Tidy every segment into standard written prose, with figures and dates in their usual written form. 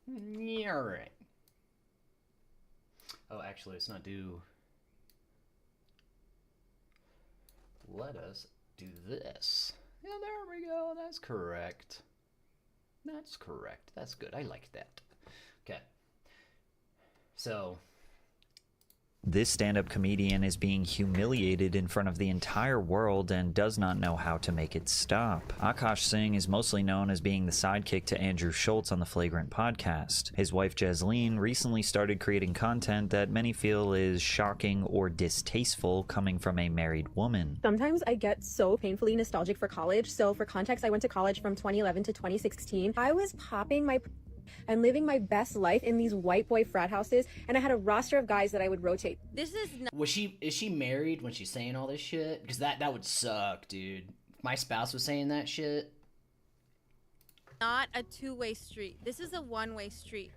Yeah, alright. Oh, actually, let's not do... Let us do this. Yeah, there we go. That's correct. That's correct. That's good. I like that. Okay. So... This stand-up comedian is being humiliated in front of the entire world and does not know how to make it stop. Akash Singh is mostly known as being the sidekick to Andrew Schultz on the Flagrant podcast. His wife Jasleen recently started creating content that many feel is shocking or distasteful coming from a married woman. Sometimes I get so painfully nostalgic for college. So for context, I went to college from 2011 to 2016. I was popping my and living my best life in these white boy frat houses, and I had a roster of guys that I would rotate. This is not is she married when she's saying all this shit? Because that would suck, dude. If my spouse was saying that shit. not a two-way street. This is a one-way street.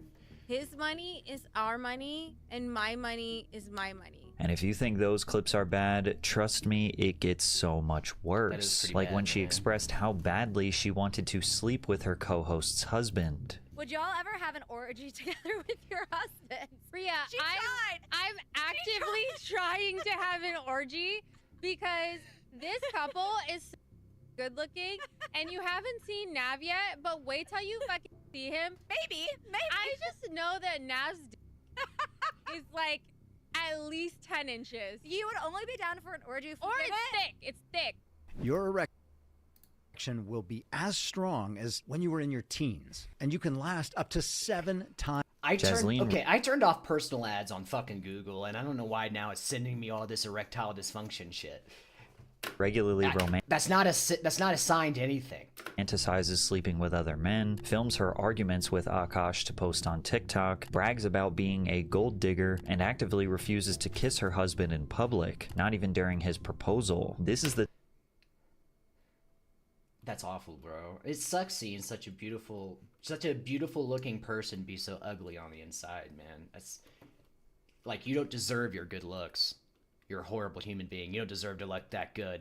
His money is our money, and my money is my money. And if you think those clips are bad, trust me, it gets so much worse. Like when she expressed how badly she wanted to sleep with her co-host's husband. Would y'all ever have an orgy together with your husband? Priya, I'm actively trying to have an orgy because this couple is so good looking, and you haven't seen Nav yet, but wait till you fucking see him. Maybe. I just know that Nav's is like at least 10 inches. You would only be down for an orgy if Or it's thick. Your erection will be as strong as when you were in your teens, and you can last up to 7 times. I turned off personal ads on fucking Google, and I don't know why now it's sending me all this erectile dysfunction shit. Regularly That's not a sign to anything. Fantasizes sleeping with other men, films her arguments with Akash to post on TikTok, brags about being a gold digger, and actively refuses to kiss her husband in public, not even during his proposal. This is the... That's awful, bro. It sucks seeing such a beautiful looking person be so ugly on the inside, man. That's like, you don't deserve your good looks. You're a horrible human being. You don't deserve to look that good.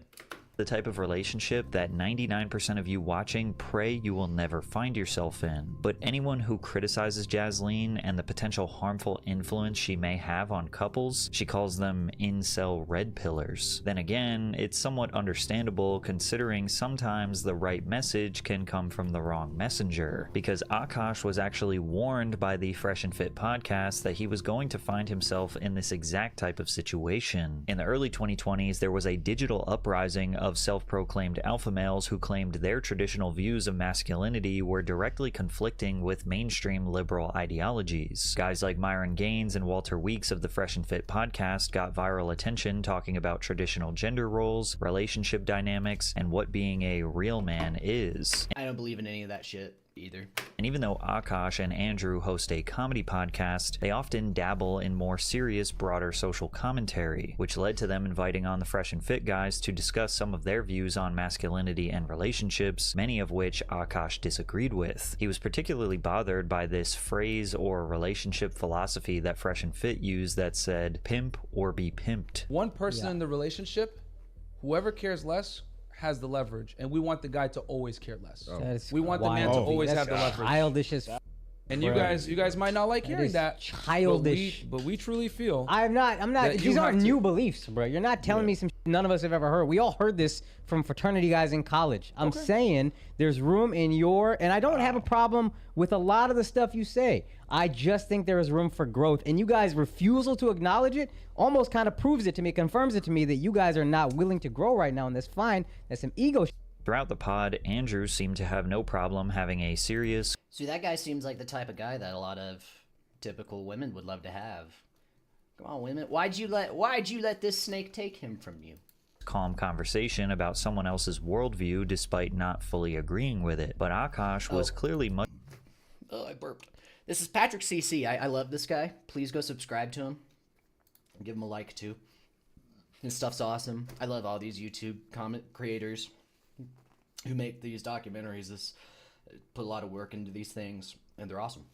The type of relationship that 99% of you watching pray you will never find yourself in. But anyone who criticizes Jasleen and the potential harmful influence she may have on couples, she calls them incel red pillars. Then again, it's somewhat understandable considering sometimes the right message can come from the wrong messenger. Because Akash was actually warned by the Fresh and Fit podcast that he was going to find himself in this exact type of situation. In the early 2020s, there was a digital uprising of self-proclaimed alpha males who claimed their traditional views of masculinity were directly conflicting with mainstream liberal ideologies. Guys like Myron Gaines and Walter Weeks of the Fresh and Fit podcast got viral attention talking about traditional gender roles, relationship dynamics, and what being a real man is. I don't believe in any of that shit either. And even though Akash and Andrew host a comedy podcast, they often dabble in more serious, broader social commentary, which led to them inviting on the Fresh and Fit guys to discuss some of their views on masculinity and relationships, many of which Akash disagreed with. He was particularly bothered by this phrase or relationship philosophy that Fresh and Fit used that said, pimp or be pimped. One person in the relationship, whoever cares less, has the leverage, and we want the guy to always care less. We want the man to always have the leverage. Childish as and you guys might not like hearing that. Childish. But we truly feel. I'm not. These aren't new beliefs, bro. You're not telling me some none of us have ever heard. We all heard this from fraternity guys in college. I'm saying there's room in and I don't have a problem with a lot of the stuff you say. I just think there is room for growth, and you guys' refusal to acknowledge it almost kind of proves it to me, confirms it to me that you guys are not willing to grow right now, and that's fine. That's some ego. Throughout the pod, Andrew seemed to have no problem having a serious... See, that guy seems like the type of guy that a lot of typical women would love to have. Come on, women. Why'd you let this snake take him from you? Calm conversation about someone else's worldview despite not fully agreeing with it. But Akash was clearly much... Oh, I burped. This is Patrick CC. I love this guy. Please go subscribe to him. Give him a like, too. His stuff's awesome. I love all these YouTube comment creators who make these documentaries. Put a lot of work into these things, and they're awesome.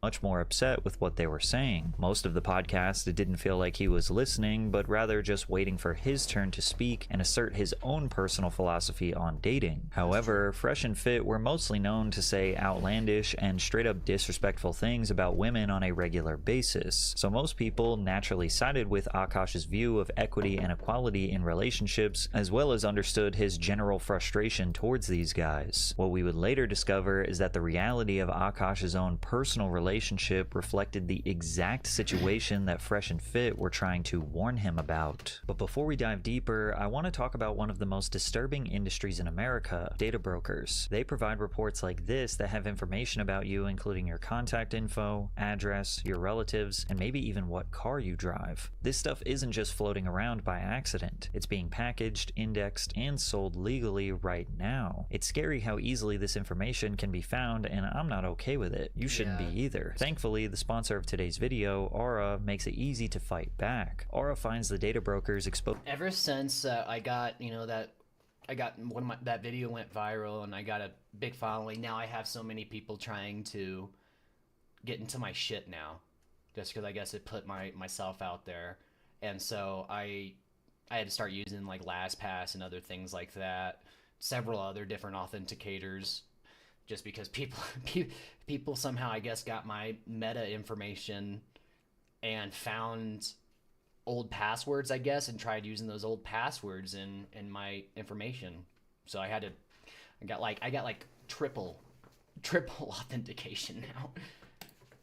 much more upset with what they were saying. Most of the podcast, it didn't feel like he was listening, but rather just waiting for his turn to speak and assert his own personal philosophy on dating. However, Fresh and Fit were mostly known to say outlandish and straight up disrespectful things about women on a regular basis, so most people naturally sided with Akash's view of equity and equality in relationships, as well as understood his general frustration towards these guys. What we would later discover is that the reality of Akash's own personal relationship reflected the exact situation that Fresh and Fit were trying to warn him about. But before we dive deeper, I want to talk about one of the most disturbing industries in America, data brokers. They provide reports like this that have information about you, including your contact info, address, your relatives, and maybe even what car you drive. This stuff isn't just floating around by accident. It's being packaged, indexed, and sold legally right now. It's scary how easily this information can be found, and I'm not okay with it. You shouldn't be either. Thankfully, the sponsor of today's video, Aura, makes it easy to fight back. Aura finds the data brokers exposed. Ever since I got, that video went viral and I got a big following, now I have so many people trying to get into my shit now, just because I guess it put myself out there. And so I had to start using like LastPass and other things like that, several other different authenticators, just because people somehow, I guess, got my meta information and found old passwords, I guess, and tried using those old passwords in my information. So I got like triple authentication now.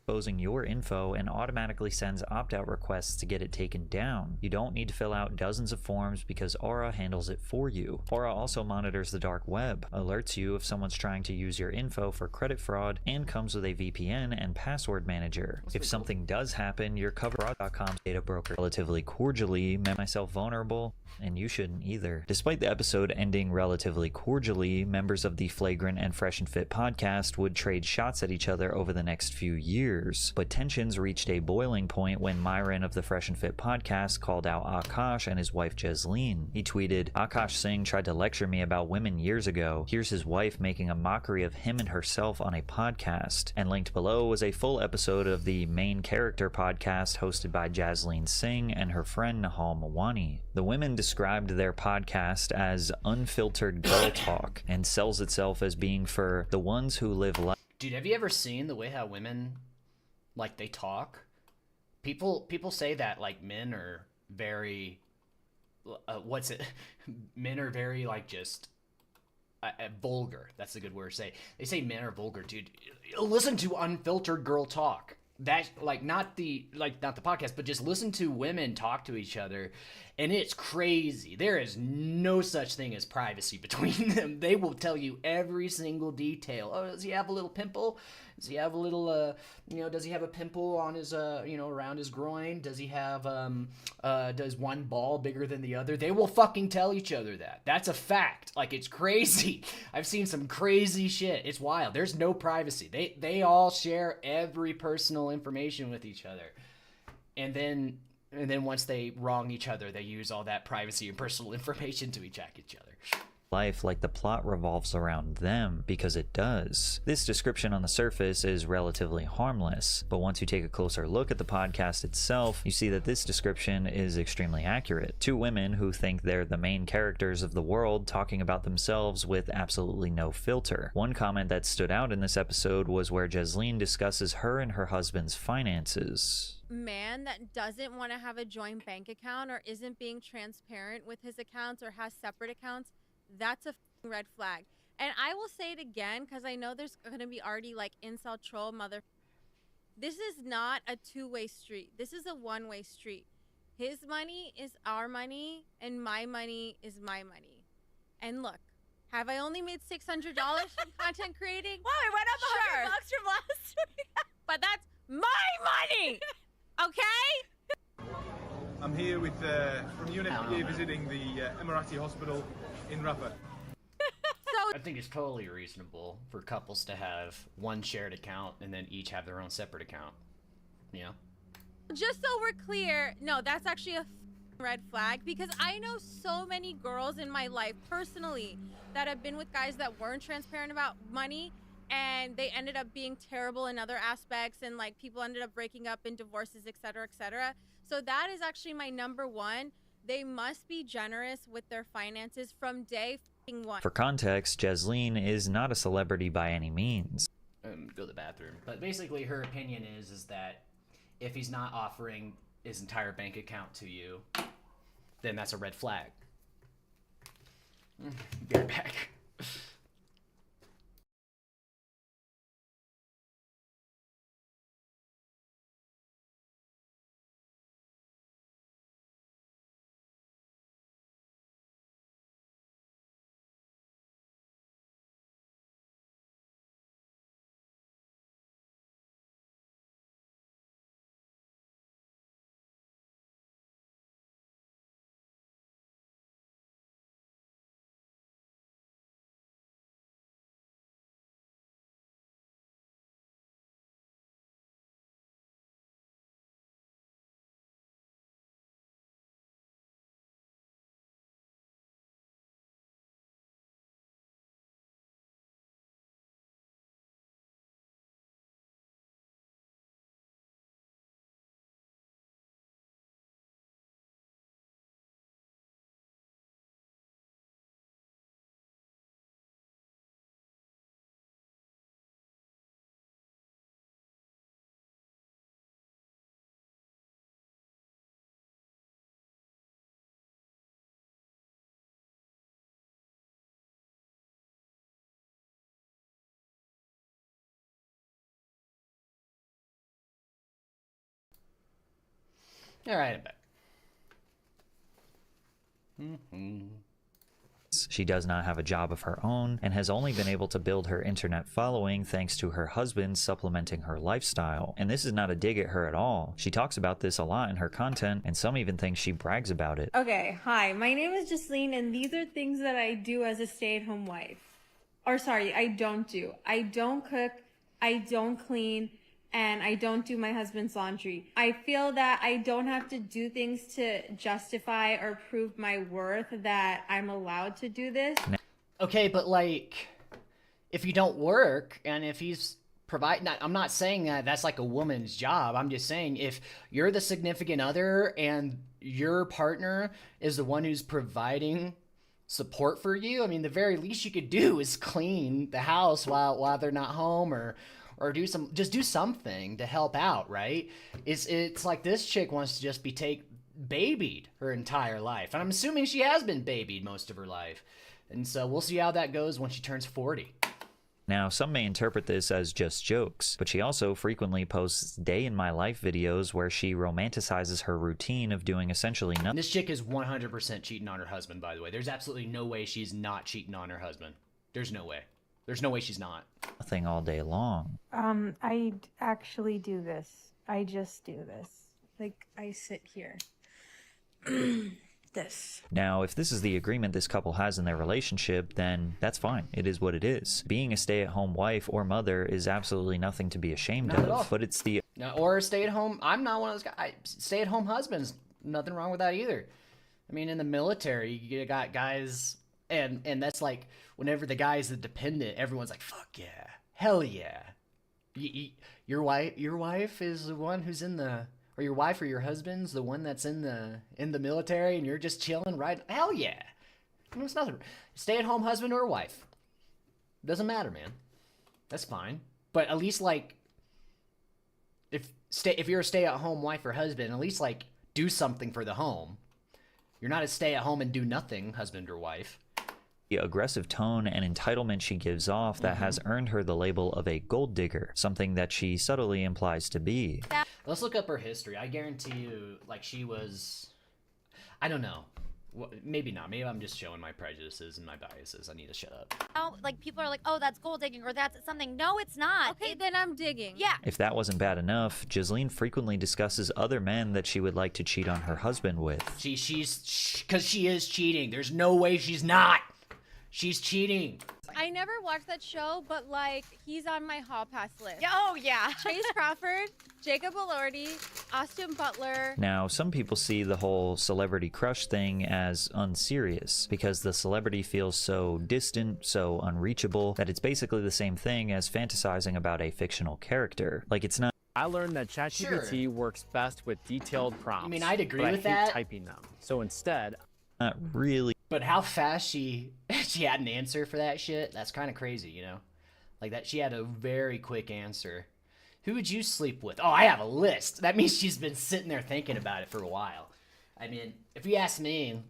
Exposing your info and automatically sends opt-out requests to get it taken down. You don't need to fill out dozens of forms because Aura handles it for you. Aura also monitors the dark web, alerts you if someone's trying to use your info for credit fraud, and comes with a VPN and password manager. If something does happen, you're covered. Fraud.com's data broker relatively cordially made myself vulnerable, and you shouldn't either. Despite the episode ending relatively cordially, members of the Flagrant and Fresh and Fit podcast would trade shots at each other over the next few years. But tensions reached a boiling point when Myron of the Fresh and Fit podcast called out Akash and his wife Jasleen. He tweeted, "Akash Singh tried to lecture me about women years ago. Here's his wife making a mockery of him and herself on a podcast." And linked below was a full episode of the Main Character podcast hosted by Jasleen Singh and her friend Nahal Mawani. The women described their podcast as unfiltered girl talk and sells itself as being for the ones who live life. Dude, have you ever seen the way how women, like, they talk? People say that, like, men are very, men are very, like, just vulgar. That's a good word to say. They say men are vulgar, dude. Listen to unfiltered girl talk. That, like, not the podcast, but just listen to women talk to each other, and it's crazy. There is no such thing as privacy between them. They will tell you every single detail. Oh, does he have a little pimple? Does he have a little, does he have a pimple on his, around his groin? Does he have, does one ball bigger than the other? They will fucking tell each other that. That's a fact. Like, it's crazy. I've seen some crazy shit. It's wild. There's no privacy. They all share every personal information with each other. And then once they wrong each other, they use all that privacy and personal information to attack each other. Life like the plot revolves around them, because it does. This description on the surface is relatively harmless, but once you take a closer look at the podcast itself, you see that this description is extremely accurate. Two women who think they're the main characters of the world talking about themselves with absolutely no filter. One comment that stood out in this episode was where Jasleen discusses her and her husband's finances. Man that doesn't want to have a joint bank account or isn't being transparent with his accounts or has separate accounts, that's a red flag. And I will say it again, because I know there's going to be already like incel troll mother. This is not a two-way street. This is a one-way street. His money is our money, and my money is my money. And look, have I only made $600 from content creating? Wow, I went up $100 from last week. But that's my money, okay? I'm here with from UNFPA visiting the Emirati hospital in Rafah. I think it's totally reasonable for couples to have one shared account and then each have their own separate account. Yeah. Just so we're clear, no, that's actually a red flag, because I know so many girls in my life personally that have been with guys that weren't transparent about money, and they ended up being terrible in other aspects, and like people ended up breaking up in divorces, etc., etc. So that is actually my number one. They must be generous with their finances from day one. For context, Jasleen is not a celebrity by any means. Go to the bathroom. But basically her opinion is that if he's not offering his entire bank account to you, then that's a red flag. Be right back. All right, I'm back. She does not have a job of her own and has only been able to build her internet following thanks to her husband supplementing her lifestyle. And this is not a dig at her at all. She talks about this a lot in her content, and some even think she brags about it. Okay, hi, my name is Jasleen, and these are things that I do as a stay-at-home wife. Or sorry, I don't do. I don't cook, I don't clean, and I don't do my husband's laundry. I feel that I don't have to do things to justify or prove my worth that I'm allowed to do this. Okay, but like, if you don't work and if he's providing, I'm not saying that that's like a woman's job. I'm just saying if you're the significant other and your partner is the one who's providing support for you, I mean, the very least you could do is clean the house while they're not home, or do something to help out, right? It's like this chick wants to just be babied her entire life. And I'm assuming she has been babied most of her life. And so we'll see how that goes when she turns 40. Now, some may interpret this as just jokes, but she also frequently posts day in my life videos where she romanticizes her routine of doing essentially nothing. This chick is 100% cheating on her husband, by the way. There's absolutely no way she's not cheating on her husband. There's no way. There's no way she's not. Nothing all day long. I actually do this. I just do this. Like, I sit here. This. Now, if this is the agreement this couple has in their relationship, then that's fine. It is what it is. Being a stay-at-home wife or mother is absolutely nothing to be ashamed Not at of, all. but it's the... Or a stay-at-home, I'm not one of those guys. Stay-at-home husbands, nothing wrong with that either. I mean, in the military, you got guys, and that's like, whenever the guy's the dependent, everyone's like, fuck yeah, hell yeah. Your wife is the one who's in the... Or your wife or your husband's the one that's in the military, and you're just chilling, right? Hell yeah. It's nothing. Stay-at-home husband or wife. Doesn't matter, man. That's fine. But at least, like, if you're a stay-at-home wife or husband, at least, like, do something for the home. You're not a stay-at-home and do nothing husband or wife. The aggressive tone and entitlement she gives off that has earned her the label of a gold digger, something that she subtly implies to be. Let's look up her history. I guarantee you, like, she was... I don't know. Maybe not. Maybe I'm just showing my prejudices and my biases. I need to shut up. Oh, like, people are like, oh, that's gold digging, or that's something. No, it's not. Okay, then I'm digging. Yeah. If that wasn't bad enough, Jasleen frequently discusses other men that she would like to cheat on her husband with. Because she is cheating. There's no way she's not. She's cheating. I never watched that show, but like, he's on my hall pass list. Oh, yeah. Chase Crawford, Jacob Elordi, Austin Butler. Now, some people see the whole celebrity crush thing as unserious because the celebrity feels so distant, so unreachable, that it's basically the same thing as fantasizing about a fictional character. Like, it's not. I learned that ChatGPT works best with detailed prompts. I mean, I'd agree but with I hate that. typing them. So instead, Not really. But how fast she had an answer for that shit, that's kind of crazy, you know? Like that, she had a very quick answer. Who would you sleep with? Oh, I have a list. That means she's been sitting there thinking about it for a while. I mean, if you ask me,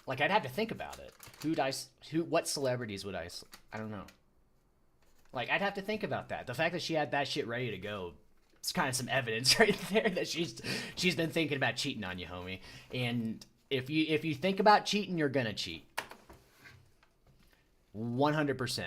like I'd have to think about it. What celebrities would I don't know. Like I'd have to think about that. The fact that she had that shit ready to go, it's kind of some evidence right there that she's been thinking about cheating on you, homie. And if you think about cheating, you're gonna cheat. 100%.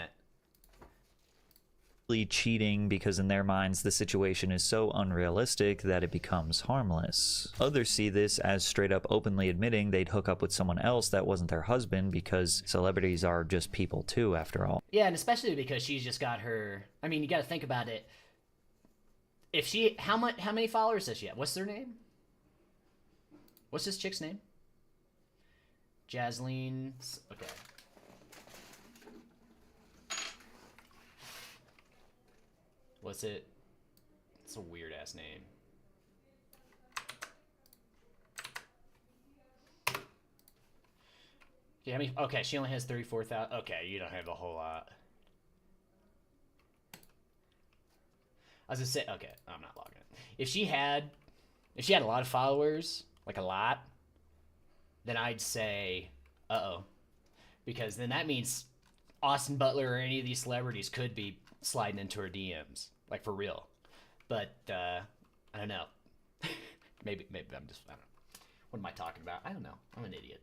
Cheating because in their minds the situation is so unrealistic that it becomes harmless. Others see this as straight up openly admitting they'd hook up with someone else that wasn't their husband because celebrities are just people too, after all. Yeah, and especially because she's just got her. I mean, you got to think about it. If she, how many followers does she have? What's their name? What's this chick's name? Jasleen. Okay. What's it? It's a weird ass name. Yeah, I mean, okay, she only has 34,000. Okay, you don't have a whole lot. I was gonna say, okay, I'm not logging it. If she had a lot of followers, like a lot, then I'd say, uh-oh. Because then that means Austin Butler or any of these celebrities could be sliding into her DMs. Like, for real. But, I don't know. maybe I'm just, I don't know. What am I talking about? I don't know. I'm an idiot.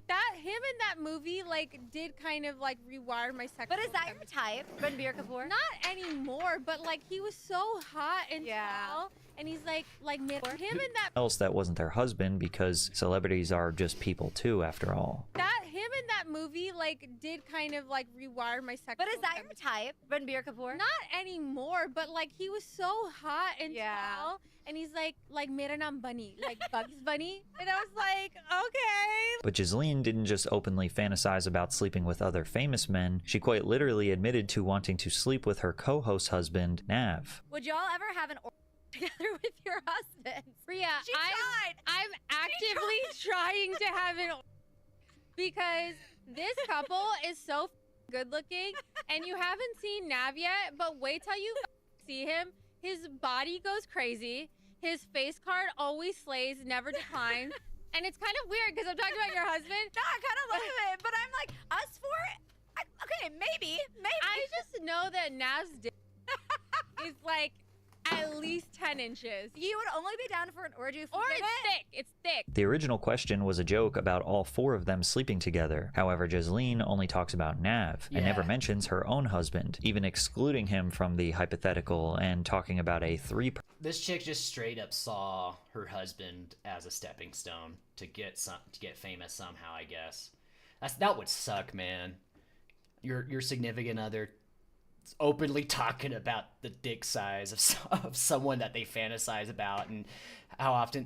That him in that movie like did kind of like rewire my sexual. But is that your type, Ranbir Kapoor? Not anymore, but like he was so hot and tall, and he's like him in that Else that wasn't their husband because celebrities are just people too, after all. that him in that movie like did kind of like rewire my sexual. But is that your type, Ranbir Kapoor? Not anymore, but like he was so hot and tall, and he's like Mera Naam Bunny, like Bugs Bunny, and I was like, okay. But Jasleen didn't just openly fantasize about sleeping with other famous men, she quite literally admitted to wanting to sleep with her co-host husband, Nav. Would y'all ever have an together with your husband? Rhea, I'm actively trying to have an because this couple is so good looking, and you haven't seen Nav yet, but wait till you see him. His body goes crazy. His face card always slays, never declines. And it's kind of weird because I'm talking about your husband. No, I kind of love it, but I'm like, us for it? Okay, maybe. I just know that Nav's dick is like at least 10 inches. You would only be down for an orgy if we Or did it's it? thick. It's thick. The original question was a joke about all four of them sleeping together. However, Jasleen only talks about Nav and never mentions her own husband, even excluding him from the hypothetical and talking about a This chick just straight up saw her husband as a stepping stone to get famous somehow, I guess. That would suck, man. Your significant other openly talking about the dick size of someone that they fantasize about and how often.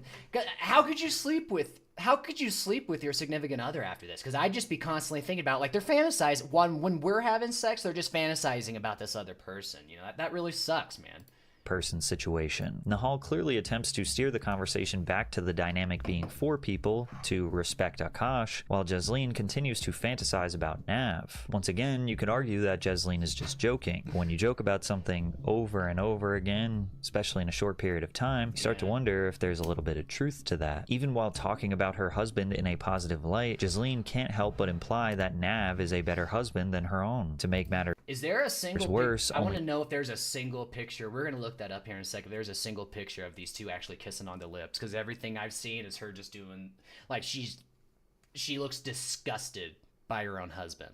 How could you sleep with your significant other after this? Because I'd just be constantly thinking about, like, they're fantasizing. When we're having sex, they're just fantasizing about this other person. You know, that really sucks, man. person situation. Nahal clearly attempts to steer the conversation back to the dynamic being four people to respect Akash, while Jasleen continues to fantasize about Nav. Once again, you could argue that Jasleen is just joking. When you joke about something over and over again, especially in a short period of time, you start to wonder if there's a little bit of truth to that. Even while talking about her husband in a positive light, Jasleen can't help but imply that Nav is a better husband than her own. To make matters Is there a single worse, I want to know if there's a single picture. We're going to look that up here in a second. There's a single picture of these two actually kissing on the lips, because everything I've seen is her just doing, like, she looks disgusted by her own husband.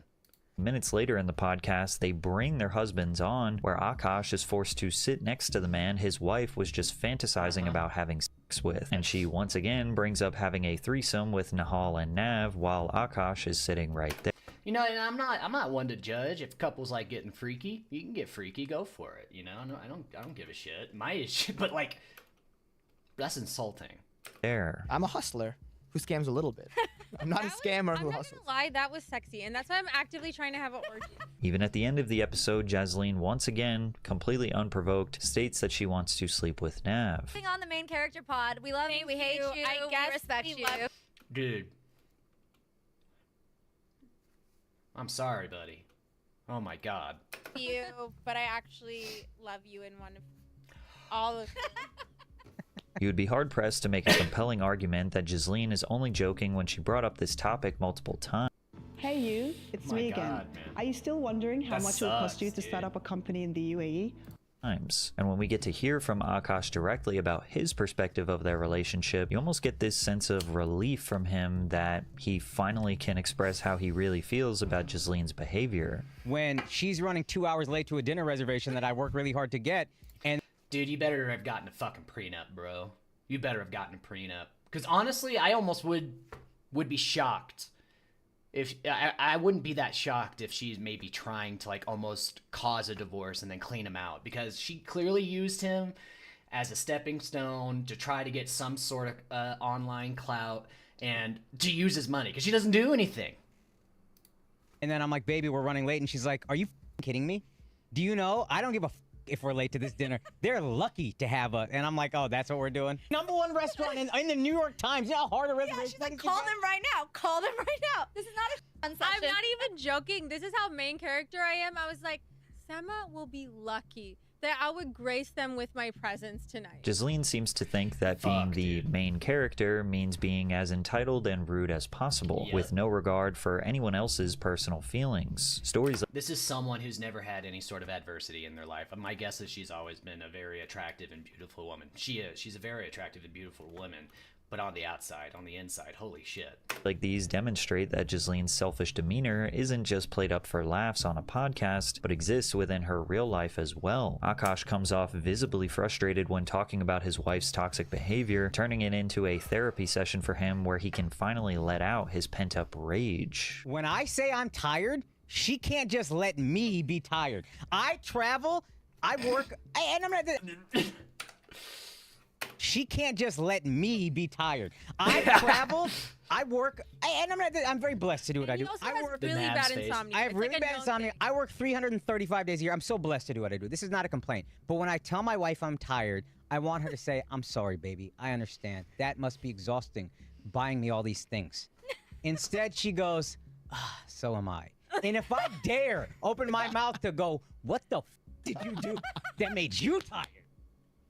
Minutes later in the podcast, they bring their husbands on, where Akash is forced to sit next to the man his wife was just fantasizing about having sex with. And she once again brings up having a threesome with Nahal and Nav, while Akash is sitting right there. You know, and I'm not one to judge if couples like getting freaky. You can get freaky, go for it. You know, no, I don't give a shit. My issue, but like, That's insulting. There. I'm a hustler who scams a little bit. I'm not a scammer who I'm not hustles. gonna lie, that was sexy, and that's why I'm actively trying to have an orgy. Even at the end of the episode, Jasleen once again, completely unprovoked, states that she wants to sleep with Nav. On the main character pod, we love you, we hate you, I guess we respect we you. love- Dude. I'm sorry, buddy. Oh my god. you, but I actually love you in one of all of You would be hard-pressed to make a compelling argument that Jasleen is only joking when she brought up this topic multiple times. Hey you, it's me again. God, man. Are you still wondering how That much it will cost sucks, you to start dude. up a company in the UAE? And when we get to hear from Akash directly about his perspective of their relationship, you almost get this sense of relief from him that he finally can express how he really feels about Jasleen's behavior. When she's running 2 hours late to a dinner reservation that I worked really hard to get, and Dude, you better have gotten a fucking prenup, bro. You better have gotten a prenup. Because honestly, I almost would be shocked. If I wouldn't be that shocked if she's maybe trying to like almost cause a divorce and then clean him out. Because she clearly used him as a stepping stone to try to get some sort of online clout and to use his money. Because she doesn't do anything. and then I'm like, baby, we're running late, and she's like, are you kidding me? Do you know? I don't give a if we're late to this dinner. They're lucky to have us. And I'm like, oh, that's what we're doing. #1 restaurant in the New York Times. You know how hard a reservation She's like, call them right now. Call them right now. This is not a fun I'm session. not even joking. This is how main character I am. I was like, Sema will be lucky that I would grace them with my presence tonight. Jasleen seems to think that being the main character means being as entitled and rude as possible, with no regard for anyone else's personal feelings. Stories like This is someone who's never had any sort of adversity in their life. My guess is she's always been a very attractive and beautiful woman. She is. She's a very attractive and beautiful woman. But on the outside, on the inside, holy shit. like these demonstrate that Jasleen's selfish demeanor isn't just played up for laughs on a podcast, but exists within her real life as well. Akash comes off visibly frustrated when talking about his wife's toxic behavior, turning it into a therapy session for him where he can finally let out his pent-up rage. When I say I'm tired, she can't just let me be tired. I travel, I work, and I'm not... She can't just let me be tired. I travel, I work, and I'm very blessed to do what I do. Also I has work really bad insomnia. I have It's really like a bad known insomnia. thing. I work 335 days a year. I'm so blessed to do what I do. This is not a complaint. But when I tell my wife I'm tired, I want her to say, I'm sorry, baby. I understand. That must be exhausting, buying me all these things. Instead, she goes, so am I. And if I dare open my mouth to go, what the did you do that made you tired?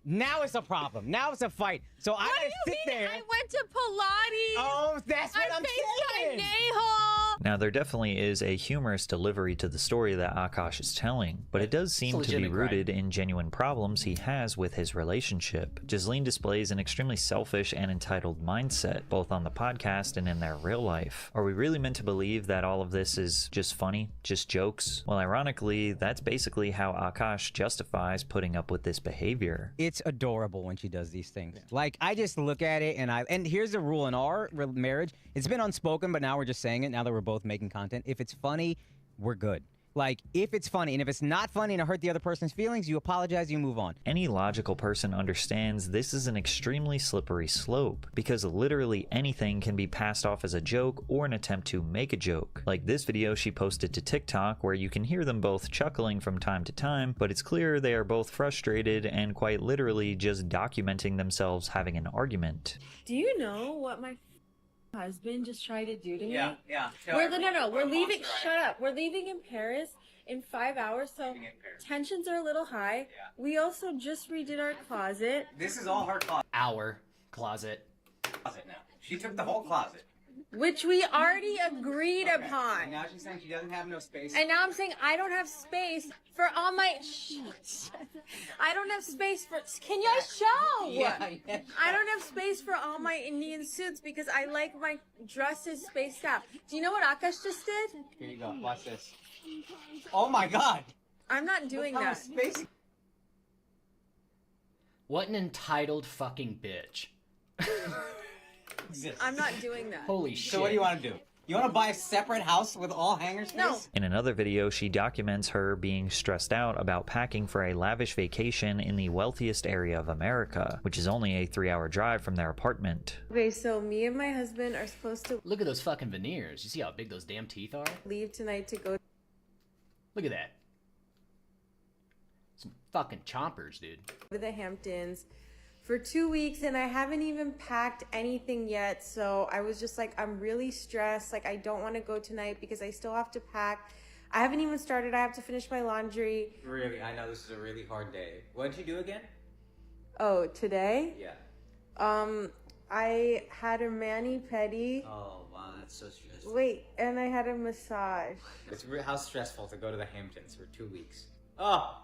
Now it's a problem. Now it's a fight. So I gotta sit there. I went to Pilates. Oh, that's what I'm saying. Now, there definitely is a humorous delivery to the story that Akash is telling, but it does seem to be rooted in genuine problems he has with his relationship. Jasleen displays an extremely selfish and entitled mindset, both on the podcast and in their real life. Are we really meant to believe that all of this is just funny, just jokes? Well, ironically, that's basically how Akash justifies putting up with this behavior. It's adorable when she does these things. Like, I just look at it and here's the rule in our marriage. It's been unspoken, but now we're just saying it now that we're both making content. If it's funny, we're good. Like, if it's funny, and if it's not funny and it hurt the other person's feelings, you apologize, you move on. Any logical person understands this is an extremely slippery slope, because literally anything can be passed off as a joke or an attempt to make a joke. Like this video she posted to TikTok where you can hear them both chuckling from time to time, but it's clear they are both frustrated and quite literally just documenting themselves having an argument. Do you know what my husband just tried to do to me? Yeah. We're leaving. Shut up. We're leaving in Paris in 5 hours, so tensions are a little high. We also just redid our closet. This is all her closet. Our closet. Now. She took the whole closet. Which we already agreed upon. Now she's saying she doesn't have no space. And now I'm saying I don't have space for all my. I don't have space for. Can you guys show? Yeah. I don't have space for all my Indian suits because I like my dresses spaced out. Do you know what Akash just did? Here you go. Watch this. Oh my God. I'm not doing that. What an entitled fucking bitch. I'm not doing that. Holy shit. So what do you want to do? You want to buy a separate house with all hanger space? No. In another video, she documents her being stressed out about packing for a lavish vacation in the wealthiest area of America, which is only a 3-hour drive from their apartment. Okay, so me and my husband are supposed to Look at those fucking veneers. You see how big those damn teeth are? leave tonight to go Look at that. Some fucking chompers, dude. to the Hamptons for 2 weeks, and I haven't even packed anything yet. So I was just like, I'm really stressed. Like, I don't want to go tonight because I still have to pack. I haven't even started. I have to finish my laundry. Really, I know this is a really hard day. What did you do again? Oh, today? Yeah. I had a mani-pedi. Oh, wow, that's so stressful. Wait, and I had a massage. How stressful to go to the Hamptons for 2 weeks. Oh,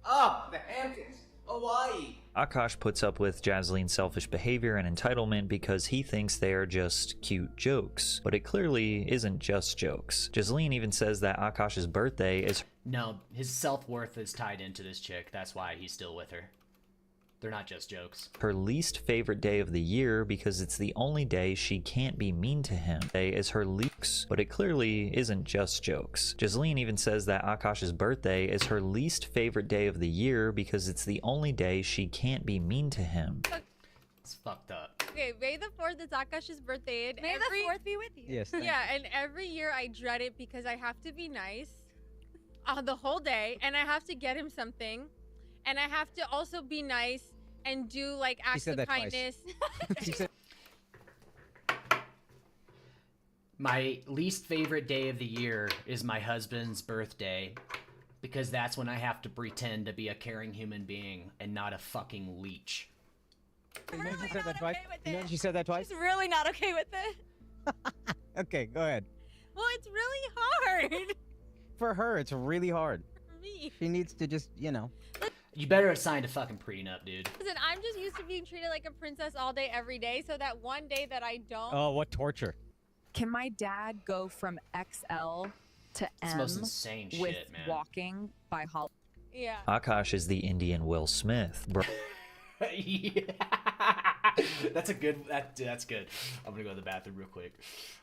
the Hamptons, Hawaii. Akash puts up with Jaslene's selfish behavior and entitlement because he thinks they are just cute jokes. But it clearly isn't just jokes. Jasleen even says that Akash's birthday is... No, his self-worth is tied into this chick. That's why he's still with her. They're not just jokes. her least favorite day of the year because it's the only day she can't be mean to him. Day is her least, but it clearly isn't just jokes. Jasleen even says that Akash's birthday is her least favorite day of the year because it's the only day she can't be mean to him. It's fucked up. Okay, May the 4th is Akash's birthday. And May the 4th be with you. Yes. thank Yeah, and every year I dread it because I have to be nice the whole day, and I have to get him something, and I have to also be nice and do like acts of kindness. She said, My least favorite day of the year is my husband's birthday because that's when I have to pretend to be a caring human being and not a fucking leech. you know she said that twice? You know she said that twice? She's really not okay with it. Okay, go ahead. Well, it's really hard. For her, it's really hard. For me. She needs to just, you know. You better have signed a fucking prenup, dude. Listen, I'm just used to being treated like a princess all day, every day, so that one day that I don't... Oh, what torture. Can my dad go from XL to It's the M most insane with shit, man. walking by Hol? Yeah. Akash is the Indian Will Smith. Yeah. That's a good. That's good. I'm gonna go to the bathroom real quick.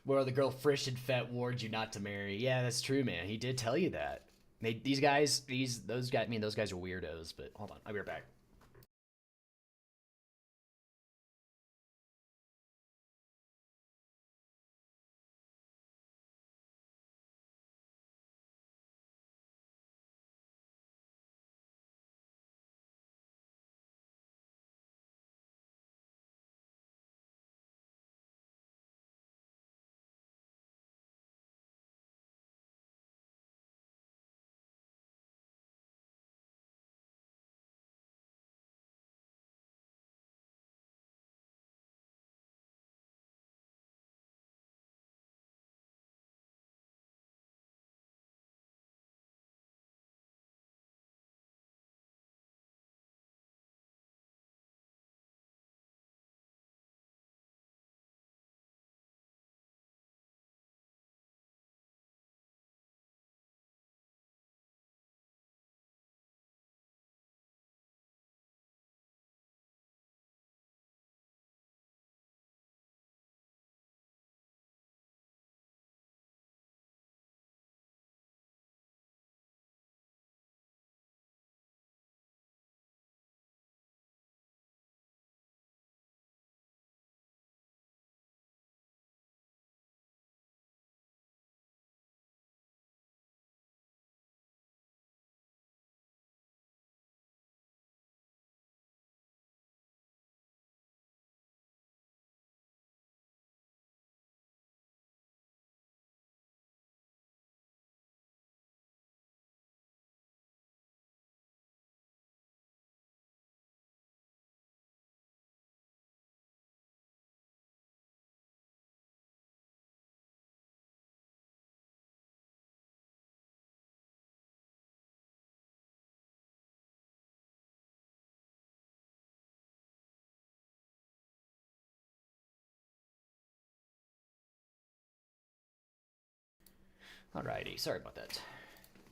Where the girl Frisch and Fett warned you not to marry. Yeah, that's true, man. He did tell you that. Those guys are weirdos. But hold on, I'll be right back. Alrighty, sorry about that.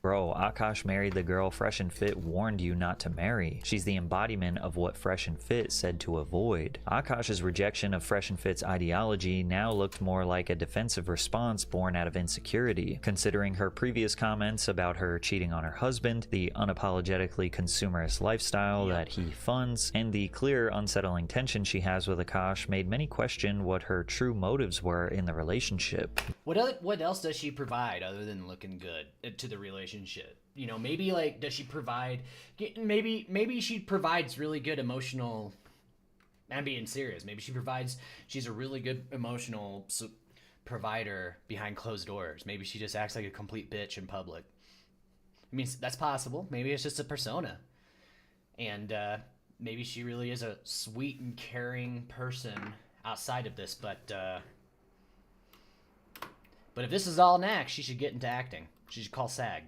Bro, Akash married the girl Fresh and Fit warned you not to marry. She's the embodiment of what Fresh and Fit said to avoid. Akash's rejection of Fresh and Fit's ideology now looked more like a defensive response born out of insecurity, considering her previous comments about her cheating on her husband, the unapologetically consumerist lifestyle that he funds, and the clear unsettling tension she has with Akash made many question what her true motives were in the relationship. What else does she provide other than looking good to the relationship? You know, maybe like, does she provide? Maybe she provides really good emotional. I'm being serious. Maybe she's a really good emotional provider behind closed doors. Maybe she just acts like a complete bitch in public. I mean, that's possible. Maybe it's just a persona, and maybe she really is a sweet and caring person outside of this. But if this is all an act, she should get into acting. She should call SAG.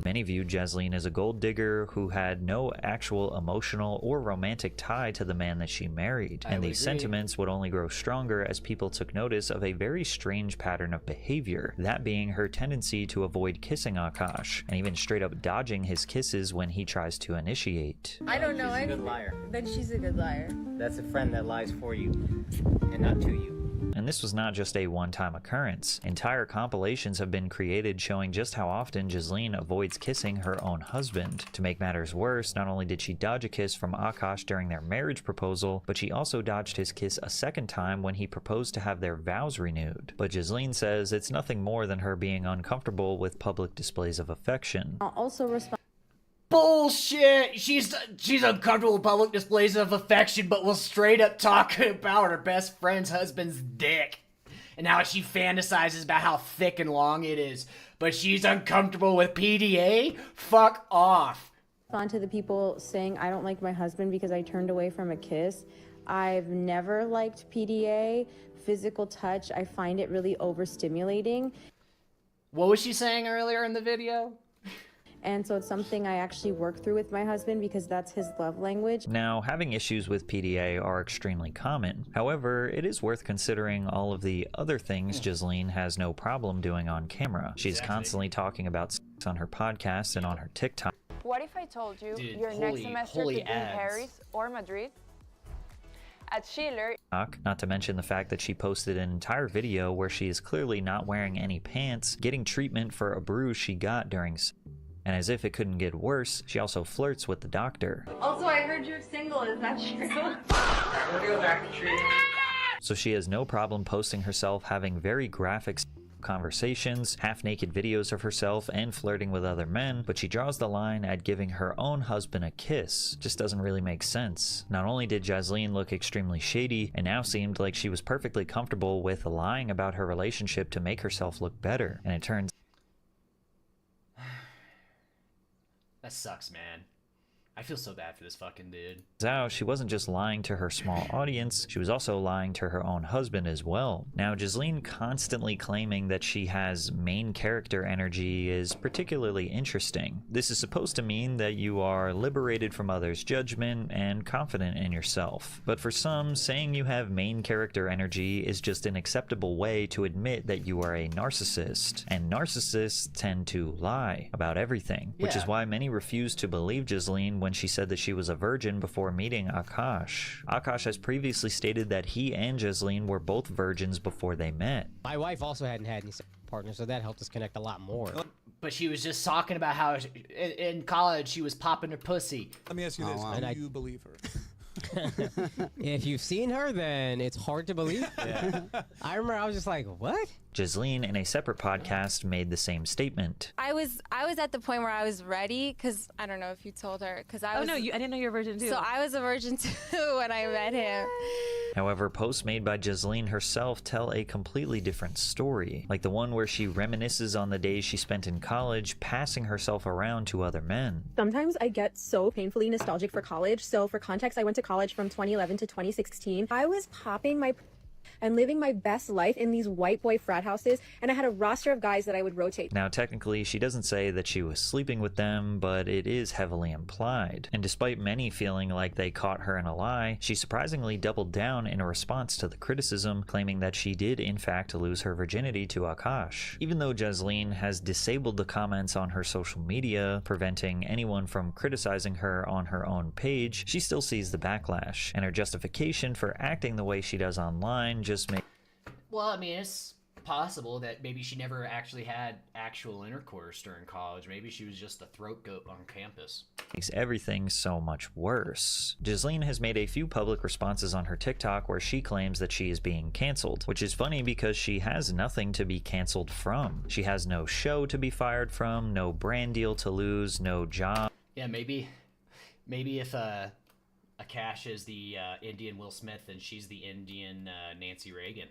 Many viewed Jasleen as a gold digger who had no actual emotional or romantic tie to the man that she married, and these sentiments would only grow stronger as people took notice of a very strange pattern of behavior, that being her tendency to avoid kissing Akash, and even straight up dodging his kisses when he tries to initiate. I don't know. She's a good liar. Then she's a good liar. That's a friend that lies for you and not to you. And this was not just a one-time occurrence. Entire compilations have been created showing just how often Jasleen avoids kissing her own husband. To make matters worse, not only did she dodge a kiss from Akash during their marriage proposal, but she also dodged his kiss a second time when he proposed to have their vows renewed. But Jasleen says it's nothing more than her being uncomfortable with public displays of affection. I'll also respond. Bullshit! She's uncomfortable with public displays of affection, but will straight up talk about her best friend's husband's dick. And how she fantasizes about how thick and long it is. But she's uncomfortable with PDA? Fuck off. On to the people saying I don't like my husband because I turned away from a kiss. I've never liked PDA. Physical touch, I find it really overstimulating. What was she saying earlier in the video? And so it's something I actually work through with my husband because that's his love language. Now, having issues with PDA are extremely common. However, it is worth considering all of the other things Jasleen has no problem doing on camera. She's constantly talking about sex on her podcast and on her TikTok. What if I told you your next semester could be in Paris or Madrid? At Schiller. Not to mention the fact that she posted an entire video where she is clearly not wearing any pants, getting treatment for a bruise she got during. And as if it couldn't get worse, she also flirts with the doctor. Also, I heard you're single. Is that true? We'll go back to treatment. So she has no problem posting herself having very graphic conversations, half-naked videos of herself, and flirting with other men, but she draws the line at giving her own husband a kiss. Just doesn't really make sense. Not only did Jasleen look extremely shady, it now seemed like she was perfectly comfortable with lying about her relationship to make herself look better, and it turns That sucks, man. I feel so bad for this fucking dude. out she wasn't just lying to her small audience, she was also lying to her own husband as well. Now, Jasleen constantly claiming that she has main character energy is particularly interesting. This is supposed to mean that you are liberated from others' judgment and confident in yourself. But for some, saying you have main character energy is just an acceptable way to admit that you are a narcissist. And narcissists tend to lie about everything, which is why many refuse to believe Jasleen when she said that she was a virgin before meeting Akash. Akash has previously stated that he and Jasleen were both virgins before they met. My wife also hadn't had any partners, so that helped us connect a lot more. But she was just talking about how in college she was popping her pussy. Let me ask you this: do you believe her? If you've seen her, then it's hard to believe. I remember I was just like, what? Jasleen, in a separate podcast, made the same statement. I was at the point where I was ready, because I don't know if you told her, because I was. Oh no, I didn't know you were a virgin too. So I was a virgin too when I met him. However, posts made by Jasleen herself tell a completely different story, like the one where she reminisces on the days she spent in college, passing herself around to other men. Sometimes I get so painfully nostalgic for college. So for context, I went to college from 2011 to 2016. I was popping my and living my best life in these white boy frat houses, and I had a roster of guys that I would rotate. Now, technically, she doesn't say that she was sleeping with them, but it is heavily implied. And despite many feeling like they caught her in a lie, she surprisingly doubled down in a response to the criticism, claiming that she did in fact lose her virginity to Akash. Even though Jasleen has disabled the comments on her social media, preventing anyone from criticizing her on her own page, she still sees the backlash, and her justification for acting the way she does online just makes... Well, I mean, it's possible that maybe she never actually had actual intercourse during college. Maybe she was just a throat goat on campus. Makes everything so much worse. Jasleen has made a few public responses on her TikTok where she claims that she is being canceled, which is funny because she has nothing to be canceled from. She has no show to be fired from, no brand deal to lose, no job. Yeah, maybe if Akash is the Indian Will Smith and she's the Indian Nancy Reagan.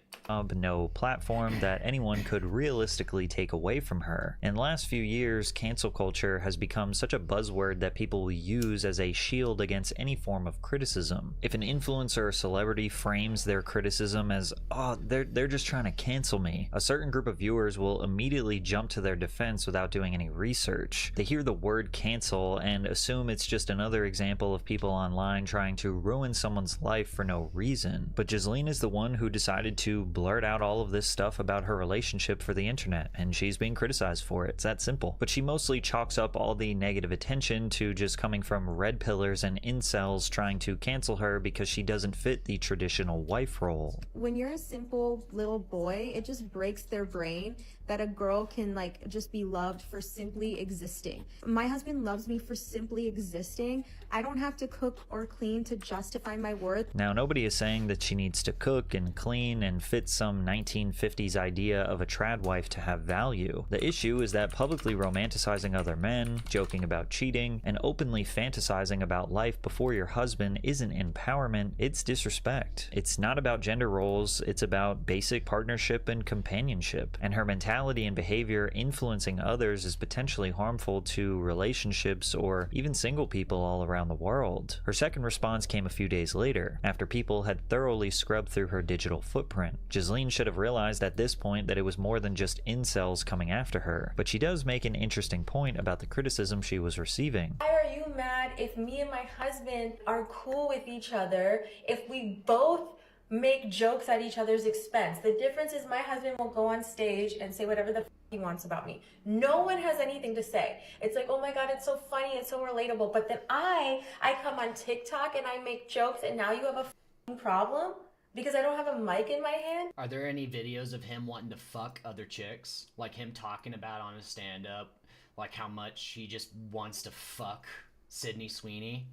No platform that anyone could realistically take away from her. In the last few years, cancel culture has become such a buzzword that people will use as a shield against any form of criticism. If an influencer or celebrity frames their criticism as, oh, they're just trying to cancel me, a certain group of viewers will immediately jump to their defense without doing any research. They hear the word cancel and assume it's just another example of people online trying to ruin someone's life for no reason. But Jasleen is the one who decided to blurt out all of this stuff about her relationship for the internet, and she's being criticized for it. It's that simple. But she mostly chalks up all the negative attention to just coming from red pillars and incels trying to cancel her because she doesn't fit the traditional wife role. When you're a simple little boy, it just breaks their brain that a girl can like just be loved for simply existing. My husband loves me for simply existing. I don't have to cook or clean to justify my worth. Now, nobody is saying that she needs to cook and clean and fit some 1950s idea of a trad wife to have value. The issue is that publicly romanticizing other men, joking about cheating, and openly fantasizing about life before your husband isn't empowerment, it's disrespect. It's not about gender roles, it's about basic partnership and companionship. And her mentality and behavior influencing others is potentially harmful to relationships or even single people all around the world. Her second response came a few days later, after people had thoroughly scrubbed through her digital footprint. Jasleen should have realized at this point that it was more than just incels coming after her, but she does make an interesting point about the criticism she was receiving. Why are you mad if me and my husband are cool with each other, if we both make jokes at each other's expense? The difference is my husband will go on stage and say whatever the he wants about me. No one has anything to say. It's like, oh my God, it's so funny, it's so relatable. But then I come on TikTok and I make jokes and now you have a problem because I don't have a mic in my hand? Are there any videos of him wanting to fuck other chicks? Like him talking about on his stand-up, like how much he just wants to fuck Sydney Sweeney?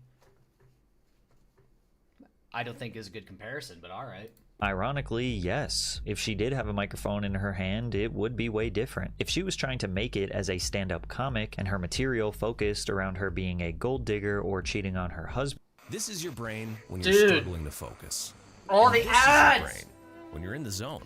I don't think is a good comparison, but all right. Ironically, yes. If she did have a microphone in her hand, it would be way different. If she was trying to make it as a stand-up comic and her material focused around her being a gold digger or cheating on her husband. This is your brain when you're struggling to focus. All And the this is ads! your brain when you're in the zone.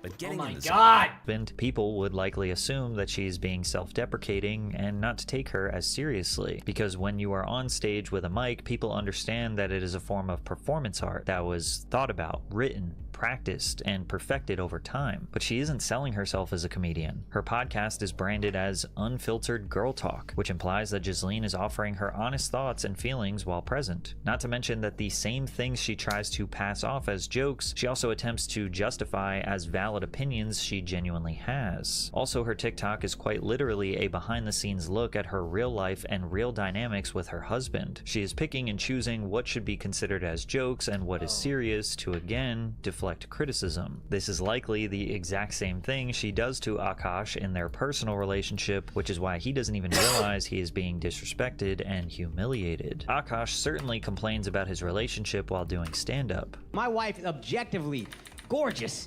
But getting Oh my in the God! zone. People would likely assume that she's being self-deprecating and not to take her as seriously, because when you are on stage with a mic, people understand that it is a form of performance art that was thought about, written, practiced, and perfected over time. But she isn't selling herself as a comedian. Her podcast is branded as Unfiltered Girl Talk, which implies that Jasleen is offering her honest thoughts and feelings while present. Not to mention that the same things she tries to pass off as jokes, she also attempts to justify as valid opinions she genuinely has. Also, her TikTok is quite literally a behind-the-scenes look at her real life and real dynamics with her husband. She is picking and choosing what should be considered as jokes and what is serious to, again, deflect criticism. This is likely the exact same thing she does to Akash in their personal relationship, which is why he doesn't even realize he is being disrespected and humiliated. Akash certainly complains about his relationship while doing stand-up. My wife is objectively gorgeous.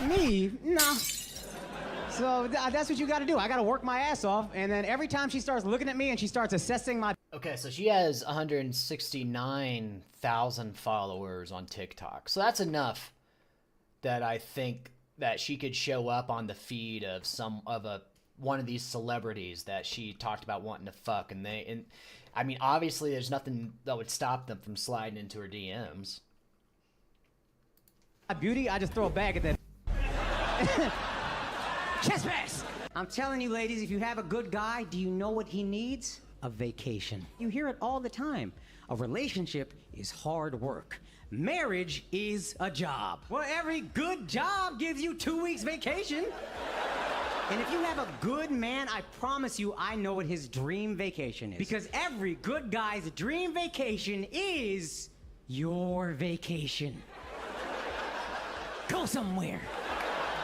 Me? No. So that's what you gotta do. I gotta work my ass off, and then every time she starts looking at me and she starts assessing my... Okay, so she has 169,000 followers on TikTok. So that's enough that I think that she could show up on the feed of one of these celebrities that she talked about wanting to fuck, and I mean, obviously there's nothing that would stop them from sliding into her DMs. beauty, I just throw a bag at that. Chest pass! I'm telling you, ladies, if you have a good guy, do you know what he needs? A vacation. You hear it all the time. A relationship is hard work. Marriage is a job. Well, every good job gives you 2 weeks vacation. And if you have a good man, I promise you I know what his dream vacation is. Because every good guy's dream vacation is your vacation. Go somewhere.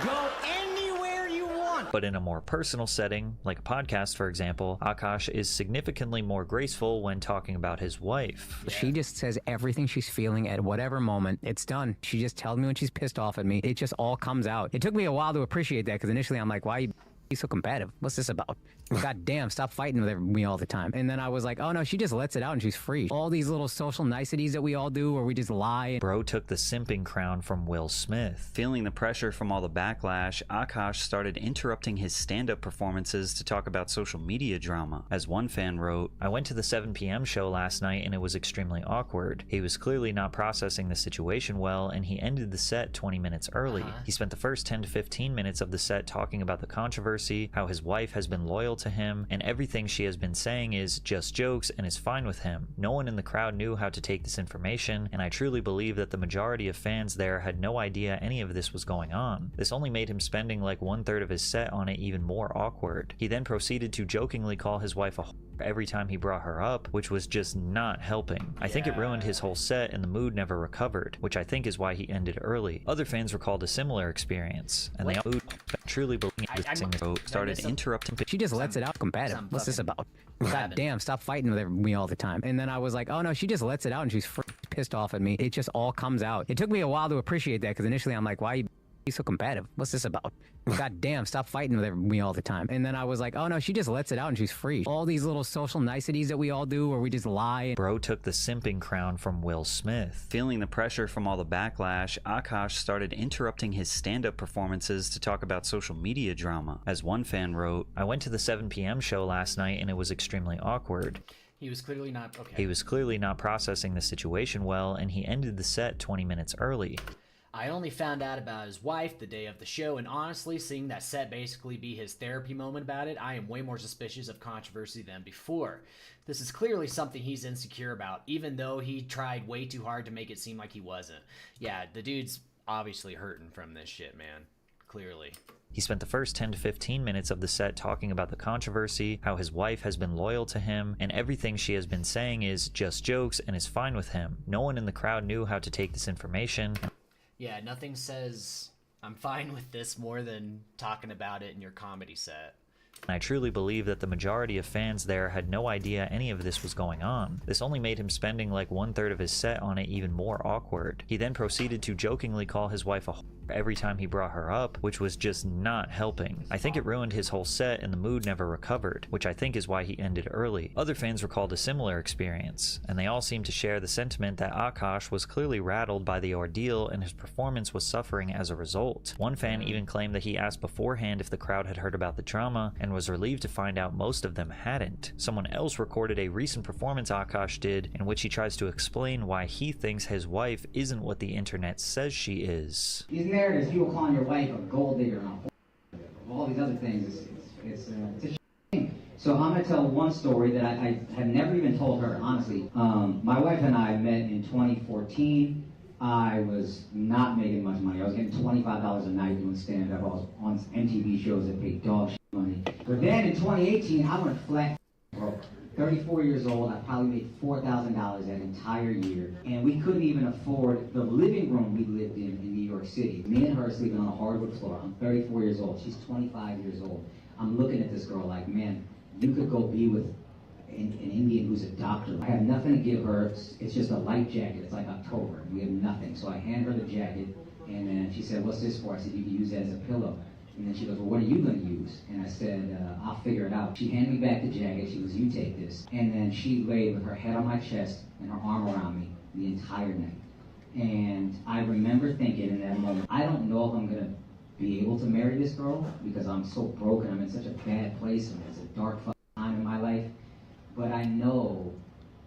Go anywhere you want. But in a more personal setting, like a podcast for example, Akash is significantly more graceful when talking about his wife. She just says everything she's feeling at whatever moment. It's done. She just tells me when she's pissed off at me. It just all comes out. It took me a while to appreciate that because initially I'm like, why are you so combative? What's this about? God damn, stop fighting with me all the time. And then I was like, oh no, she just lets it out and she's free. All these little social niceties that we all do where we just lie. Bro took the simping crown from Will Smith. Feeling the pressure from all the backlash, Akash started interrupting his stand-up performances to talk about social media drama. As one fan wrote, I went to the 7 p.m. show last night and it was extremely awkward. He was clearly not processing the situation well and he ended the set 20 minutes early. He spent the first 10 to 15 minutes of the set talking about the controversy, how his wife has been loyal to him, and everything she has been saying is just jokes and is fine with him. No one in the crowd knew how to take this information, and I truly believe that the majority of fans there had no idea any of this was going on. This only made him spending like 1/3 of his set on it even more awkward. He then proceeded to jokingly call his wife a whore every time he brought her up, which was just not helping. I think it ruined his whole set and the mood never recovered, which I think is why he ended early. Other fans recalled a similar experience, and they all truly believe started interrupting. She just lets it out combative. What's this about? God damn, stop fighting with me all the time. And then I was like, oh no, she just lets it out and she's pissed off at me. It just all comes out. It took me a while to appreciate that because initially I'm like, why are you so combative? What's this about? God damn, stop fighting with me all the time. And then I was like, oh no, she just lets it out and she's free. All these little social niceties that we all do where we just lie. Bro took the simping crown from Will Smith. Feeling the pressure from all the backlash, Akash started interrupting his stand-up performances to talk about social media drama. As one fan wrote, I went to the 7 p.m. show last night and it was extremely awkward. He was clearly not okay. He was clearly not processing the situation well and he ended the set 20 minutes early. I only found out about his wife the day of the show, and honestly, seeing that set basically be his therapy moment about it, I am way more suspicious of controversy than before. This is clearly something he's insecure about, even though he tried way too hard to make it seem like he wasn't. Yeah, the dude's obviously hurting from this shit, man. Clearly. He spent the first 10 to 15 minutes of the set talking about the controversy, how his wife has been loyal to him, and everything she has been saying is just jokes and is fine with him. No one in the crowd knew how to take this information. Yeah, nothing says I'm fine with this more than talking about it in your comedy set. I truly believe that the majority of fans there had no idea any of this was going on. This only made him spending like 1/3 of his set on it even more awkward. He then proceeded to jokingly call his wife a whore every time he brought her up, which was just not helping. I think it ruined his whole set and the mood never recovered, which I think is why he ended early. Other fans recalled a similar experience, and they all seemed to share the sentiment that Akash was clearly rattled by the ordeal and his performance was suffering as a result. One fan even claimed that he asked beforehand if the crowd had heard about the drama and was relieved to find out most of them hadn't. Someone else recorded a recent performance Akash did in which he tries to explain why he thinks his wife isn't what the internet says she is. These narratives, people calling your wife a gold digger and all these other things, it's a shame. So I'm going to tell one story that I have never even told her, honestly. My wife and I met in 2014. I was not making much money. I was getting $25 a night doing stand-up. I was on MTV shows that paid dog shit money. But then in 2018, I went flat broke. 34 years old, I probably made $4,000 that entire year. And we couldn't even afford the living room we lived in New York City. Me and her sleeping on a hardwood floor. I'm 34 years old. She's 25 years old. I'm looking at this girl like, man, you could go be with an Indian who's a doctor. I have nothing to give her. It's just a light jacket. It's like October. We have nothing. So I hand her the jacket, and then she said, what's this for? I said, you can use that as a pillow. And then she goes, well, what are you going to use? And I said, I'll figure it out. She handed me back the jacket. She goes, you take this. And then she laid with her head on my chest and her arm around me the entire night. And I remember thinking in that moment, I don't know if I'm going to be able to marry this girl because I'm so broken. I'm in such a bad place and it's a dark time in my life. But I know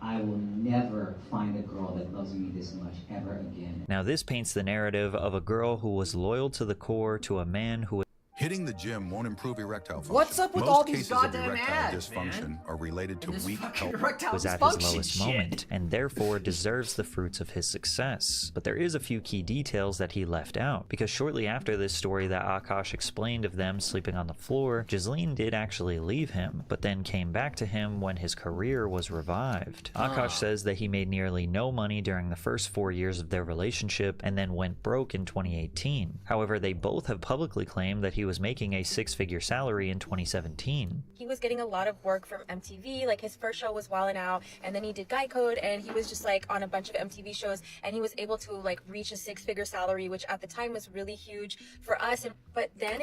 I will never find a girl that loves me this much ever again. Now this paints the narrative of a girl who was loyal to the core to a man who Hitting the gym won't improve erectile function. What's up with Most all these cases goddamn of erectile ads, dysfunction man? are related to weak health. was at his lowest moment and therefore deserves the fruits of his success. But there is a few key details that he left out, because shortly after this story that Akash explained of them sleeping on the floor, Jasleen did actually leave him, but then came back to him when his career was revived. Akash says that he made nearly no money during the first 4 years of their relationship and then went broke in 2018. However, they both have publicly claimed that he was making a six-figure salary in 2017. He was getting a lot of work from MTV. Like his first show was Wildin' Out, and then he did Guy Code, and he was just like on a bunch of MTV shows, and he was able to like reach a six-figure salary, which at the time was really huge for us. But then,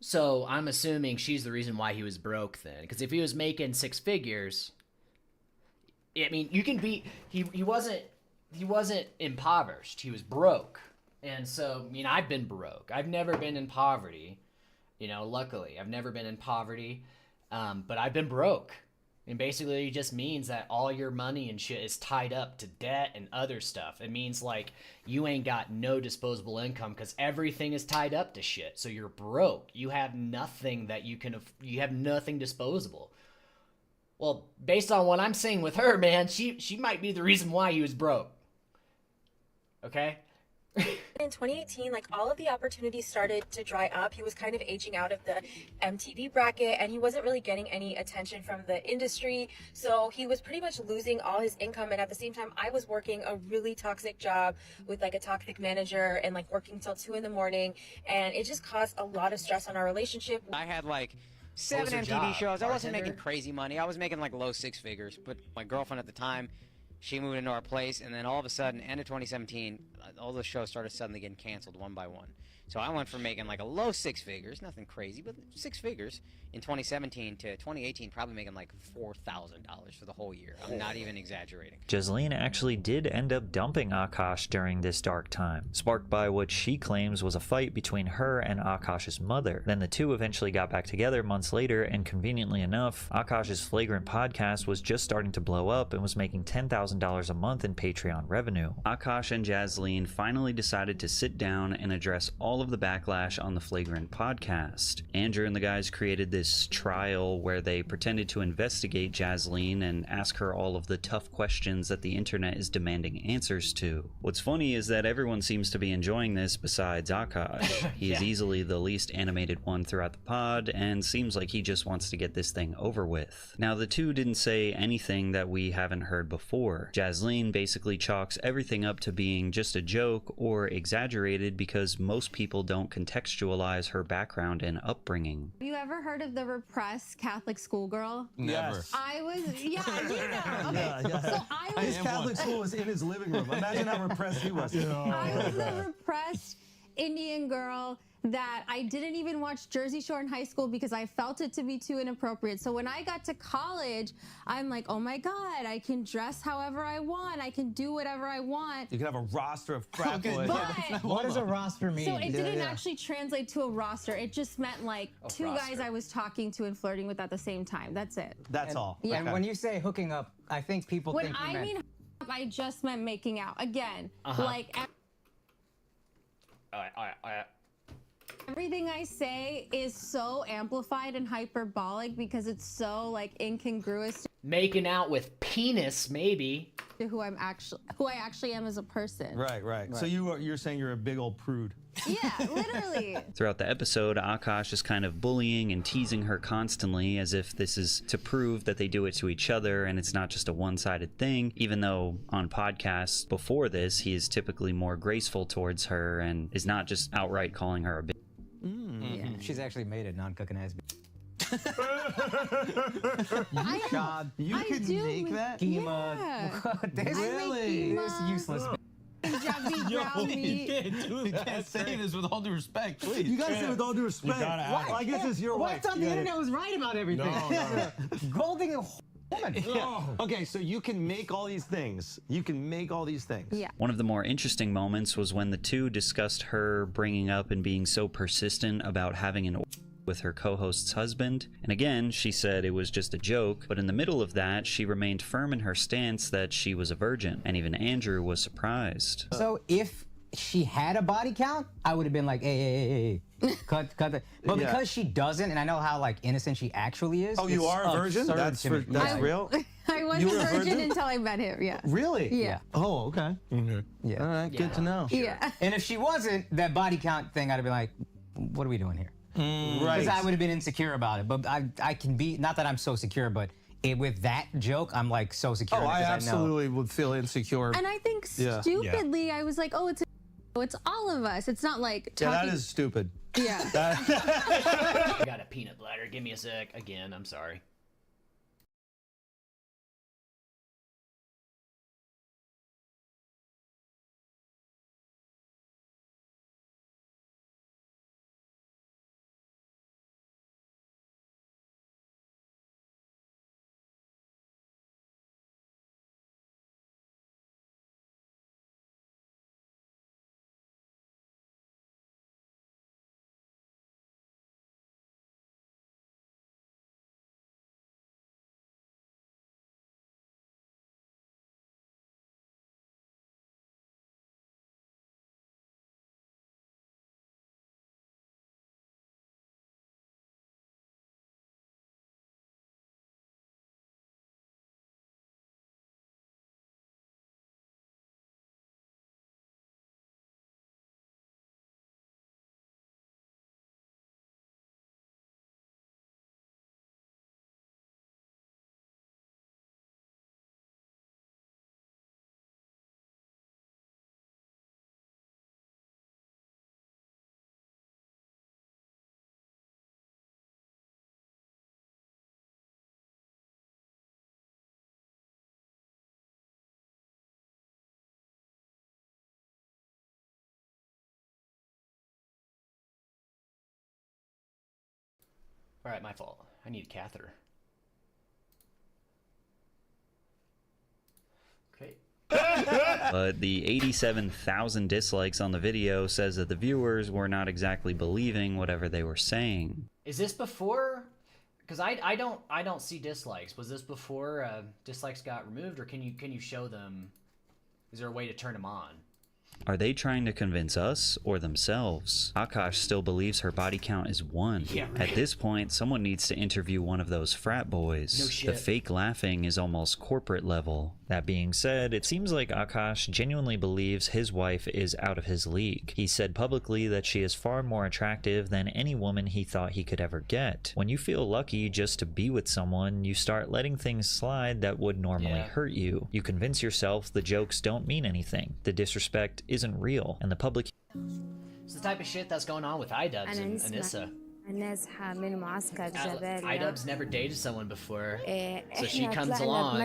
so I'm assuming she's the reason why he was broke then, because if he was making six figures, I mean, you can be. He wasn't impoverished. He was broke, and so I mean, I've been broke. I've never been in poverty. You know, luckily, I've never been in poverty, but I've been broke. And basically, it just means that all your money and shit is tied up to debt and other stuff. It means, like, you ain't got no disposable income because everything is tied up to shit. So you're broke. You have nothing that you have nothing disposable. Well, based on what I'm saying with her, man, she might be the reason why he was broke. Okay? in 2018, like all of the opportunities started to dry up. He was kind of aging out of the MTV bracket, and he wasn't really getting any attention from the industry. So he was pretty much losing all his income. And at the same time, I was working a really toxic job with like a toxic manager and like working till 2 a.m. And it just caused a lot of stress on our relationship. I had like 7 MTV shows. I wasn't making crazy money. I was making like low six figures. But my girlfriend at the time, she moved into our place, and then all of a sudden, end of 2017, all the shows started suddenly getting canceled one by one. So I went from making like a low six figures, nothing crazy, but 6 figures in 2017 to 2018, probably making like $4,000 for the whole year. I'm not even exaggerating. Jasleen actually did end up dumping Akash during this dark time, sparked by what she claims was a fight between her and Akash's mother. Then the two eventually got back together months later, and conveniently enough, Akash's Flagrant podcast was just starting to blow up and was making $10,000 a month in Patreon revenue. Akash and Jasleen finally decided to sit down and address all of the backlash on the Flagrant podcast. Andrew and the guys created this trial where they pretended to investigate Jasleen and ask her all of the tough questions that the internet is demanding answers to. What's funny is that everyone seems to be enjoying this besides Akash. He is easily the least animated one throughout the pod and seems like he just wants to get this thing over with. Now, the two didn't say anything that we haven't heard before. Jasleen basically chalks everything up to being just a joke or exaggerated because most people don't contextualize her background and upbringing. Have you ever heard of the repressed Catholic schoolgirl? Never. I was, yeah, you know. Okay. Yeah. So I was. His Catholic school was in his living room. Imagine how repressed he was. I was the repressed Indian girl that I didn't even watch Jersey Shore in high school because I felt it to be too inappropriate. So when I got to college, I'm like, oh my God, I can dress however I want. I can do whatever I want. You can have a roster of frat boys. But what does a roster mean? So it didn't actually translate to a roster. It just meant like two guys I was talking to and flirting with at the same time. That's it. That's all. Yeah. And when you say hooking up, I think people when think you I meant... mean up, I just meant making out. Again, like... Everything I say is so amplified and hyperbolic because it's so like incongruous Making out with penis, maybe. to who I actually am as a person. Right. So you're saying you're a big old prude. Yeah, literally. Throughout the episode, Akash is kind of bullying and teasing her constantly as if this is to prove that they do it to each other and it's not just a one-sided thing, even though on podcasts before this, he is typically more graceful towards her and is not just outright calling her a bitch. Yeah. She's actually made a non-cooking ass bitch. You could make that? Schema. Really? This useless bitch. You can't say this with all due respect, please. You gotta say with all due respect. Why? I guess it's your Well, I wife. thought the internet was right about everything. No. Golding a woman. Yeah. Okay, so you can make all these things. Yeah. One of the more interesting moments was when the two discussed her bringing up and being so persistent about having an with her co-host's husband, and again she said it was just a joke, but in the middle of that she remained firm in her stance that she was a virgin, and even Andrew was surprised. So if she had a body count, I would have been like, hey, cut the. But because she doesn't, and I know how like innocent she actually is. Oh, you are a virgin? That's real? I wasn't a virgin until I met him, yeah. Really? Yeah. Oh, okay. Yeah. All right, good to know. Yeah. And if she wasn't, that body count thing, I'd have been like, what are we doing here? Right. Because I would have been insecure about it. But I can be, not that I'm so secure, but with that joke, I'm like so secure. Oh, I absolutely would feel insecure. And I think stupidly, I was like, oh, it's all of us. It's not like Yeah, that is stupid. Yeah. I got a peanut bladder. Give me a sec. Again, I'm sorry. All right, my fault. I need a catheter. Okay. But the 87,000 dislikes on the video says that the viewers were not exactly believing whatever they were saying. Is this before? Because I don't see dislikes. Was this before dislikes got removed, or can you show them? Is there a way to turn them on? Are they trying to convince us or themselves? Akash still believes her body count is 1. Yeah, right. At this point, someone needs to interview one of those frat boys. No shit. The fake laughing is almost corporate level. That being said, it seems like Akash genuinely believes his wife is out of his league. He said publicly that she is far more attractive than any woman he thought he could ever get. When you feel lucky just to be with someone, you start letting things slide that would normally hurt you. You convince yourself the jokes don't mean anything. The disrespect isn't real, and the public... It's the type of shit that's going on with iDubbbz and Anissa. iDubbbz never dated someone before, so she comes along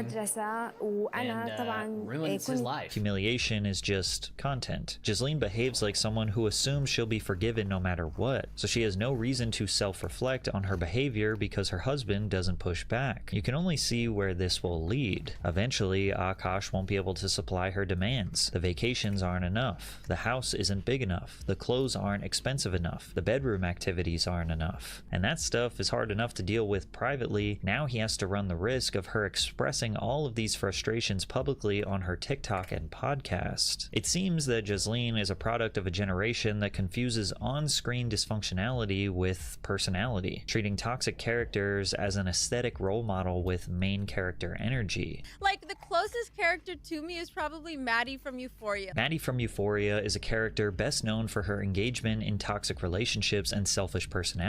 and ruins his life. Humiliation is just content. Ghislaine behaves like someone who assumes she'll be forgiven no matter what, so she has no reason to self-reflect on her behavior because her husband doesn't push back. You can only see where this will lead. Eventually, Akash won't be able to supply her demands. The vacations aren't enough. The house isn't big enough. The clothes aren't expensive enough. The bedroom activities aren't enough. And that stuff is hard enough to deal with privately. Now he has to run the risk of her expressing all of these frustrations publicly on her TikTok and podcast. It seems that Ghislaine is a product of a generation that confuses on-screen dysfunctionality with personality, treating toxic characters as an aesthetic role model with main character energy. Like, the closest character to me is probably Maddie from Euphoria. Maddie from Euphoria is a character best known for her engagement in toxic relationships and selfish personality,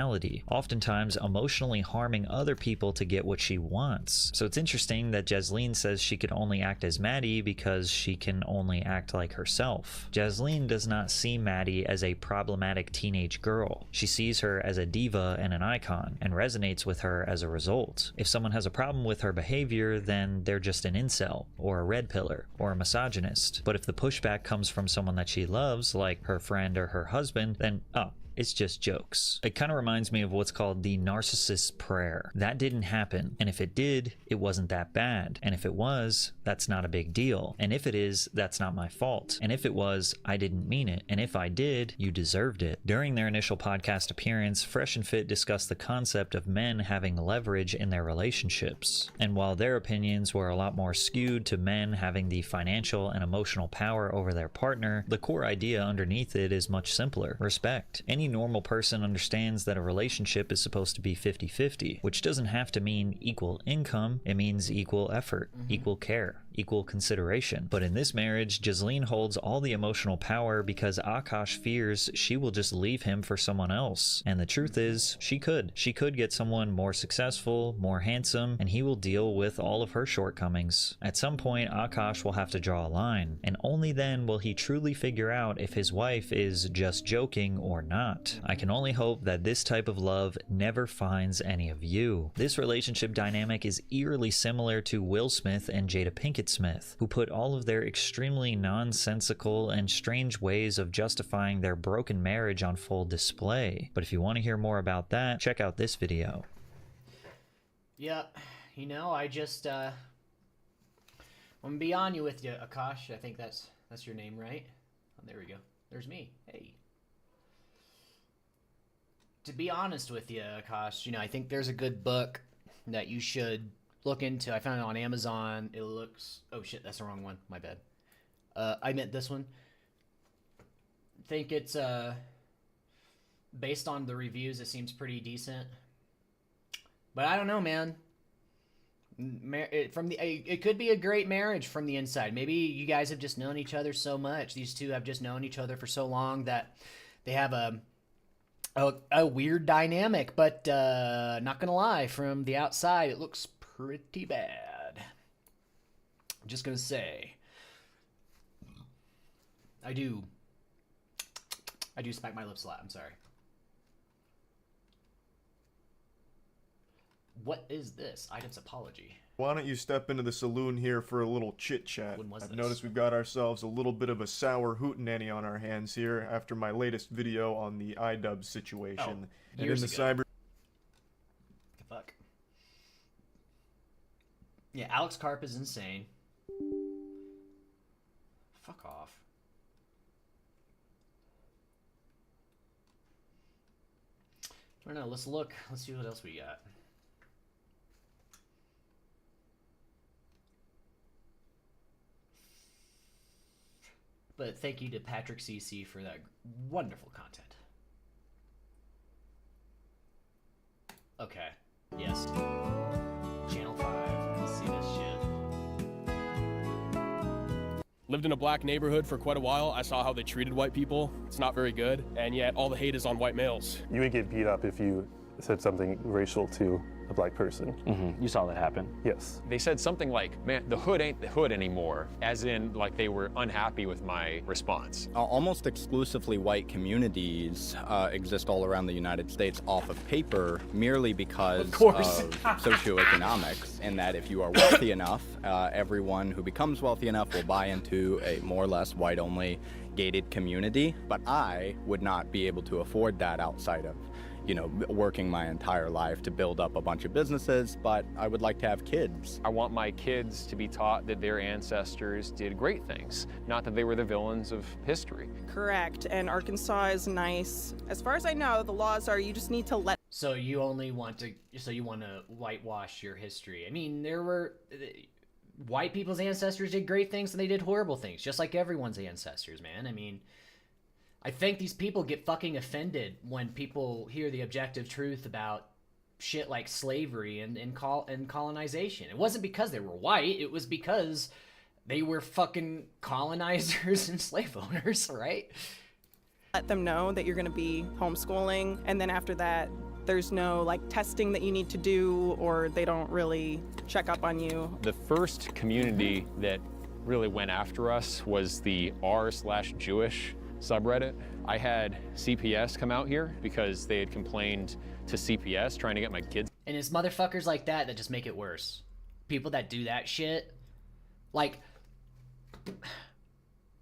oftentimes emotionally harming other people to get what she wants. So it's interesting that Ghislaine says she could only act as Maddie because she can only act like herself. Ghislaine does not see Maddie as a problematic teenage girl. She sees her as a diva and an icon, and resonates with her as a result. If someone has a problem with her behavior, then they're just an incel, or a red pillar, or a misogynist. But if the pushback comes from someone that she loves, like her friend or her husband, then, oh, it's just jokes. It kind of reminds me of what's called the narcissist's prayer. That didn't happen, and if it did, it wasn't that bad. And if it was, that's not a big deal. And if it is, that's not my fault. And if it was, I didn't mean it. And if I did, you deserved it. During their initial podcast appearance, Fresh and Fit discussed the concept of men having leverage in their relationships. And while their opinions were a lot more skewed to men having the financial and emotional power over their partner, the core idea underneath it is much simpler: respect. Any normal person understands that a relationship is supposed to be 50-50, which doesn't have to mean equal income. It means equal effort, equal care, equal consideration. But in this marriage, Jasleen holds all the emotional power because Akash fears she will just leave him for someone else. And the truth is, she could. She could get someone more successful, more handsome, and he will deal with all of her shortcomings. At some point, Akash will have to draw a line, and only then will he truly figure out if his wife is just joking or not. I can only hope that this type of love never finds any of you. This relationship dynamic is eerily similar to Will Smith and Jada Pinkett Smith, who put all of their extremely nonsensical and strange ways of justifying their broken marriage on full display. But if you want to hear more about that, check out this video. Yeah, you know, I just, I'm gonna be on you with you, Akash. I think that's your name, right? Oh, there we go. There's me. Hey. To be honest with you, Akash, you know, I think there's a good book that you should look into. I found it on Amazon. It looks... Oh, shit, that's the wrong one. My bad. I meant this one. I think it's, based on the reviews, it seems pretty decent. But I don't know, man. It could be a great marriage from the inside. Maybe you guys have just known each other so much. These two have just known each other for so long that they have a weird dynamic. But not gonna lie, from the outside, it looks pretty bad. I'm just gonna say, I do smack my lips a lot. I'm sorry. What is this? Items apology. Why don't you step into the saloon here for a little chit-chat? I've noticed we've got ourselves a little bit of a sour hootenanny on our hands here after my latest video on the iDub situation. And in the cyber... The fuck? Yeah, Alex Karp is insane. Fuck off. I don't know, let's look. Let's see what else we got. But thank you to Patrick CC for that wonderful content. Okay. Yes. Channel 5. Let's see this shit. Lived in a black neighborhood for quite a while. I saw how they treated white people. It's not very good. And yet all the hate is on white males. You would get beat up if you said something racial to a black person. You saw that happen? Yes. They said something like, man, the hood ain't the hood anymore, as in like they were unhappy with my response. Almost exclusively white communities exist all around the United States off of paper merely because of socioeconomics, and that if you are wealthy enough, everyone who becomes wealthy enough will buy into a more or less white-only gated community. But I would not be able to afford that outside of, you know, working my entire life to build up a bunch of businesses, but I would like to have kids. I want my kids to be taught that their ancestors did great things, not that they were the villains of history. Correct, and Arkansas is nice. As far as I know, the laws are you just need to let... So you want to whitewash your history. I mean, there were... white people's ancestors did great things and they did horrible things, just like everyone's ancestors, man. I mean... I think these people get fucking offended when people hear the objective truth about shit like slavery and colonization. It wasn't because they were white, it was because they were fucking colonizers and slave owners, right? Let them know that you're going to be homeschooling, and then after that, there's no like testing that you need to do, or they don't really check up on you. The first community that really went after us was the r/Jewish subreddit. I had CPS come out here because they had complained to CPS trying to get my kids. And it's motherfuckers like that just make it worse. People that do that shit, like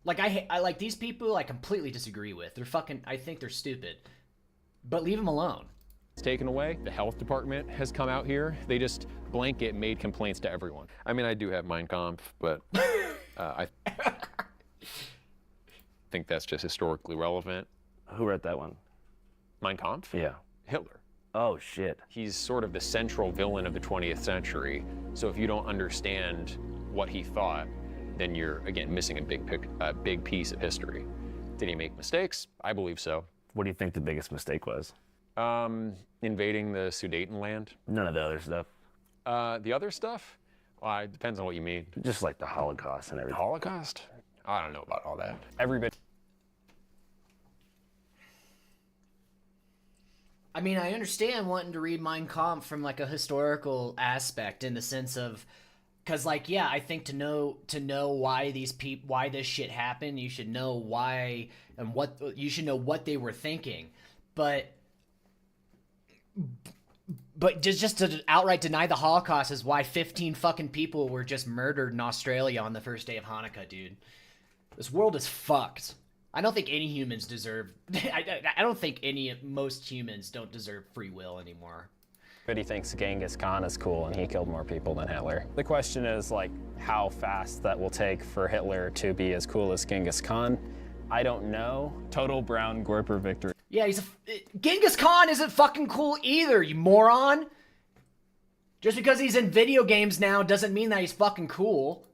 I like these people I completely disagree with. They're fucking, I think they're stupid. but leave him alone. It's taken away. The health department has come out here. They just blanket made complaints to everyone. I mean, I do have Mein Kampf, but I think that's just historically relevant. Who wrote that one? Mein Kampf? Yeah. Hitler. Oh, shit. He's sort of the central villain of the 20th century. So if you don't understand what he thought, then you're, again, missing a big piece of history. Did he make mistakes? I believe so. What do you think the biggest mistake was? Invading the Sudetenland. None of the other stuff. The other stuff? Well, it depends on what you mean. Just like the Holocaust and everything. The Holocaust? I don't know about all that. Everybody. I mean, I understand wanting to read Mein Kampf from like a historical aspect in the sense of, because like, yeah, I think to know why why this shit happened, you should know why and you should know what they were thinking, but just to outright deny the Holocaust is why 15 fucking people were just murdered in Australia on the first day of Hanukkah, dude. This world is fucked. I don't think any humans deserve... I don't think most humans don't deserve free will anymore. But he thinks Genghis Khan is cool and he killed more people than Hitler. The question is, like, how fast that will take for Hitler to be as cool as Genghis Khan. I don't know. Total brown Gorper victory. Yeah, Genghis Khan isn't fucking cool either, you moron! Just because he's in video games now doesn't mean that he's fucking cool.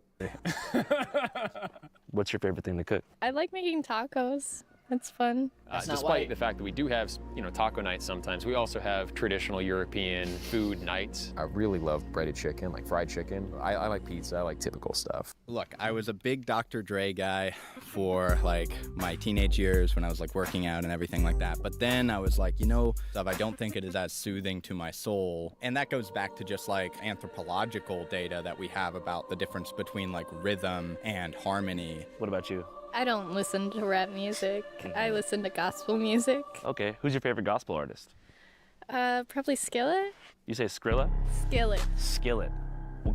What's your favorite thing to cook? I like making tacos. That's fun. Despite the fact that we do have, taco nights sometimes, we also have traditional European food nights. I really love breaded chicken, like fried chicken. I like pizza, I like typical stuff. Look, I was a big Dr. Dre guy for like my teenage years when I was like working out and everything like that. But then I was like, I don't think it is as soothing to my soul. And that goes back to just like anthropological data that we have about the difference between like rhythm and harmony. What about you? I don't listen to rap music. I listen to gospel music. Okay, who's your favorite gospel artist? Probably Skillet. You say Skrilla? Skillet. Skillet.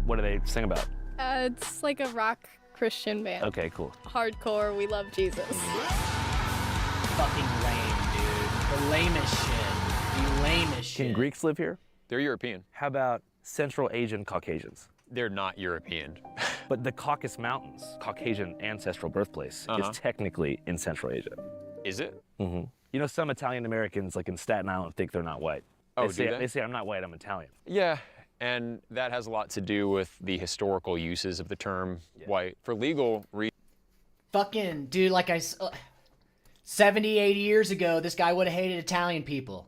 What do they sing about? It's like a rock Christian band. Okay, cool. Hardcore, we love Jesus. Fucking lame, dude. The lamest shit. The lamest shit. Can Greeks live here? They're European. How about Central Asian Caucasians? They're not European. But the Caucasus Mountains, Caucasian ancestral birthplace, is technically in Central Asia. Is it? Mm-hmm. Some Italian Americans, like in Staten Island, think they're not white. Oh, They say, I'm not white, I'm Italian. Yeah, and that has a lot to do with the historical uses of the term white. For legal reasons. Fucking, dude, 70, 80 years ago, this guy would have hated Italian people.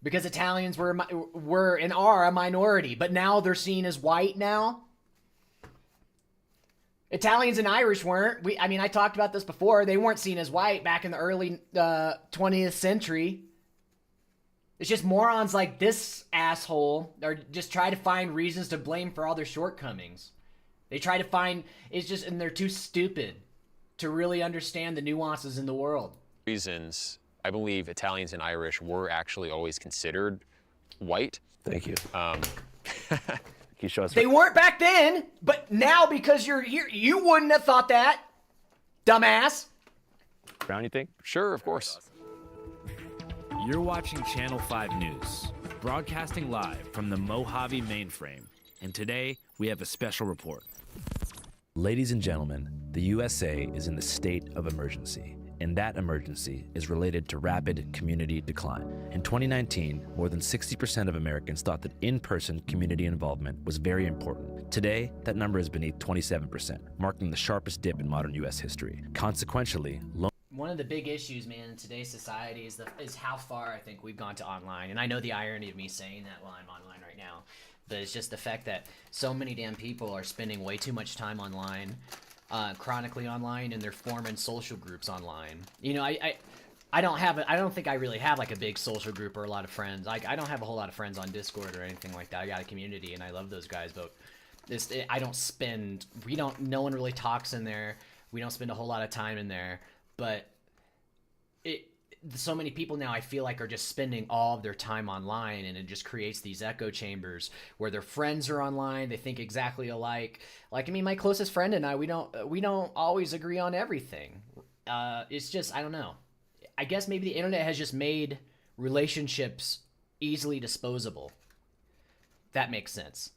Because Italians were and are a minority, but now they're seen as white now. Italians and Irish weren't. I talked about this before. They weren't seen as white back in the early 20th century. It's just morons like this asshole are just try to find reasons to blame for all their shortcomings. They try to find, and they're too stupid to really understand the nuances in the world. Reasons. I believe Italians and Irish were actually always considered white. Thank you. Can you show us? They weren't back then, but now because you're here, you wouldn't have thought that, dumbass. Brown, you think? Sure, of course. You're watching Channel 5 News, broadcasting live from the Mojave mainframe. And today, we have a special report. Ladies and gentlemen, the USA is in the state of emergency. And that emergency is related to rapid community decline. In 2019, more than 60% of Americans thought that in-person community involvement was very important. Today, that number is beneath 27%, marking the sharpest dip in modern U.S. history. Consequentially, one of the big issues, man, in today's society is how far I think we've gone to online. And I know the irony of me saying that while I'm online right now, but it's just the fact that so many damn people are spending way too much time online. Chronically online, and they're forming social groups online. I don't think I really have like a big social group or a lot of friends. I don't have a whole lot of friends on Discord or anything like that. I got a community and I love those guys, but no one really talks in there. We don't spend a whole lot of time in there, but so many people now I feel like are just spending all of their time online, and it just creates these echo chambers where their friends are online. They think exactly alike. My closest friend and I, we don't always agree on everything. It's just, I don't know. I guess maybe the internet has just made relationships easily disposable. That makes sense.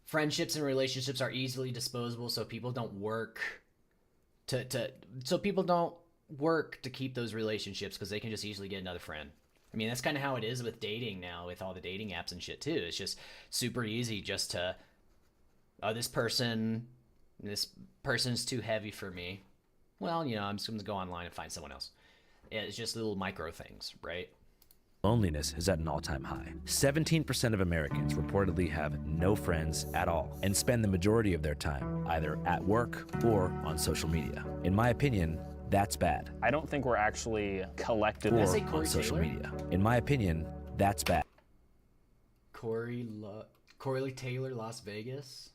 Friendships and relationships are easily disposable, so people don't work to keep those relationships because they can just easily get another friend. I mean, that's kind of how it is with dating now, with all the dating apps and shit too. It's just super easy just to, oh, this person's too heavy for me. Well, you know, I'm just gonna go online and find someone else. It's just little micro things, right? Loneliness is at an all-time high. 17% of Americans reportedly have no friends at all and spend the majority of their time either at work or on social media. In my opinion, that's bad. I don't think we're actually collectively on social media. In my opinion, that's bad. Corey Taylor, Las Vegas.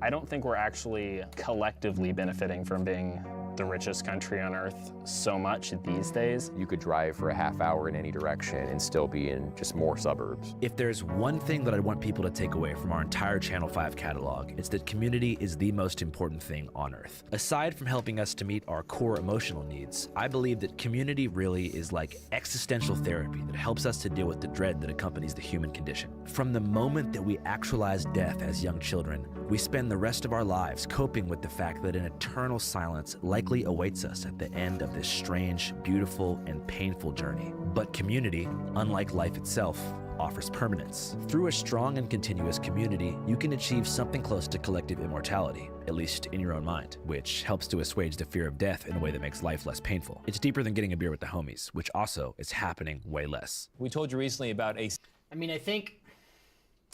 I don't think we're actually collectively benefiting from being the richest country on earth so much these days. You could drive for a half hour in any direction and still be in just more suburbs. If there's one thing that I want people to take away from our entire Channel 5 catalog, it's that community is the most important thing on earth. Aside from helping us to meet our core emotional needs, I believe that community really is like existential therapy that helps us to deal with the dread that accompanies the human condition. From the moment that we actualize death as young children, we spend the rest of our lives coping with the fact that an eternal silence likely awaits us at the end of this strange, beautiful, and painful journey. But community, unlike life itself, offers permanence. Through a strong and continuous community, you can achieve something close to collective immortality, at least in your own mind, which helps to assuage the fear of death in a way that makes life less painful. It's deeper than getting a beer with the homies, which also is happening way less. We told you recently about a... I mean, I think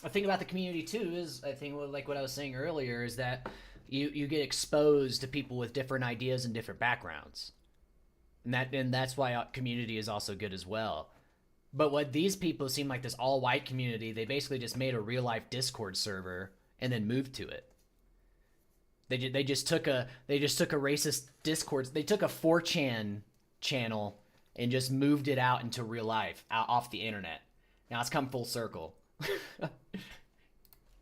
about the community too is, I think like what I was saying earlier, is that you get exposed to people with different ideas and different backgrounds. And that's why community is also good as well. But what these people seem like, this all-white community, they basically just made a real-life Discord server and then moved to it. They just took a racist Discord, they took a 4chan channel and just moved it out into real life, off the internet. Now it's come full circle.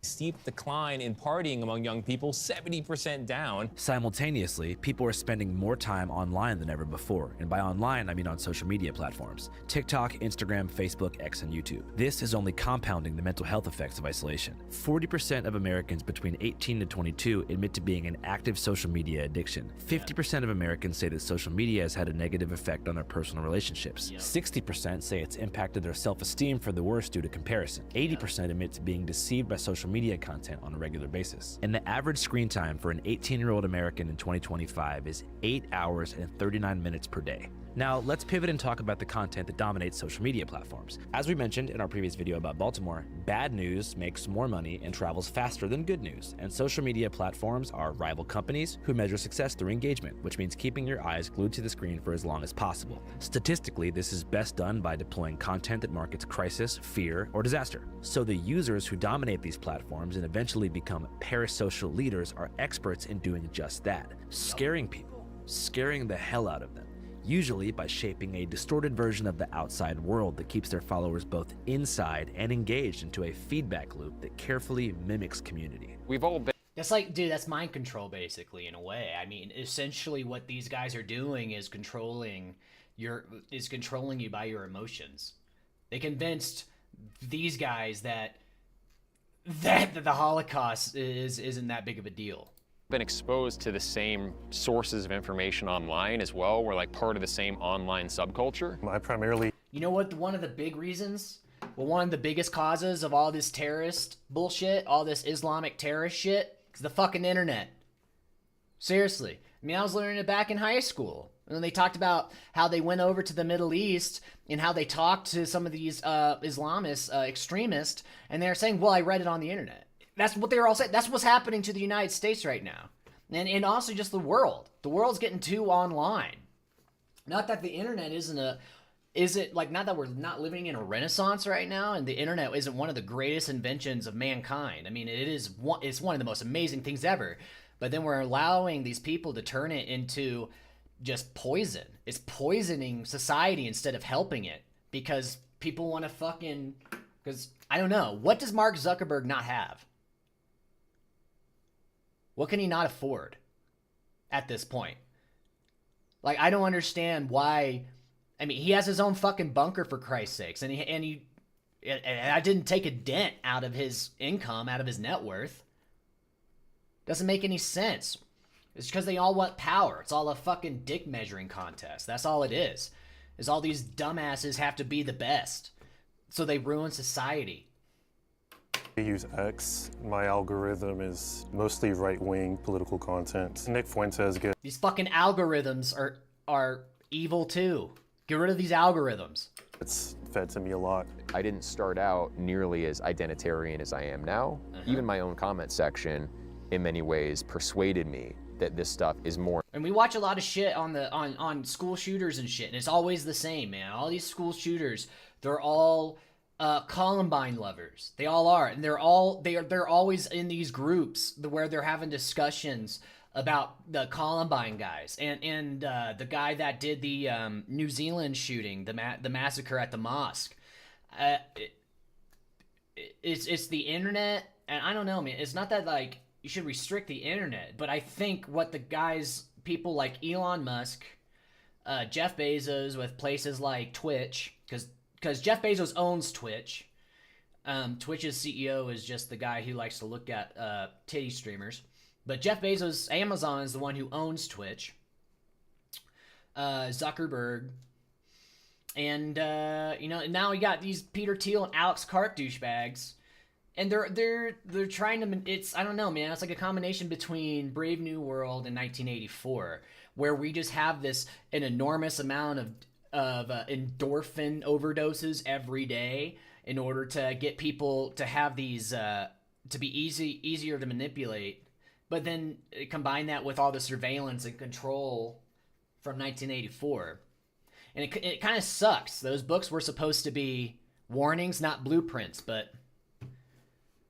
steep decline in partying among young people, 70% down. Simultaneously, people are spending more time online than ever before. And by online, I mean on social media platforms. TikTok, Instagram, Facebook, X, and YouTube. This is only compounding the mental health effects of isolation. 40% of Americans between 18 to 22 admit to being an active social media addiction. 50% of Americans say that social media has had a negative effect on their personal relationships. 60% say it's impacted their self-esteem for the worse due to comparison. 80% admit to being deceived by social media content on a regular basis. And the average screen time for an 18-year-old American in 2025 is 8 hours and 39 minutes per day. Now, let's pivot and talk about the content that dominates social media platforms. As we mentioned in our previous video about Baltimore, bad news makes more money and travels faster than good news, and social media platforms are rival companies who measure success through engagement, which means keeping your eyes glued to the screen for as long as possible. Statistically, this is best done by deploying content that markets crisis, fear, or disaster. So the users who dominate these platforms and eventually become parasocial leaders are experts in doing just that, scaring people, scaring the hell out of them. Usually by shaping a distorted version of the outside world that keeps their followers both inside and engaged into a feedback loop that carefully mimics community. We've all been... That's like, dude, that's mind control basically, in a way. I mean, essentially what these guys are doing is controlling you by your emotions. They convinced these guys that the Holocaust isn't that big of a deal. Been exposed to the same sources of information online as well. We're like part of the same online subculture. You know what, one of the big reasons? Well, one of the biggest causes of all this terrorist bullshit, all this Islamic terrorist shit, is the fucking internet. Seriously. I mean, I was learning it back in high school. And then they talked about how they went over to the Middle East and how they talked to some of these Islamist extremists, and they're saying, well, I read it on the internet. That's what they were all saying. That's what's happening to the United States right now. And also just the world. The world's getting too online. Not that the internet not that we're not living in a renaissance right now and the internet isn't one of the greatest inventions of mankind. I mean, it's one of the most amazing things ever. But then we're allowing these people to turn it into just poison. It's poisoning society instead of helping it because people want to because I don't know. What does Mark Zuckerberg not have? What can he not afford at this point? Like, I don't understand why. I mean, he has his own fucking bunker, for Christ's sakes, and I didn't take a dent out of his income, out of his net worth. Doesn't make any sense. It's because they all want power. It's all a fucking dick measuring contest. That's all it is all these dumbasses have to be the best, so they ruin society. I use X. My algorithm is mostly right-wing political content. Nick Fuentes gets... These fucking algorithms are evil too. Get rid of these algorithms. It's fed to me a lot. I didn't start out nearly as identitarian as I am now. Even my own comment section, in many ways, persuaded me that this stuff is more. And we watch a lot of shit on school shooters and shit, and it's always the same, man. All these school shooters, they're all Columbine lovers. They all are, and they're always in these groups where they're having discussions about the Columbine guys and the guy that did the New Zealand shooting, the massacre at the mosque. It's the internet, and I don't know, man. It's not that like you should restrict the internet, but I think what people like Elon Musk, Jeff Bezos with places like Twitch, because Jeff Bezos owns Twitch. Twitch's CEO is just the guy who likes to look at titty streamers. But Jeff Bezos, Amazon, is the one who owns Twitch. Zuckerberg. And, now we got these Peter Thiel and Alex Karp douchebags. And they're trying to, I don't know, man. It's like a combination between Brave New World and 1984, where we just have an enormous amount of endorphin overdoses every day in order to get people to have these, to be easier to manipulate. But then combine that with all the surveillance and control from 1984. And it kind of sucks. Those books were supposed to be warnings, not blueprints, but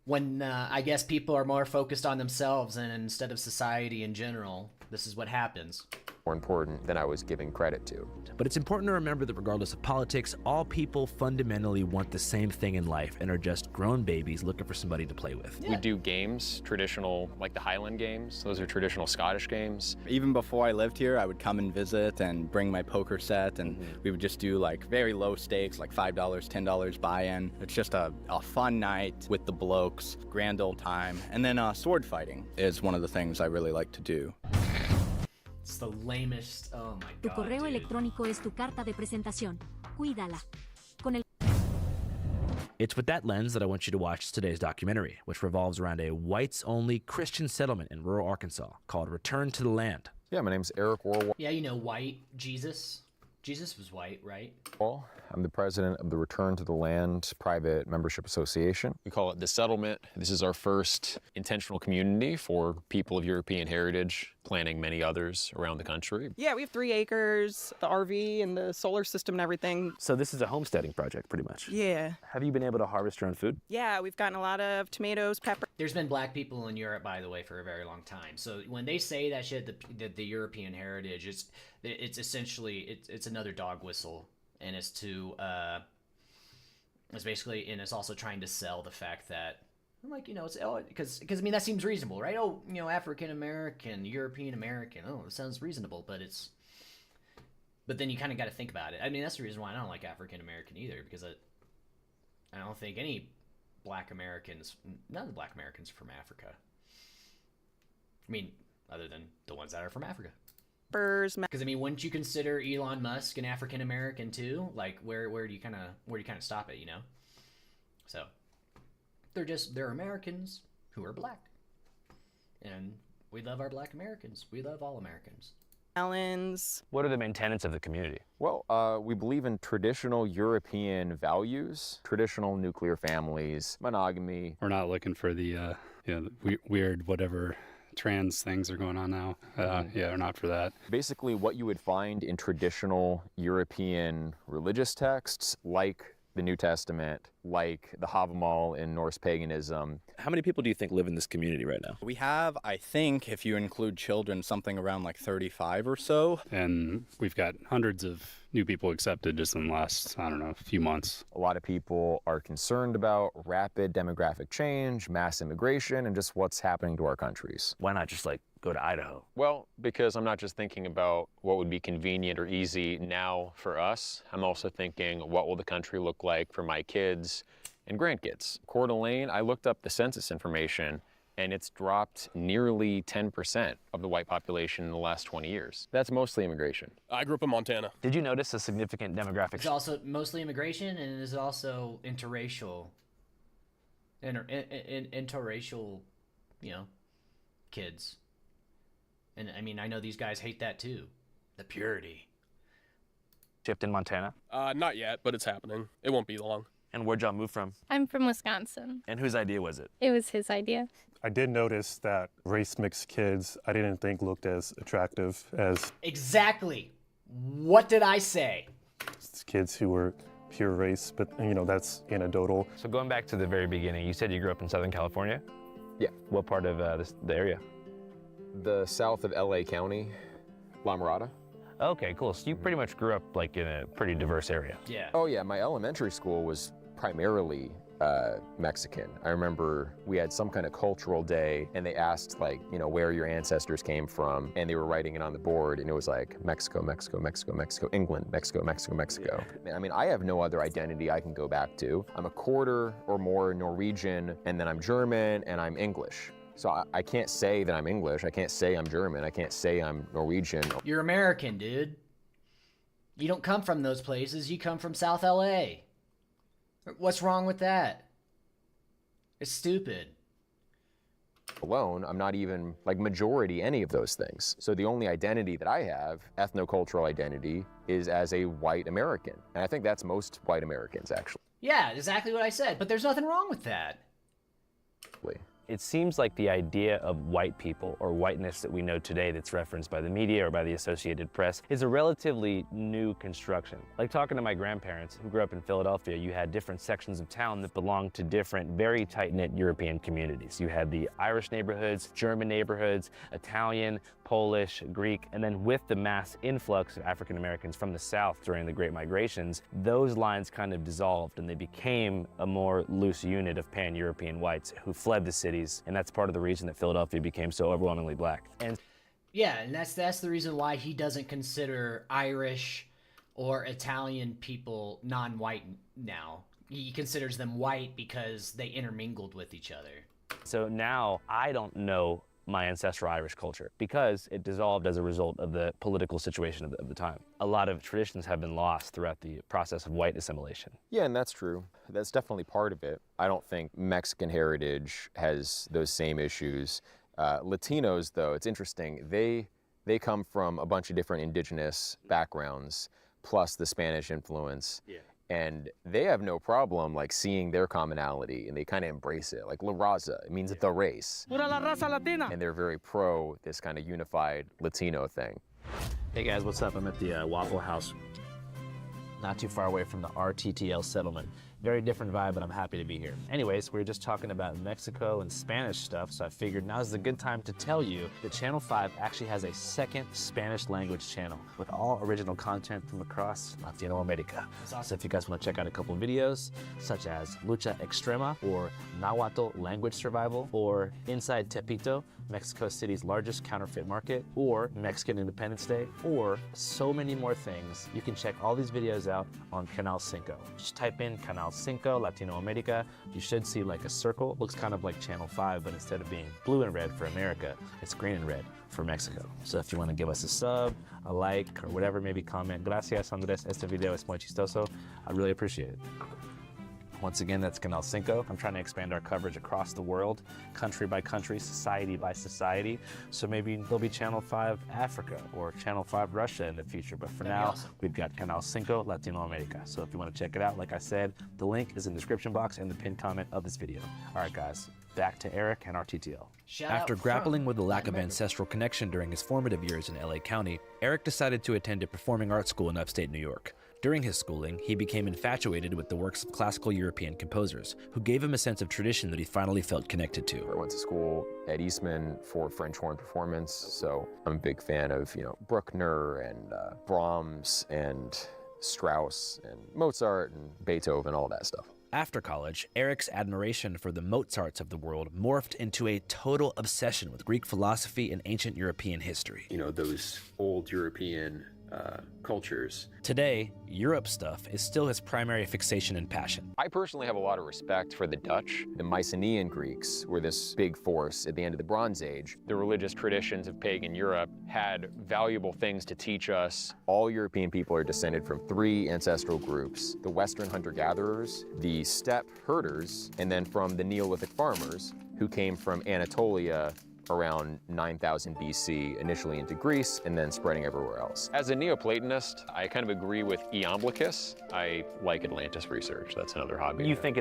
when I guess people are more focused on themselves and instead of society in general, this is what happens. More important than I was giving credit to. But it's important to remember that regardless of politics, all people fundamentally want the same thing in life and are just grown babies looking for somebody to play with. We do games, traditional, like the Highland games. Those are traditional Scottish games. Even before I lived here, I would come and visit and bring my poker set, and we would just do like very low stakes, like $5, $10 buy-in. It's just a fun night with the blokes, grand old time. And then sword fighting is one of the things I really like to do. It's the lamest. Oh my god. Tu correo electrónico es tu carta de presentación. Cuídala. It's with that lens that I want you to watch today's documentary, which revolves around a whites-only Christian settlement in rural Arkansas called Return to the Land. Yeah, my name's Eric Orwell. Yeah, white Jesus. Jesus was white, right? Well, I'm the president of the Return to the Land Private Membership Association. We call it The Settlement. This is our first intentional community for people of European heritage, planting many others around the country. Yeah, we have 3 acres, the RV and the solar system and everything. So this is a homesteading project, pretty much. Yeah. Have you been able to harvest your own food? Yeah, we've gotten a lot of tomatoes, pepper. There's been black people in Europe, by the way, for a very long time. So when they say that shit, the European heritage, it's essentially, it's another dog whistle. And it's basically, and it's also trying to sell the fact that, like, it's, because I mean, that seems reasonable, right? Oh, African-American, European-American, oh, it sounds reasonable, but then you kind of got to think about it. I mean, that's the reason why I don't like African-American either, because I don't think any black Americans, none of the black Americans are from Africa. I mean, other than the ones that are from Africa. Because I mean, wouldn't you consider Elon Musk an African American too? Like, where do you kind of stop it? So they're Americans who are black, and we love our black Americans. We love all Americans. Melons. What are the main tenets of the community? Well, we believe in traditional European values, traditional nuclear families, monogamy. We're not looking for the weird whatever trans things are going on now. Yeah, not for that. Basically what you would find in traditional European religious texts, like the New Testament, like the Havamal in Norse paganism. How many people do you think live in this community right now? We have, I think, if you include children, something around like 35 or so. And we've got hundreds of new people accepted just in the last, few months. A lot of people are concerned about rapid demographic change, mass immigration, and just what's happening to our countries. Why not just go to Idaho? Well, because I'm not just thinking about what would be convenient or easy now for us, I'm also thinking what will the country look like for my kids and grandkids. Coeur d'Alene, I looked up the census information, and it's dropped nearly 10% of the white population in the last 20 years. That's mostly immigration. I grew up in Montana. Did you notice a significant demographic? It's also mostly immigration, and it is also interracial. Interracial, you know, kids. And I mean, I know these guys hate that too. The purity. Shift in Montana? Not yet, but it's happening. It won't be long. And where'd y'all move from? I'm from Wisconsin. And whose idea was it? It was his idea. I did notice that race-mixed kids I didn't think looked as attractive as Exactly. What did I say? kids who were pure race, but you know, that's anecdotal. So going back to the very beginning, you said you grew up in Southern California? Yeah. What part of the area? The south of LA County, La Mirada. Okay, cool. So you pretty much grew up like in a pretty diverse area. Yeah. Oh yeah, my elementary school was primarily Mexican. I remember we had some kind of cultural day and they asked like, you know, where your ancestors came from, and they were writing it on the board, and it was like Mexico, Mexico, Mexico, Mexico, England, Mexico, Mexico, Mexico. Yeah. I mean, I have no other identity I can go back to. I'm a quarter or more Norwegian, and then I'm German, and I'm English. So I can't say that I'm English, I can't say I'm German, I can't say I'm Norwegian. You're American, dude. You don't come from those places, you come from South LA. What's wrong with that? It's stupid. Alone, I'm not even like majority any of those things. So the only identity that I have, ethnocultural identity, is as a white American. And I think that's most white Americans, actually. Yeah, exactly what I said, but there's nothing wrong with that. It seems like the idea of white people or whiteness that we know today that's referenced by the media or by the Associated Press is a relatively new construction. Like talking to my grandparents who grew up in Philadelphia, you had different sections of town that belonged to different very tight-knit European communities. You had the Irish neighborhoods, German neighborhoods, Italian, Polish, Greek, and then with the mass influx of African Americans from the South during the Great Migrations, those lines kind of dissolved and they became a more loose unit of pan-European whites who fled the cities, and that's part of the reason that Philadelphia became so overwhelmingly black. And yeah, and that's the reason why he doesn't consider Irish or Italian people non-white now. He considers them white because they intermingled with each other. so now I don't know my ancestral Irish culture because it dissolved as a result of the political situation of the time. A lot of traditions have been lost throughout the process of white assimilation. Yeah, and that's true. That's definitely part of it. I don't think Mexican heritage has those same issues. Latinos, though, it's interesting. They come from a bunch of different indigenous backgrounds, plus the Spanish influence. Yeah. And they have no problem like seeing their commonality, and they kind of embrace it. Like La Raza, it means the race. Pura la raza latina. And they're very pro this kind of unified Latino thing. Hey guys, what's up? I'm at the Waffle House, not too far away from the RTTL settlement. Very different vibe, but I'm happy to be here. Anyways, we were just talking about Mexico and Spanish stuff, so I figured now's a good time to tell you that Channel 5 actually has a second Spanish language channel with all original content from across Latino America. Awesome. So if you guys want to check out a couple of videos, such as Lucha Extrema, or Nahuatl Language Survival, or Inside Tepito, Mexico City's largest counterfeit market, or Mexican Independence Day, or so many more things, you can check all these videos out on Canal 5. Just type in Canal 5 Latino America. You should see like a circle. Looks kind of like Channel 5, but instead of being blue and red for America, it's green and red for Mexico. So if you want to give us a sub, a like, or whatever, maybe comment, gracias Andres, este video es muy chistoso. I really appreciate it. Once again, that's Canal 5. I'm trying to expand our coverage across the world, country by country, society by society. So maybe there'll be Channel 5 Africa or Channel 5 Russia in the future. But for now, we've got Canal 5 Latino America. So if you want to check it out, like I said, the link is in the description box and the pinned comment of this video. All right, guys, back to Eric and our TTL. After grappling with the lack of ancestral connection during his formative years in LA County, Eric decided to attend a performing arts school in upstate New York. During his schooling, he became infatuated with the works of classical European composers, who gave him a sense of tradition that he finally felt connected to. I went to school at Eastman for French horn performance, so I'm a big fan of, Bruckner and Brahms and Strauss and Mozart and Beethoven, all that stuff. After college, Eric's admiration for the Mozarts of the world morphed into a total obsession with Greek philosophy and ancient European history. You know, those old European cultures. Today, Europe stuff is still his primary fixation and passion. I personally have a lot of respect for the Dutch. The Mycenaean Greeks were this big force at the end of the Bronze Age. The religious traditions of pagan Europe had valuable things to teach us. All European people are descended from 3 ancestral groups: the Western hunter-gatherers, the steppe herders, and then from the Neolithic farmers who came from Anatolia around 9000 BC, initially into Greece, and then spreading everywhere else. As a Neoplatonist, I kind of agree with Iamblichus. I like Atlantis research. That's another hobby. You think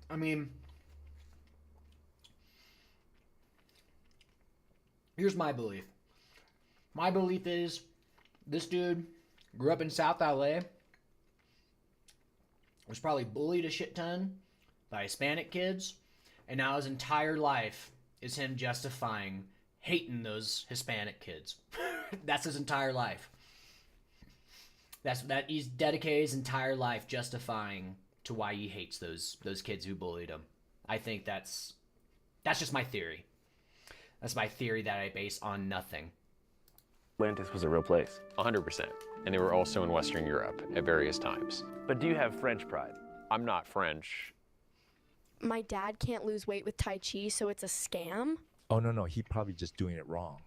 I mean, here's my belief. My belief is this dude grew up in South LA, was probably bullied a shit ton by Hispanic kids, and now his entire life is him justifying hating those Hispanic kids. That's his entire life. He's dedicated his entire life justifying to why he hates those kids who bullied him. I think that's just my theory. That's my theory that I base on nothing. Atlantis was a real place. 100%. And they were also in Western Europe at various times. But do you have French pride? I'm not French. My dad can't lose weight with Tai Chi, so it's a scam? Oh, no, he probably just doing it wrong.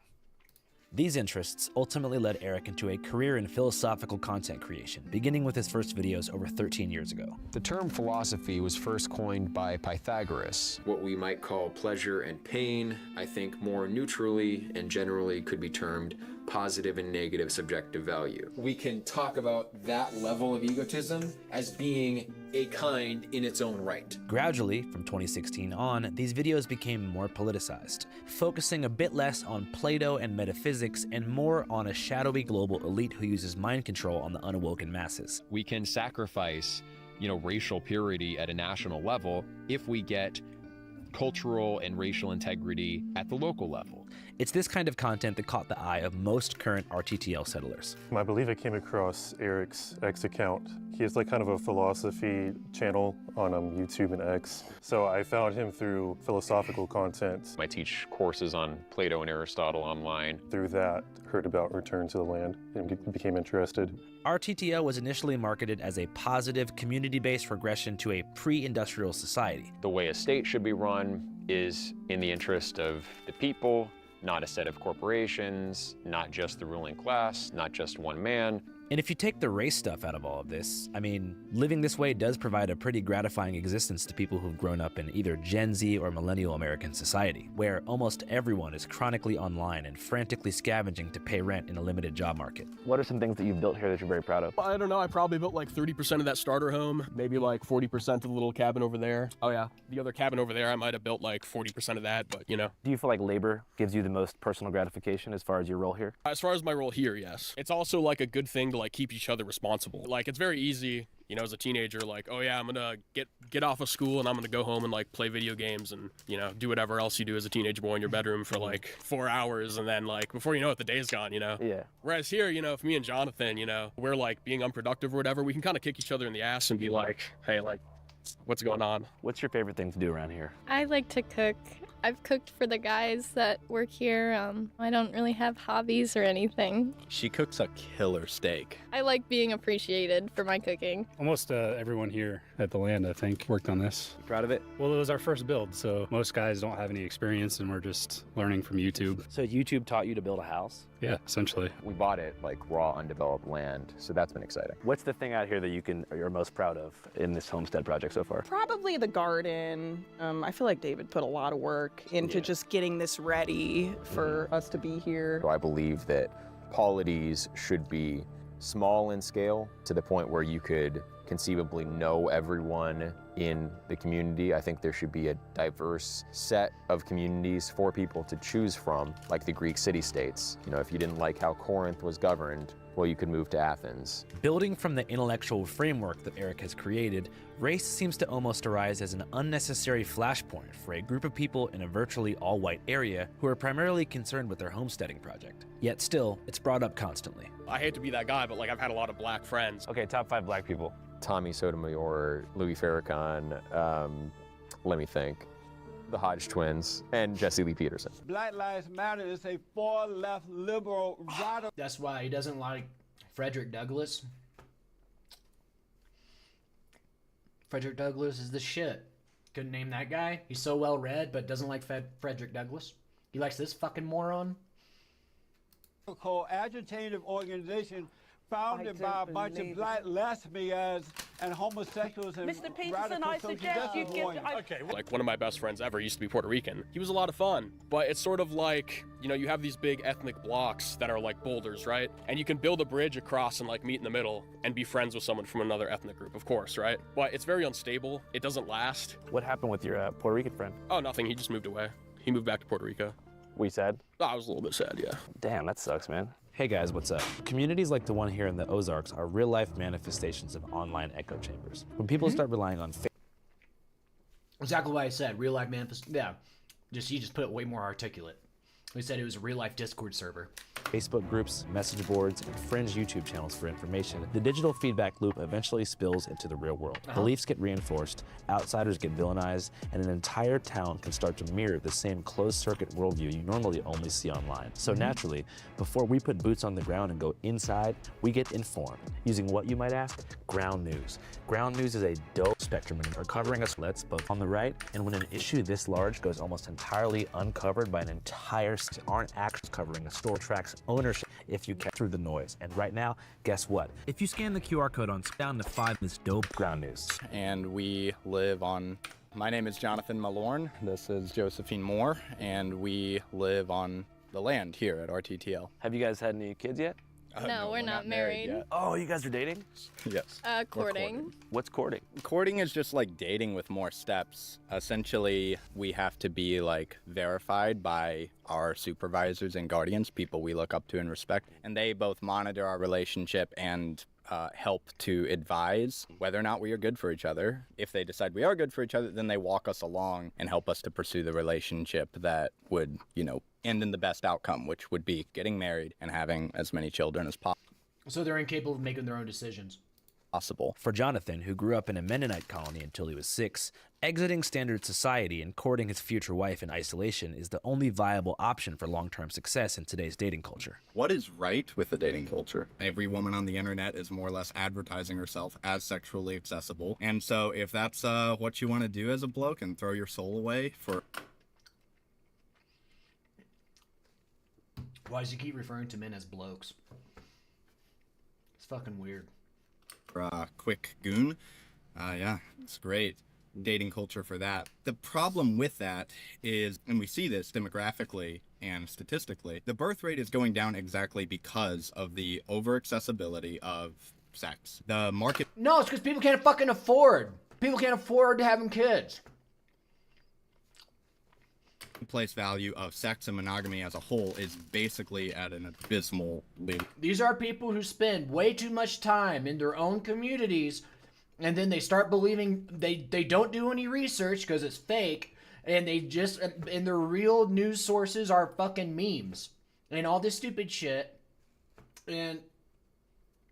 These interests ultimately led Eric into a career in philosophical content creation, beginning with his first videos over 13 years ago. The term philosophy was first coined by Pythagoras. What we might call pleasure and pain, I think more neutrally and generally could be termed positive and negative subjective value. We can talk about that level of egotism as being a kind in its own right. Gradually, from 2016 on, these videos became more politicized, focusing a bit less on Plato and metaphysics and more on a shadowy global elite who uses mind control on the unawoken masses. We can sacrifice, racial purity at a national level if we get cultural and racial integrity at the local level. It's this kind of content that caught the eye of most current RTTL settlers. I believe I came across Eric's X account. He has kind of a philosophy channel on YouTube and X. So I found him through philosophical content. I teach courses on Plato and Aristotle online. Through that, heard about Return to the Land and became interested. RTTL was initially marketed as a positive, community-based regression to a pre-industrial society. The way a state should be run is in the interest of the people, not a set of corporations, not just the ruling class, not just one man. And if you take the race stuff out of all of this, living this way does provide a pretty gratifying existence to people who've grown up in either Gen Z or millennial American society, where almost everyone is chronically online and frantically scavenging to pay rent in a limited job market. What are some things that you've built here that you're very proud of? I don't know, I probably built like 30% of that starter home, maybe like 40% of the little cabin over there. Oh yeah. The other cabin over there, I might have built like 40% of that, but Do you feel like labor gives you the most personal gratification as far as your role here? As far as my role here, yes. It's also like a good thing to keep each other responsible. It's very easy, as a teenager, oh yeah, I'm gonna get off of school and I'm gonna go home and play video games and, do whatever else you do as a teenage boy in your bedroom for 4 hours, and then before you know it, the day's gone, Yeah. Whereas here, if me and Jonathan, we're being unproductive or whatever, we can kind of kick each other in the ass and be like, hey, what's going on? What's your favorite thing to do around here? I like to cook. I've cooked for the guys that work here. I don't really have hobbies or anything. She cooks a killer steak. I like being appreciated for my cooking. Almost everyone here at the land, I think, worked on this. You proud of it? Well, it was our first build, so most guys don't have any experience and we're just learning from YouTube. So YouTube taught you to build a house? Yeah, essentially. We bought it raw, undeveloped land, so that's been exciting. What's the thing out here that you're most proud of in this homestead project so far? Probably the garden. I feel like David put a lot of work into just getting this ready for us to be here. So I believe that polities should be small in scale to the point where you could conceivably know everyone in the community. I think there should be a diverse set of communities for people to choose from, like the Greek city-states. You know, if you didn't like how Corinth was governed, well, you could move to Athens. Building from the intellectual framework that Eric has created, race seems to almost arise as an unnecessary flashpoint for a group of people in a virtually all-white area who are primarily concerned with their homesteading project. Yet still, it's brought up constantly. I hate to be that guy, but like I've had a lot of black friends. Okay, top 5 black people. Tommy Sotomayor, Louis Farrakhan, let me think, the Hodge twins, and Jesse Lee Peterson. Black Lives Matter is a far-left liberal radical. That's why he doesn't like Frederick Douglass. Frederick Douglass is the shit. Couldn't name that guy. He's so well read, but doesn't like Frederick Douglass. He likes this fucking moron. Agitative organization founded by a bunch of black lesbians and homosexuals and Mr. Peterson, I suggest you give... Okay, like one of my best friends ever used to be Puerto Rican. He was a lot of fun, but it's sort of like, you know, you have these big ethnic blocks that are like boulders, right? And you can build a bridge across and like meet in the middle and be friends with someone from another ethnic group, of course, right? But it's very unstable. It doesn't last. What happened with your Puerto Rican friend? Oh, nothing. He just moved away. He moved back to Puerto Rico. Were you sad? Oh, I was a little bit sad, yeah. Damn, that sucks, man. Hey guys, what's up? Communities like the one here in the Ozarks are real-life manifestations of online echo chambers. When people start relying on Exactly what I said. Real life manifest. Yeah, you just put it way more articulate. We said it was a real life Discord server. Facebook groups, message boards, and fringe YouTube channels for information, the digital feedback loop eventually spills into the real world. Beliefs get reinforced, outsiders get villainized, and an entire town can start to mirror the same closed-circuit worldview you normally only see online. So naturally, before we put boots on the ground and go inside, we get informed, using what you might ask? Ground news. Ground news is a dope spectrum and are covering us both on the right, and when an issue this large goes almost entirely uncovered by an entire aren't actually covering a store tracks ownership if you get through the noise. And right now, guess what? If you scan the QR code on down to 5, this dope ground news. And we live on, my name is Jonathan Malorn, this is Josephine Moore, and we live on the land here at RTTL. Have you guys had any kids yet? No, we're not married. yet. Oh, you guys are dating? Yes. Courting. What's courting? Courting is just like dating with more steps. Essentially, we have to be like verified by our supervisors and guardians, people we look up to and respect, and they both monitor our relationship and help to advise whether or not we are good for each other. If they decide we are good for each other, then they walk us along and help us to pursue the relationship that would, you know, end in the best outcome, which would be getting married and having as many children as possible. So they're incapable of making their own decisions. For Jonathan, who grew up in a Mennonite colony until he was 6, exiting standard society and courting his future wife in isolation is the only viable option for long-term success in today's dating culture. What is right with the dating culture? Every woman on the internet is more or less advertising herself as sexually accessible. And so if that's what you want to do as a bloke and throw your soul away for... Why does he keep referring to men as blokes? It's fucking weird. Quick goon. Yeah, it's great. Dating culture for that. The problem with that is, and we see this demographically and statistically, the birth rate is going down exactly because of the over-accessibility of sex. The market... No, it's because people can't fucking afford. People can't afford having kids. Place value of sex and monogamy as a whole is basically at an abysmal level. These are people who spend way too much time in their own communities, and then they start believing they don't do any research because it's fake, and they just, and their real news sources are fucking memes and all this stupid shit, and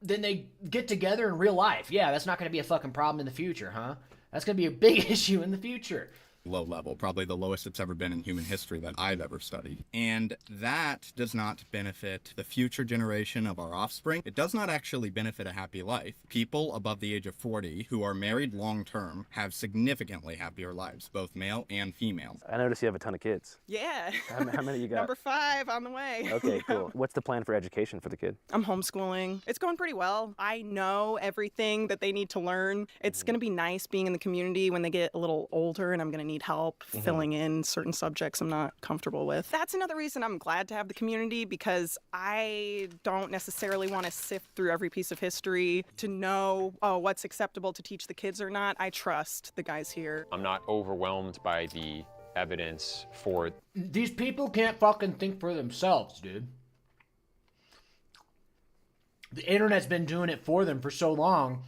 then they get together in real life. Yeah, that's not going to be a fucking problem in the future, huh? That's going to be a big issue in the future. Low level, probably the lowest it's ever been in human history that I've ever studied. And that does not benefit the future generation of our offspring. It does not actually benefit a happy life. People above the age of 40 who are married long term have significantly happier lives, both male and female. I notice you have a ton of kids. Yeah. How many you got? Number 5 on the way. Okay, cool. What's the plan for education for the kid? I'm homeschooling. It's going pretty well. I know everything that they need to learn. It's going to be nice being in the community when they get a little older, and I'm going to need help filling in certain subjects I'm not comfortable with. That's another reason I'm glad to have the community, because I don't necessarily want to sift through every piece of history to know, what's acceptable to teach the kids or not. I trust the guys here. I'm not overwhelmed by the evidence for... These people can't fucking think for themselves, dude. The internet's been doing it for them for so long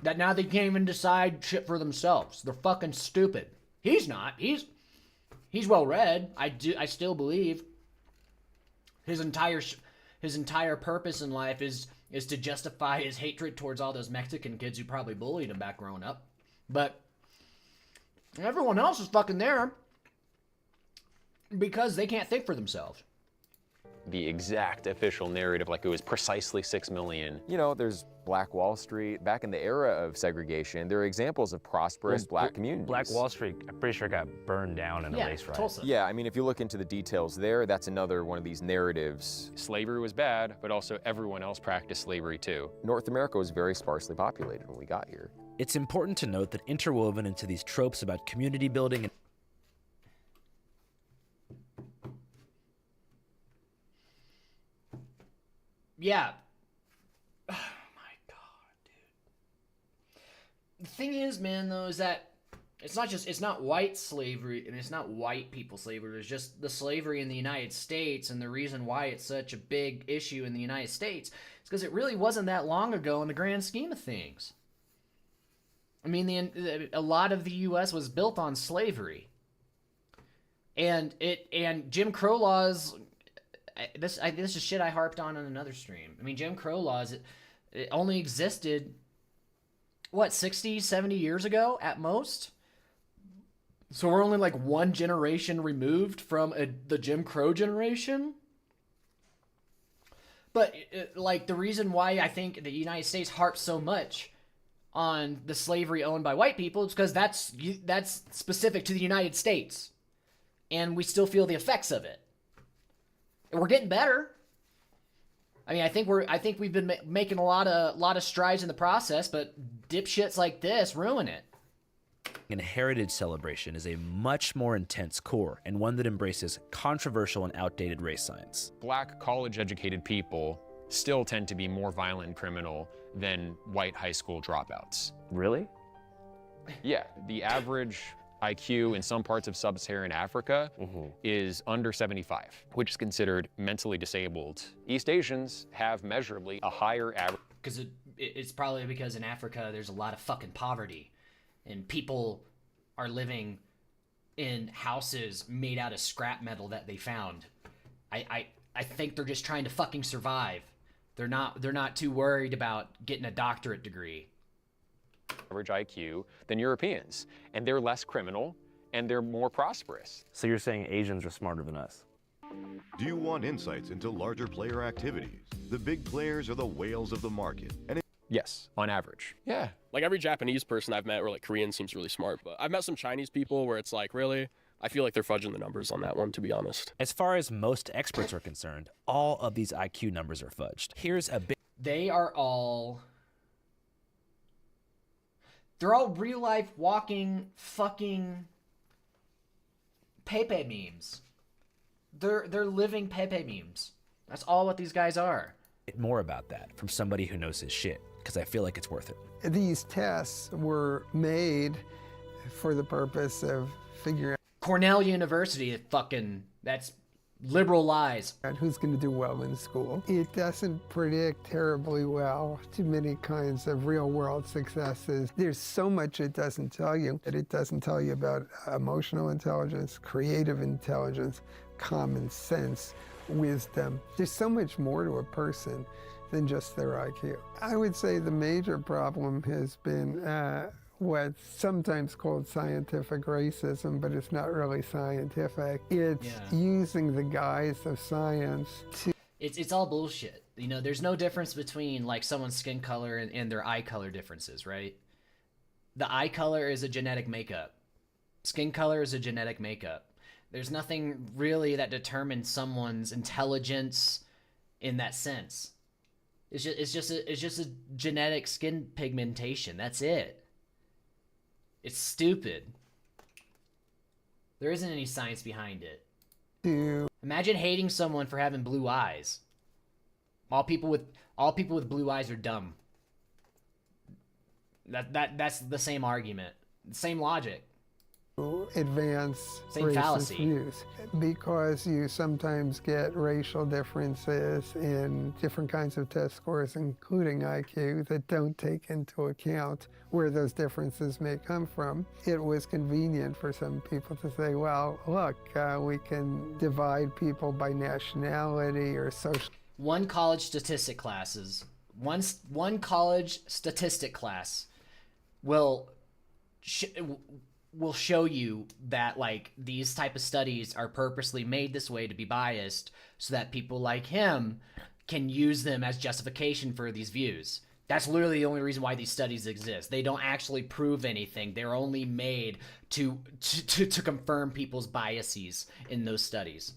that now they can't even decide shit for themselves. They're fucking stupid. He's not. He's well read. I still believe his entire purpose in life is to justify his hatred towards all those Mexican kids who probably bullied him back growing up. But everyone else is fucking there because they can't think for themselves. The exact official narrative, like it was precisely 6 million. You know, there's Black Wall Street. Back in the era of segregation, there are examples of prosperous black communities. Black Wall Street, I'm pretty sure, got burned down in a race riot. Tulsa. Yeah, I mean, if you look into the details there, that's another one of these narratives. Slavery was bad, but also everyone else practiced slavery too. North America was very sparsely populated when we got here. It's important to note that interwoven into these tropes about community building and yeah. Oh my god, dude. The thing is, man, though, is that it's not white slavery and it's not white people slavery. It's just the slavery in the United States, and the reason why it's such a big issue in the United States is because it really wasn't that long ago in the grand scheme of things. I mean, a lot of the U.S. was built on slavery, and Jim Crow laws. This is shit I harped on another stream. I mean, Jim Crow laws, it only existed, what, 60, 70 years ago at most? So we're only like one generation removed from the Jim Crow generation? But, like, the reason why I think the United States harps so much on the slavery owned by white people is because that's specific to the United States. And we still feel the effects of it. And we're getting better. I mean, I think we've been making a lot of strides in the process, but dipshits like this ruin it. An heritage celebration is a much more intense core, and one that embraces controversial and outdated race science. Black college-educated people still tend to be more violent and criminal than white high school dropouts. Really? Yeah, the average IQ in some parts of sub-Saharan Africa is under 75, which is considered mentally disabled. East Asians have measurably a higher average. Because it's probably because in Africa there's a lot of fucking poverty, and people are living in houses made out of scrap metal that they found. I think they're just trying to fucking survive. They're not too worried about getting a doctorate degree. Average IQ than Europeans, and they're less criminal and they're more prosperous. So you're saying Asians are smarter than us? Do you want insights into larger player activities? The big players are the whales of the market. Yes, on average. Yeah. Like every Japanese person I've met or like Korean seems really smart, but I've met some Chinese people where it's like, really? I feel like they're fudging the numbers on that one, to be honest. As far as most experts are concerned, all of these IQ numbers are fudged. Here's a big... They're all real life walking fucking Pepe memes. They're living Pepe memes. That's all what these guys are. More about that from somebody who knows his shit, because I feel like it's worth it. These tests were made for the purpose of figuring out Cornell University, that's liberal lies. Who's going to do well in school. It doesn't predict terribly well to many kinds of real-world successes. There's so much it doesn't tell you. That it doesn't tell you about emotional intelligence, creative intelligence, common sense, wisdom. There's so much more to a person than just their IQ. I would say the major problem has been what's sometimes called scientific racism, but it's not really scientific. It's using the guise of science to... It's all bullshit. You know, there's no difference between like someone's skin color and their eye color differences, right? The eye color is a genetic makeup. Skin color is a genetic makeup. There's nothing really that determines someone's intelligence in that sense. It's just a genetic skin pigmentation. That's it. It's stupid. There isn't any science behind it. To Imagine hating someone for having blue eyes. All people with blue eyes are dumb. That's the same argument. Same logic. advance Same racist fallacy. views, because you sometimes get racial differences in different kinds of test scores, including IQ, that don't take into account where those differences may come from. It was convenient for some people to say, well, look, we can divide people by nationality or social. One college statistic classes, one college statistic class will show you that, like, these type of studies are purposely made this way to be biased so that people like him can use them as justification for these views. That's literally the only reason why these studies exist. They don't actually prove anything. They're only made to confirm people's biases in those studies.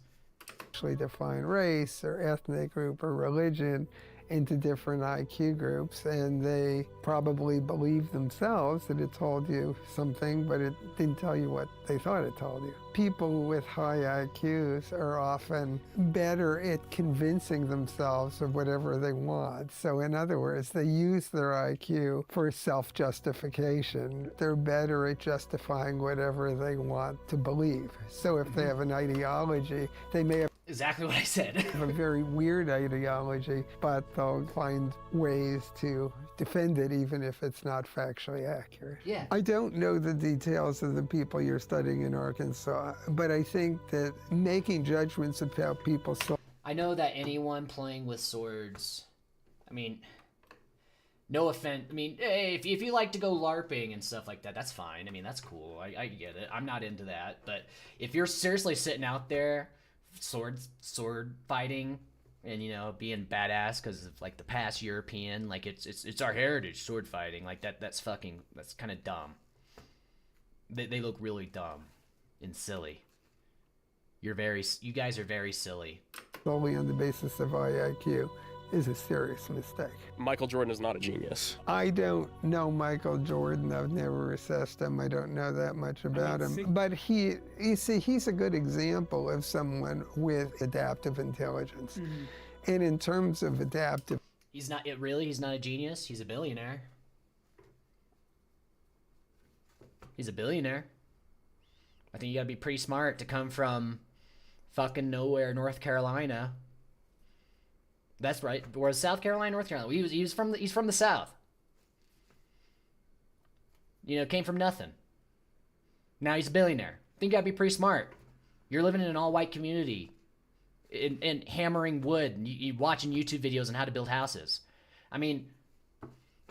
Actually define race or ethnic group or religion into different IQ groups, and they probably believe themselves that it told you something, but it didn't tell you what they thought it told you. People with high IQs are often better at convincing themselves of whatever they want. So in other words, they use their IQ for self-justification. They're better at justifying whatever they want to believe. So if they have an ideology, they may have exactly what I said. a very weird ideology, but they'll find ways to defend it even if it's not factually accurate. Yeah. I don't know the details of the people you're studying in Arkansas, but I think that making judgments about people. I know that anyone playing with swords, I mean, no offense, I mean, hey, if you like to go LARPing and stuff like that, that's fine. I mean, that's cool. I get it. I'm not into that. But if you're seriously sitting out there sword fighting and, you know, being badass because of, like, the past European, like, it's our heritage, sword fighting, like, that's kind of dumb. They look really dumb and silly. You guys are very silly. Solely on the basis of IQ is a serious mistake. Michael Jordan is not a genius. I don't know Michael Jordan. I've never assessed him. I don't know that much about him. But you see, he's a good example of someone with adaptive intelligence. Mm-hmm. And in terms of adaptive... He's not a genius. He's a billionaire. He's a billionaire. I think you gotta be pretty smart to come from fucking nowhere, North Carolina. That's right. Or South Carolina, North Carolina. He's from the South. You know, came from nothing. Now he's a billionaire. I think you gotta be pretty smart. You're living in an all-white community, and hammering wood, and you watching YouTube videos on how to build houses. I mean,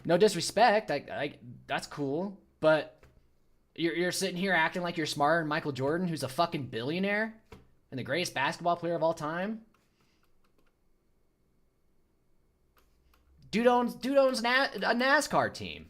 no disrespect. That's cool, but you're sitting here acting like you're smarter than Michael Jordan, who's a fucking billionaire and the greatest basketball player of all time. Dude owns a NASCAR team.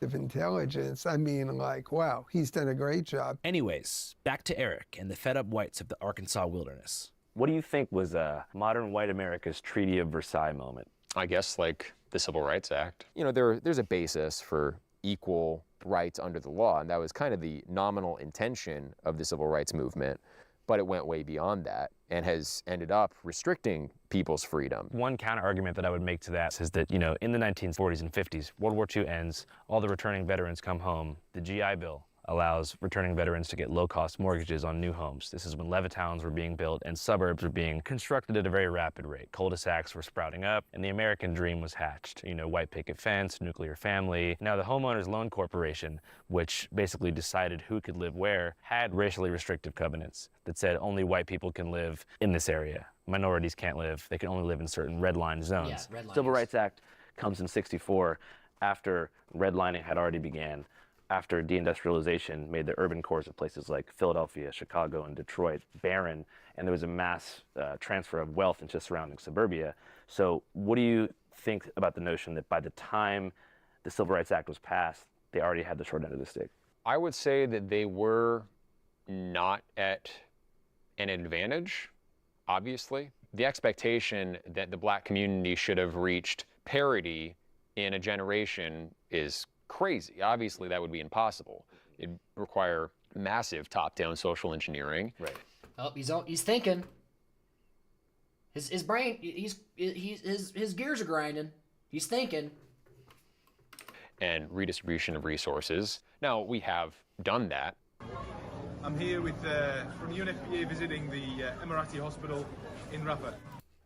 Of intelligence, I mean, like, wow, he's done a great job. Anyways, back to Eric and the fed-up whites of the Arkansas wilderness. What do you think was modern white America's Treaty of Versailles moment? I guess like the Civil Rights Act. You know, there's a basis for equal rights under the law, and that was kind of the nominal intention of the Civil Rights Movement, but it went way beyond that and has ended up restricting people's freedom. One counter-argument that I would make to that is that, you know, in the 1940s and 50s, World War II ends, all the returning veterans come home. The GI Bill allows returning veterans to get low-cost mortgages on new homes. This is when Levittowns were being built and suburbs were being constructed at a very rapid rate. Cul-de-sacs were sprouting up, and the American dream was hatched. You know, white picket fence, nuclear family. Now, the Homeowners Loan Corporation, which basically decided who could live where, had racially restrictive covenants that said only white people can live in this area. Minorities can't live. They can only live in certain red-line zones. Yeah, red lines. Civil Rights Act comes in '64 after redlining had already began, after deindustrialization made the urban cores of places like Philadelphia, Chicago, and Detroit barren, and there was a mass transfer of wealth into surrounding suburbia. So what do you think about the notion that by the time the Civil Rights Act was passed, they already had the short end of the stick? I would say that they were not at an advantage, obviously. The expectation that the black community should have reached parity in a generation is crazy. Obviously, that would be impossible. It'd require massive top-down social engineering. Right. Oh, he's thinking. His brain, his gears are grinding. He's thinking. And redistribution of resources. Now, we have done that. I'm here with from UNFPA visiting the Emirati hospital in Rafah.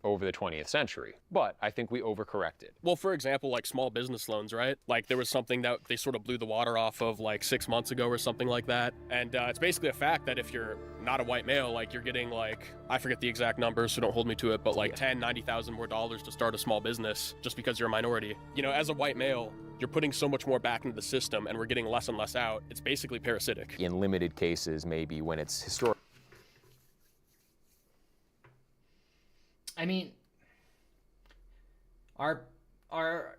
Over the 20th century, but I think we overcorrected. Well, for example, like small business loans, right? Like there was something that they sort of blew the water off of like 6 months ago or something like that. And it's basically a fact that if you're not a white male, like you're getting like, I forget the exact numbers, so don't hold me to it, but like $90,000 more to start a small business just because you're a minority. You know, as a white male, you're putting so much more back into the system and we're getting less and less out. It's basically parasitic. In limited cases, maybe when it's historic. I mean, are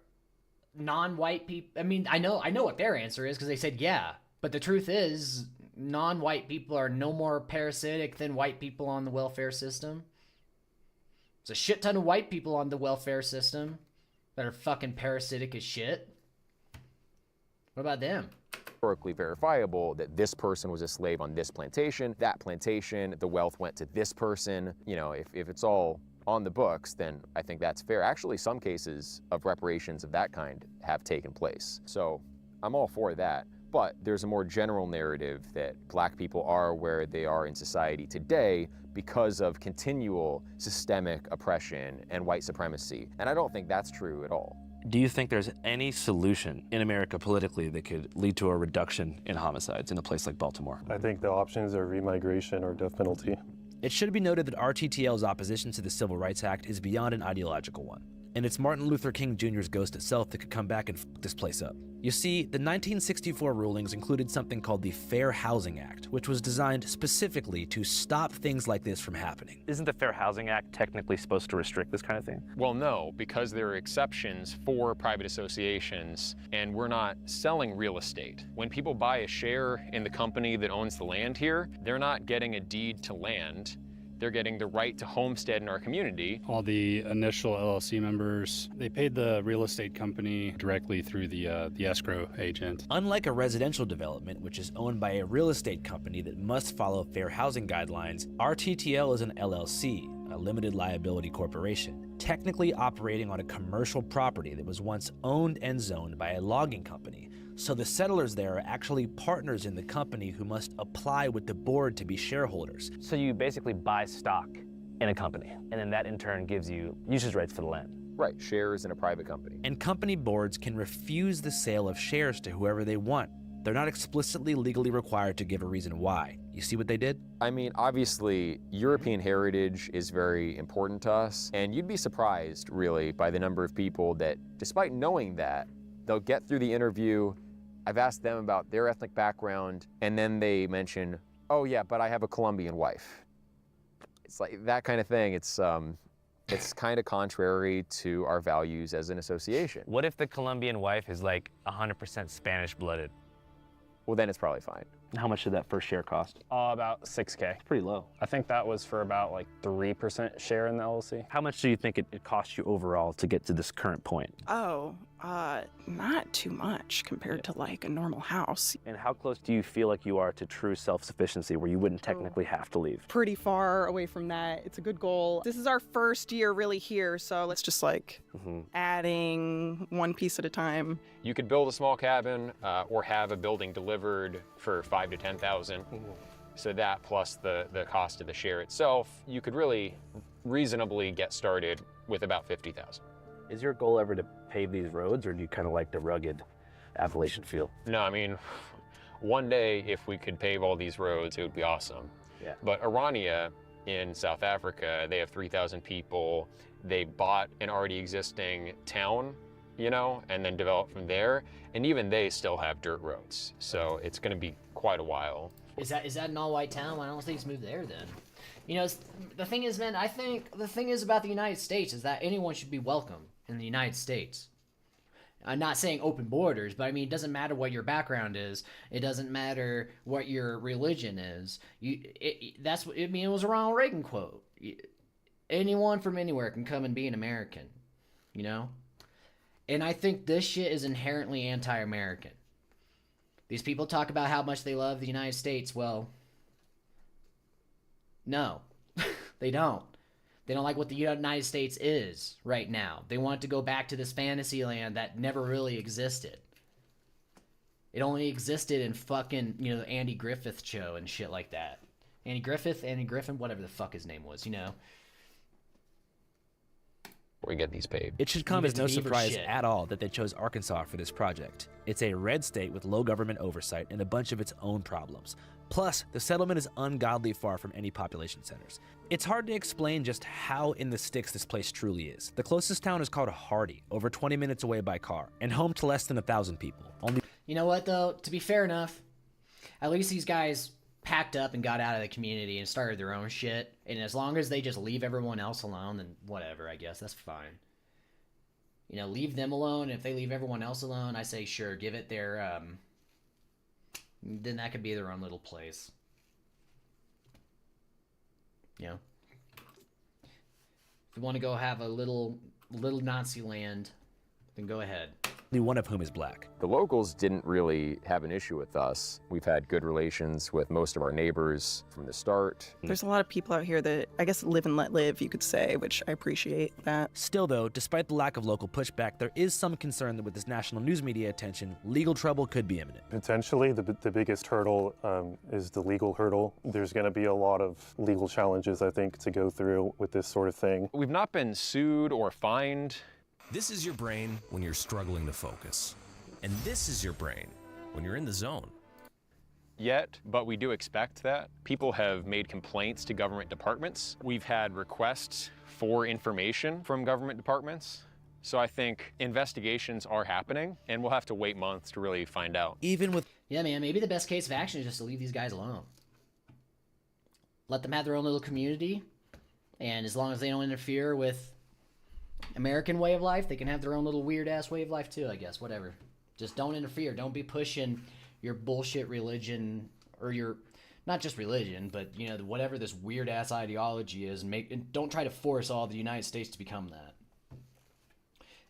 non-white people? I mean, I know what their answer is because they said yeah, but the truth is, non-white people are no more parasitic than white people on the welfare system. There's a shit ton of white people on the welfare system that are fucking parasitic as shit. What about them? Historically verifiable that this person was a slave on this plantation, that plantation, the wealth went to this person. You know, if it's all on the books, then I think that's fair. Actually, some cases of reparations of that kind have taken place. So I'm all for that. But there's a more general narrative that black people are where they are in society today because of continual systemic oppression and white supremacy. And I don't think that's true at all. Do you think there's any solution in America politically that could lead to a reduction in homicides in a place like Baltimore? I think the options are remigration or death penalty. It should be noted that RTTL's opposition to the Civil Rights Act is beyond an ideological one, and it's Martin Luther King Jr.'s ghost itself that could come back and f this place up. You see, the 1964 rulings included something called the Fair Housing Act, which was designed specifically to stop things like this from happening. Isn't the Fair Housing Act technically supposed to restrict this kind of thing? Well, no, because there are exceptions for private associations, and we're not selling real estate. When people buy a share in the company that owns the land here, they're not getting a deed to land. They're getting the right to homestead in our community. All the initial LLC members, they paid the real estate company directly through the escrow agent. Unlike a residential development, which is owned by a real estate company that must follow fair housing guidelines, RTTL is an LLC, a limited liability corporation, technically operating on a commercial property that was once owned and zoned by a logging company. So the settlers there are actually partners in the company who must apply with the board to be shareholders. So you basically buy stock in a company, and then that in turn gives you usage rights for the land. Right, shares in a private company. And company boards can refuse the sale of shares to whoever they want. They're not explicitly legally required to give a reason why. You see what they did? I mean, obviously, European heritage is very important to us, and you'd be surprised, really, by the number of people that, despite knowing that, they'll get through the interview. I've asked them about their ethnic background, and then they mention, oh yeah, but I have a Colombian wife. It's like that kind of thing. It's kind of contrary to our values as an association. What if the Colombian wife is like 100% Spanish-blooded? Well, then it's probably fine. How much did that first share cost? About $6K. Pretty low. I think that was for about like 3% share in the LLC. How much do you think it cost you overall to get to this current point? Oh, not too much compared to like a normal house. And how close do you feel like you are to true self-sufficiency where you wouldn't technically have to leave? Pretty far away from that. It's a good goal. This is our first year really here, so let's just like adding one piece at a time. You could build a small cabin or have a building delivered for $5,000 to $10,000. So that plus the cost of the share itself, you could really reasonably get started with about $50,000. Is your goal ever to pave these roads, or do you kind of like the rugged Appalachian feel? No, I mean, one day if we could pave all these roads, it would be awesome. Yeah. But Orania in South Africa, they have 3,000 people. They bought an already existing town, you know, and then developed from there. And even they still have dirt roads. So it's going to be quite a while. Is that an all-white town? Why don't they just move there then? You know, the thing is, man, I think the thing is about the United States is that anyone should be welcome in the United States. I'm not saying open borders, but I mean, it doesn't matter what your background is. It doesn't matter what your religion is. It was a Ronald Reagan quote. Anyone from anywhere can come and be an American, you know? And I think this shit is inherently anti-American. These people talk about how much they love the United States. Well, no, they don't. They don't like what the United States is right now. They want to go back to this fantasy land that never really existed. It only existed in fucking, you know, the Andy Griffith show and shit like that. Andy Griffin, whatever the fuck his name was, you know. We get these paid. It should come as no surprise at all that they chose Arkansas for this project. It's a red state with low government oversight and a bunch of its own problems. Plus, the settlement is ungodly far from any population centers. It's hard to explain just how in the sticks this place truly is. The closest town is called Hardy, over 20 minutes away by car, and home to less than 1,000 people. You know what, though? To be fair enough, at least these guys packed up and got out of the community and started their own shit. And as long as they just leave everyone else alone, then whatever, I guess. That's fine. You know, leave them alone. If they leave everyone else alone, I say sure, give it their, then that could be their own little place. You know? If you want to go have a little Nazi land, then go ahead. One of whom is black. The locals didn't really have an issue with us. We've had good relations with most of our neighbors from the start. There's a lot of people out here that, I guess, live and let live, you could say, which I appreciate that. Still, though, despite the lack of local pushback, there is some concern that with this national news media attention, legal trouble could be imminent. Potentially, the biggest hurdle is the legal hurdle. There's going to be a lot of legal challenges, I think, to go through with this sort of thing. We've not been sued or fined. This is your brain when you're struggling to focus. And this is your brain when you're in the zone. Yet, but we do expect that. People have made complaints to government departments. We've had requests for information from government departments. So I think investigations are happening, and we'll have to wait months to really find out. Even with... Yeah, man, maybe the best case of action is just to leave these guys alone. Let them have their own little community, and as long as they don't interfere with American way of life, they can have their own little weird-ass way of life too, I guess. Whatever. Just don't interfere. Don't be pushing your bullshit religion, or your... not just religion, but, you know, whatever this weird-ass ideology is, and don't try to force all of the United States to become that.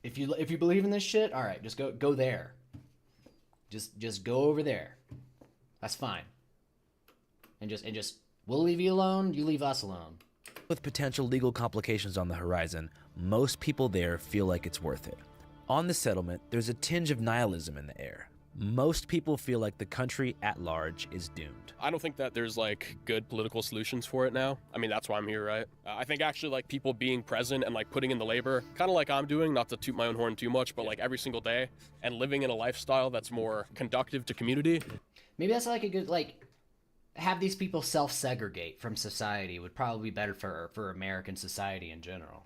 If you believe in this shit, all right, just go there. Just go over there. That's fine. And just we'll leave you alone, you leave us alone. With potential legal complications on the horizon, most people there feel like it's worth it. On the settlement, there's a tinge of nihilism in the air. Most people feel like the country at large is doomed. I don't think that there's like good political solutions for it now. I mean, that's why I'm here, right? I think actually like people being present and like putting in the labor, kind of like I'm doing, not to toot my own horn too much, but like every single day, and living in a lifestyle that's more conductive to community. Maybe that's like a good, like, have these people self-segregate from society would probably be better for American society in general.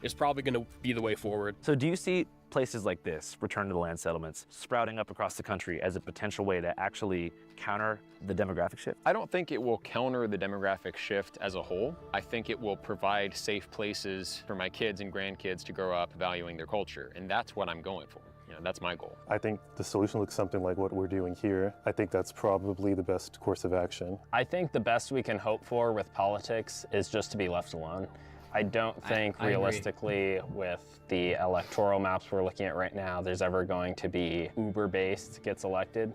It's probably going to be the way forward. So do you see places like this, return to the land settlements, sprouting up across the country as a potential way to actually counter the demographic shift? I don't think it will counter the demographic shift as a whole. I think it will provide safe places for my kids and grandkids to grow up valuing their culture, and that's what I'm going for. You know, that's my goal. I think the solution looks something like what we're doing here. I think that's probably the best course of action. I think the best we can hope for with politics is just to be left alone. I don't think realistically with the electoral maps we're looking at right now, there's ever going to be Uber-based gets elected.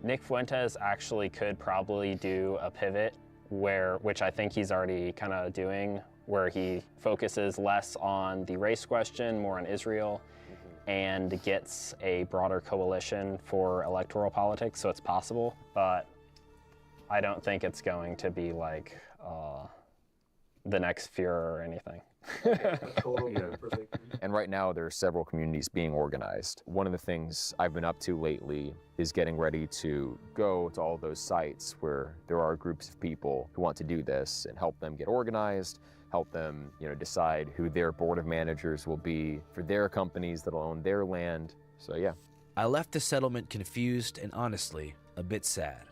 Nick Fuentes actually could probably do a pivot which I think he's already kind of doing, where he focuses less on the race question, more on Israel, and gets a broader coalition for electoral politics, so it's possible, but I don't think it's going to be like the next Führer or anything. And right now there are several communities being organized. One of the things I've been up to lately is getting ready to go to all those sites where there are groups of people who want to do this and help them get organized, help them, you know, decide who their board of managers will be for their companies that'll own their land. So yeah. I left the settlement confused and honestly a bit sad.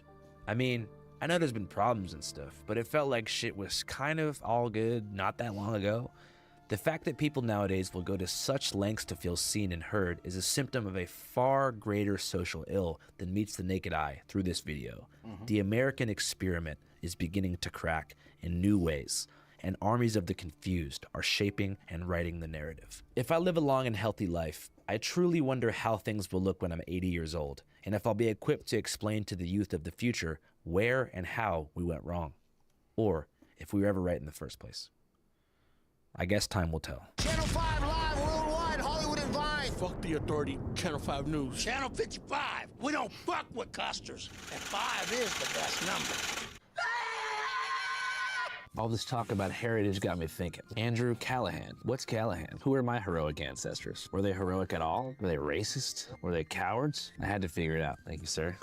I mean, I know there's been problems and stuff, but it felt like shit was kind of all good not that long ago. The fact that people nowadays will go to such lengths to feel seen and heard is a symptom of a far greater social ill than meets the naked eye through this video. The American experiment is beginning to crack in new ways, and armies of the confused are shaping and writing the narrative. If I live a long and healthy life, I truly wonder how things will look when I'm 80 years old, and if I'll be equipped to explain to the youth of the future where and how we went wrong, or if we were ever right in the first place. I guess time will tell. Channel 5 Live worldwide, Hollywood and Vine. Fuck the authority, Channel 5 News. Channel 55. We don't fuck with custers. And 5 is the best number. All this talk about heritage got me thinking. Andrew Callahan. What's Callahan? Who are my heroic ancestors? Were they heroic at all? Were they racist? Were they cowards? I had to figure it out. Thank you, sir.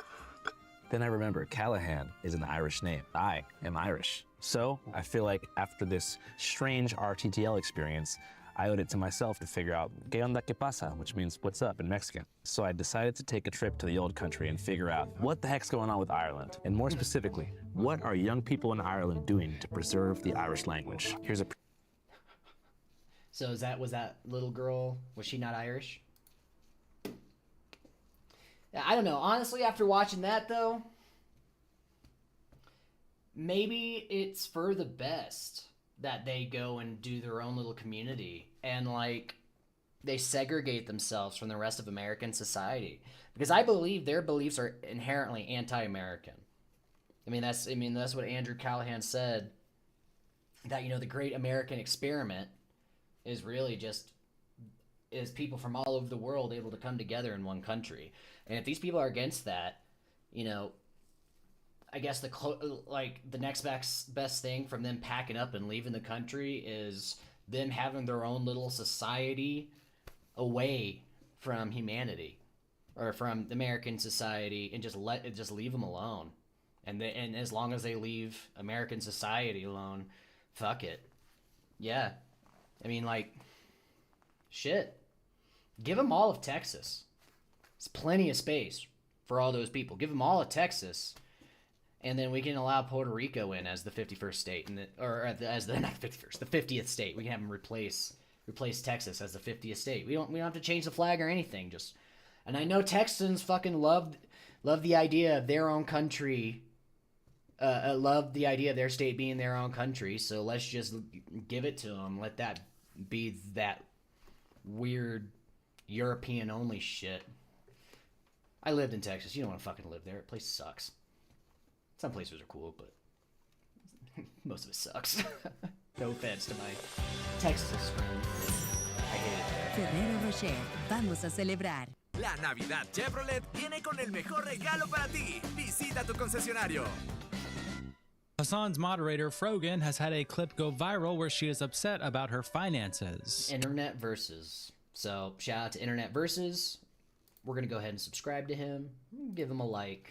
Then I remember Callahan is an Irish name. I am Irish. So I feel like after this strange RTTL experience, I owed it to myself to figure out ¿Qué onda que pasa?, which means what's up in Mexican. So I decided to take a trip to the old country and figure out what the heck's going on with Ireland. And more specifically, what are young people in Ireland doing to preserve the Irish language? Here's a... So was that little girl, was she not Irish? I don't know. Honestly, after watching that, though, maybe it's for the best that they go and do their own little community and, like, they segregate themselves from the rest of American society. Because I believe their beliefs are inherently anti-American. I mean, that's what Andrew Callahan said, that, you know, the great American experiment is really just is people from all over the world able to come together in one country. And if these people are against that, you know, I guess the next best thing from them packing up and leaving the country is them having their own little society away from humanity or from American society, and just leave them alone. And as long as they leave American society alone, fuck it. Yeah. I mean, like, shit. Give them all of Texas. There's plenty of space for all those people. Give them all of Texas. And then we can allow Puerto Rico in as the 51st state, as the not 51st, the 50th state. We can have them replace Texas as the 50th state. We don't have to change the flag or anything. And I know Texans fucking love the idea of their own country. Love the idea of their state being their own country. So let's just give it to them. Let that be that weird European only shit. I lived in Texas. You don't want to fucking live there. The place sucks. Some places are cool, but most of it sucks. No offense to my Texas friends. I hate it there. Ferrero Rocher, vamos a celebrar. La Navidad Chevrolet viene con el mejor regalo para ti. Visita tu concesionario. Hassan's moderator, Frogan, has had a clip go viral where she is upset about her finances. Internet Versus. So, shout out to Internet Versus. We're going to go ahead and subscribe to him. Give him a like.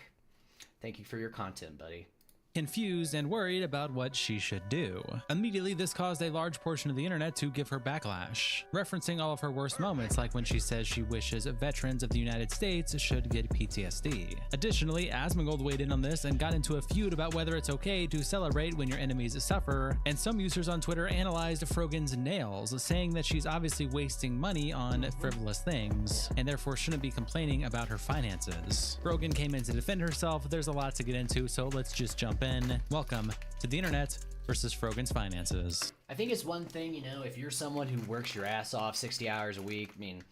Thank you for your content, buddy. Confused and worried about what she should do. Immediately, this caused a large portion of the internet to give her backlash, referencing all of her worst moments, like when she says she wishes veterans of the United States should get PTSD. Additionally, Asmongold weighed in on this and got into a feud about whether it's okay to celebrate when your enemies suffer, and some users on Twitter analyzed Frogan's nails, saying that she's obviously wasting money on frivolous things, and therefore shouldn't be complaining about her finances. Frogan came in to defend herself. There's a lot to get into, so let's just jump in. Welcome to the Internet versus Frogan's finances. I think it's one thing, you know, if you're someone who works your ass off 60 hours a week, I mean,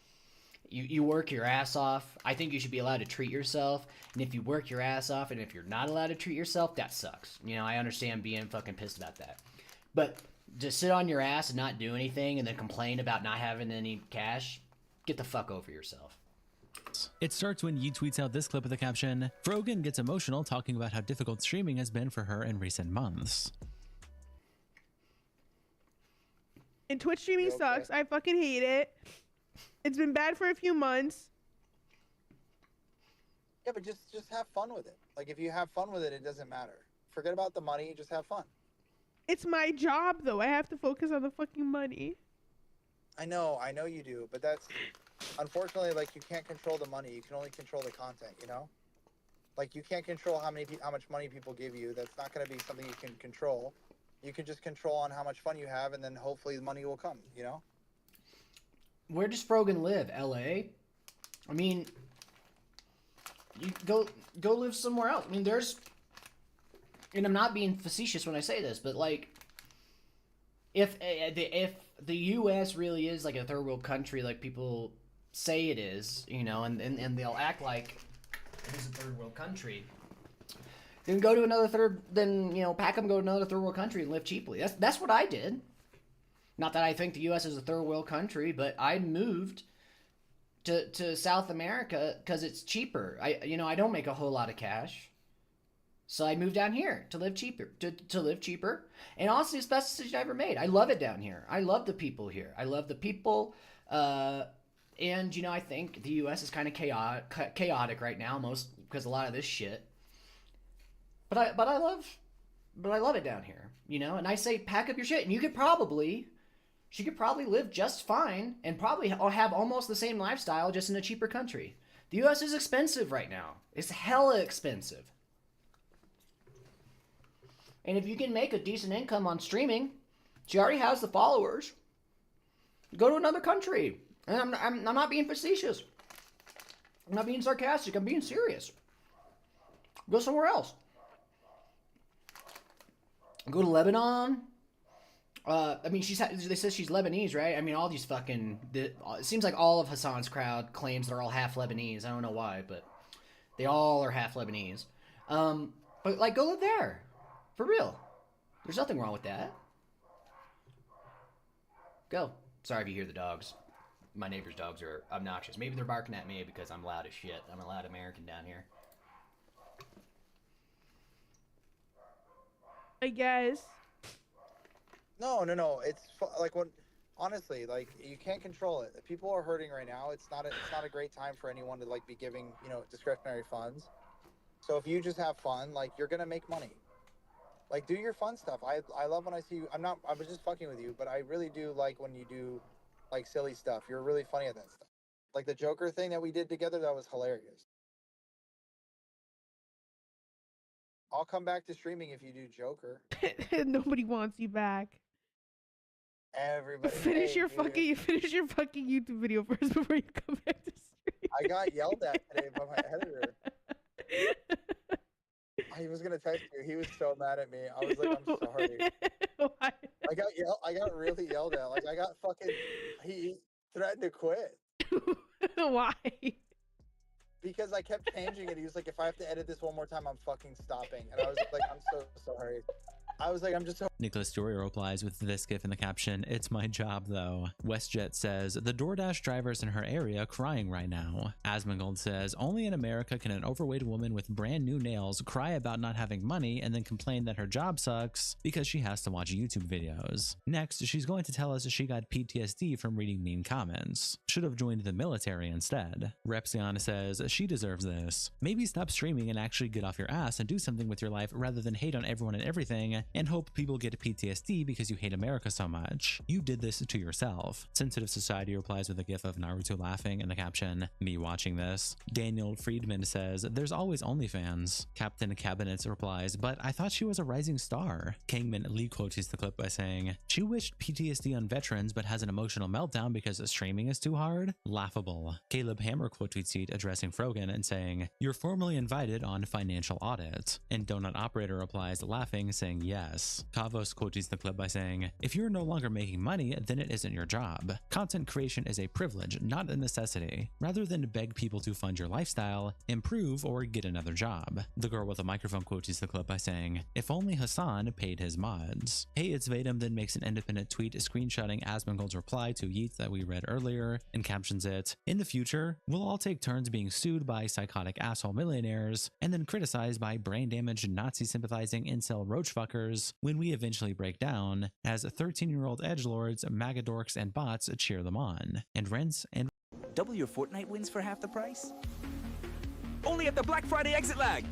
you work your ass off, I think you should be allowed to treat yourself. And if you work your ass off and if you're not allowed to treat yourself, that sucks. You know, I understand being fucking pissed about that. But just sit on your ass and not do anything and then complain about not having any cash, get the fuck over yourself. It starts when Yi tweets out this clip with the caption, Frogan gets emotional talking about how difficult streaming has been for her in recent months. And Twitch streaming sucks. I fucking hate it. It's been bad for a few months. Yeah, but just have fun with it. Like, if you have fun with it, it doesn't matter. Forget about the money, just have fun. It's my job, though. I have to focus on the fucking money. I know you do, but that's... Unfortunately, like, you can't control the money. You can only control the content, you know? Like, you can't control how much money people give you. That's not going to be something you can control. You can just control on how much fun you have, and then hopefully the money will come, you know? Where does Frogan live? LA? I mean, you go live somewhere else. I mean, there's... And I'm not being facetious when I say this, but, like, if the U.S. really is, like, a third world country like people say it is, you know, and they'll act like it is a third world country. Then go to another pack them, go to another third world country and live cheaply. That's what I did. Not that I think the U.S. is a third world country, but I moved to South America because it's cheaper. I don't make a whole lot of cash, so I moved down here to live cheaper. To live cheaper, and honestly, it's the best decision I ever made. I love it down here. I love the people here. I love the people, and I think the U.S. is kind of chaotic right now, most because a lot of this shit. But I love it down here, And I say pack up your shit, and she could probably live just fine and probably have almost the same lifestyle just in a cheaper country. The U.S. is expensive right now. It's hella expensive. And if you can make a decent income on streaming, she already has the followers. Go to another country. And I'm not being facetious. I'm not being sarcastic. I'm being serious. Go somewhere else. Go to Lebanon. They said she's Lebanese, right? I mean, all these it seems like all of Hassan's crowd claims they're all half Lebanese. I don't know why, but they all are half Lebanese. But go live there. For real. There's nothing wrong with that. Go. Sorry if you hear the dogs. My neighbor's dogs are obnoxious. Maybe they're barking at me because I'm loud as shit. I'm a loud American down here. I guess. No. It's honestly, you can't control it. People are hurting right now. It's not a great time for anyone to be giving, discretionary funds. So if you just have fun, you're gonna make money. Do your fun stuff. I love when I see you. I was just fucking with you, but I really do like when you do silly stuff. You're really funny at that stuff. The Joker thing that we did together, that was hilarious. I'll come back to streaming if you do Joker. Nobody wants you back. Everybody finish your fucking YouTube video first before you come back to stream. I got yelled at today by my editor. He was gonna text you. He was so mad at me. I was like, I'm sorry. Why? I got really yelled at. I got fucking. He threatened to quit. Why? Because I kept changing it. He was like, if I have to edit this one more time, I'm fucking stopping. And I was like, I'm so sorry. I was like, I'm just so... Nicholas Story replies with this gif in the caption, "It's my job though." WestJet says, "The DoorDash drivers in her area crying right now." Asmongold says, "Only in America can an overweight woman with brand new nails cry about not having money and then complain that her job sucks because she has to watch YouTube videos." Next, she's going to tell us she got PTSD from reading mean comments. Should have joined the military instead. Repsion says, "She deserves this. Maybe stop streaming and actually get off your ass and do something with your life rather than hate on everyone and everything and hope people get PTSD because you hate America so much. You did this to yourself." Sensitive Society replies with a gif of Naruto laughing in the caption, "Me watching this." Daniel Friedman says, "There's always OnlyFans." Captain Cabinets replies, "But I thought she was a rising star." Kangman Lee quotes the clip by saying, "She wished PTSD on veterans but has an emotional meltdown because streaming is too hard? Laughable." Caleb Hammer quote tweets it addressing Frogan and saying, "You're formally invited on financial audit." And Donut Operator replies laughing saying yes. Kavos quotes the clip by saying, "If you're no longer making money, then it isn't your job. Content creation is a privilege, not a necessity. Rather than beg people to fund your lifestyle, improve or get another job." The girl with the microphone quotes the clip by saying, "If only Hassan paid his mods." Hey, It's Vadim then makes an independent tweet screenshotting Asmongold's reply to Yeats that we read earlier and captions it, "In the future, we'll all take turns being sued by psychotic asshole millionaires and then criticized by brain-damaged Nazi-sympathizing incel roachfuckers when we eventually break down, as 13-year-old edgelords, magadorks, and bots cheer them on, and rinse and..." Double your Fortnite wins for half the price? Only at the Black Friday exit lag!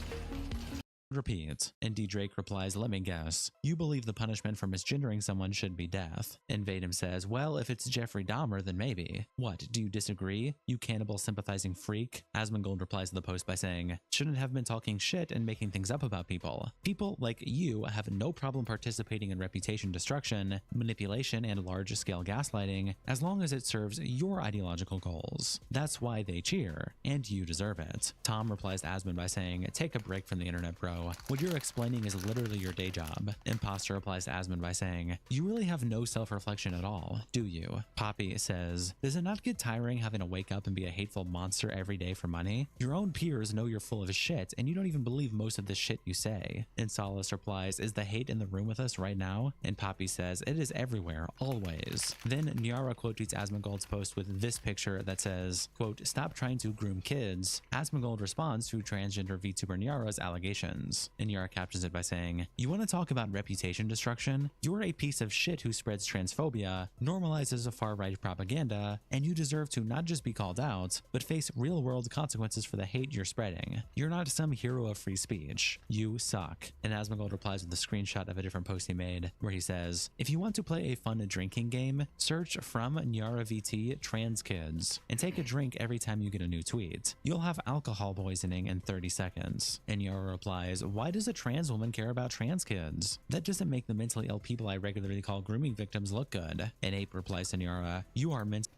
Repeat. And D. Drake replies, "Let me guess. You believe the punishment for misgendering someone should be death." And Vadim says, "Well, if it's Jeffrey Dahmer, then maybe." What, do you disagree, you cannibal sympathizing freak? Asmongold replies to the post by saying, "Shouldn't have been talking shit and making things up about people. People like you have no problem participating in reputation destruction, manipulation, and large-scale gaslighting as long as it serves your ideological goals. That's why they cheer, and you deserve it." Tom replies to Asmon by saying, "Take a break from the internet, bro. So, what you're explaining is literally your day job. Imposter replies to Asmund by saying, you really have no self-reflection at all, do you? Poppy says, does it not get tiring having to wake up and be a hateful monster every day for money? Your own peers know you're full of shit, and you don't even believe most of the shit you say. And Solace replies, is the hate in the room with us right now? And Poppy says, it is everywhere, always. Then Nyara quote tweets Asmongold's post with this picture that says, quote, stop trying to groom kids. Asmongold responds to transgender VTuber Nyara's allegations. And Nyara captions it by saying, you want to talk about reputation destruction? You're a piece of shit who spreads transphobia, normalizes a far-right propaganda, and you deserve to not just be called out, but face real-world consequences for the hate you're spreading. You're not some hero of free speech. You suck. And Asmongold replies with a screenshot of a different post he made, where he says, if you want to play a fun drinking game, search from Nyara VT trans kids, and take a drink every time you get a new tweet. You'll have alcohol poisoning in 30 seconds. And Nyara replies, why does a trans woman care about trans kids? That doesn't make the mentally ill people I regularly call grooming victims look good. And Ape replies to Nyara, you are meant.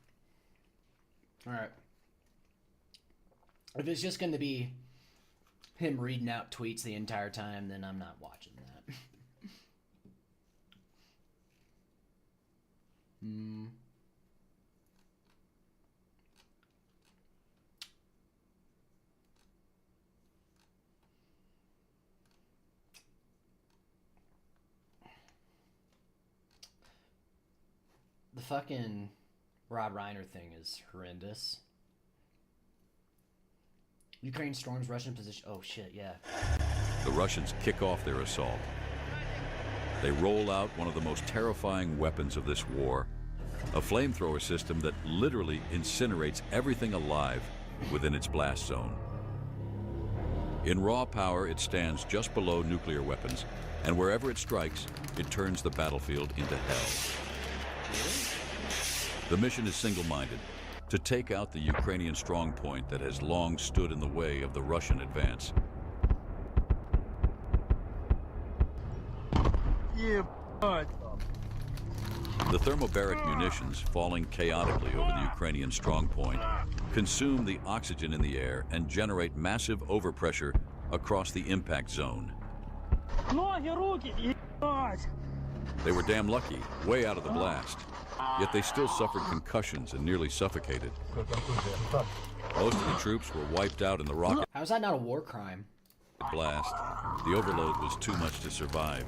Alright. If it's just going to be him reading out tweets the entire time, then I'm not watching that. The fucking Rob Reiner thing is horrendous. Ukraine storms Russian position. Oh shit, yeah. The Russians kick off their assault. They roll out one of the most terrifying weapons of this war, a flamethrower system that literally incinerates everything alive within its blast zone. In raw power, it stands just below nuclear weapons, and wherever it strikes, it turns the battlefield into hell. The mission is single-minded, to take out the Ukrainian strongpoint that has long stood in the way of the Russian advance. The thermobaric munitions falling chaotically over the Ukrainian strongpoint consume the oxygen in the air and generate massive overpressure across the impact zone. They were damn lucky, way out of the blast. Yet they still suffered concussions and nearly suffocated. Most of the troops were wiped out in the rocket How is that not a war crime? blast. The overload was too much to survive.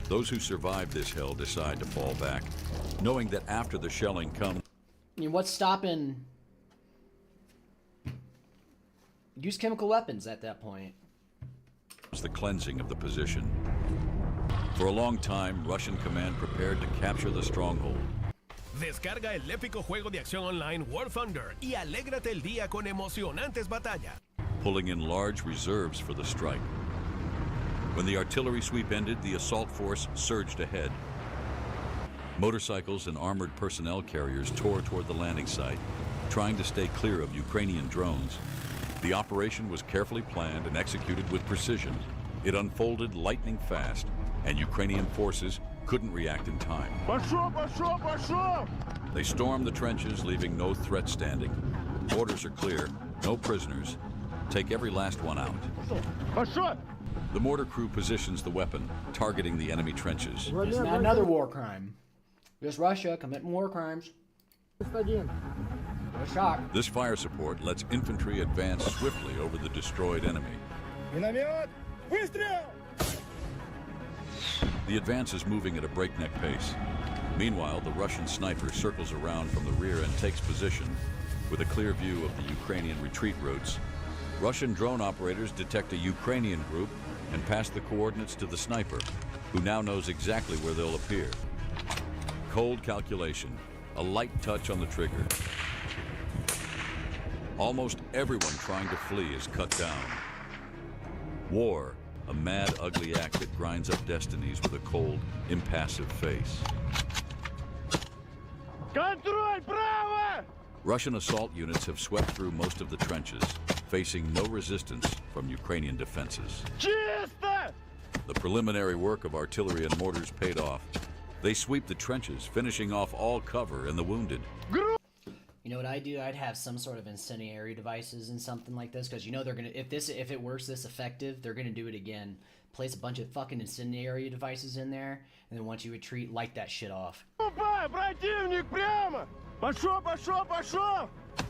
Those who survived this hell decide to fall back, knowing that after the shelling comes... I mean, what's stopping... Use chemical weapons at that point. ...the cleansing of the position. For a long time, Russian command prepared to capture the stronghold. Descarga el épico juego de acción online War Thunder y alégrate el día con emocionantes batallas. Pulling in large reserves for the strike. When the artillery sweep ended, the assault force surged ahead. Motorcycles and armored personnel carriers tore toward the landing site, trying to stay clear of Ukrainian drones. The operation was carefully planned and executed with precision. It unfolded lightning fast, and Ukrainian forces couldn't react in time. They stormed the trenches, leaving no threat standing. Orders are clear, no prisoners. Take every last one out. The mortar crew positions the weapon, targeting the enemy trenches. It's not another war crime. Just Russia committing war crimes. No shock. This fire support lets infantry advance swiftly over the destroyed enemy. The advance is moving at a breakneck pace. Meanwhile, the Russian sniper circles around from the rear and takes position with a clear view of the Ukrainian retreat routes. Russian drone operators detect a Ukrainian group and pass the coordinates to the sniper, who now knows exactly where they'll appear. Cold calculation, a light touch on the trigger. Almost everyone trying to flee is cut down. War, a mad, ugly act that grinds up destinies with a cold, impassive face. Russian assault units have swept through most of the trenches, facing no resistance from Ukrainian defenses. The preliminary work of artillery and mortars paid off. They sweep the trenches, finishing off all cover and the wounded. You You know what I'd do? I'd have some sort of incendiary devices and something like this, because you know they're gonna, if it works this effective, they're gonna do it again. Place a bunch of fucking incendiary devices in there, and then once you retreat, light that shit off.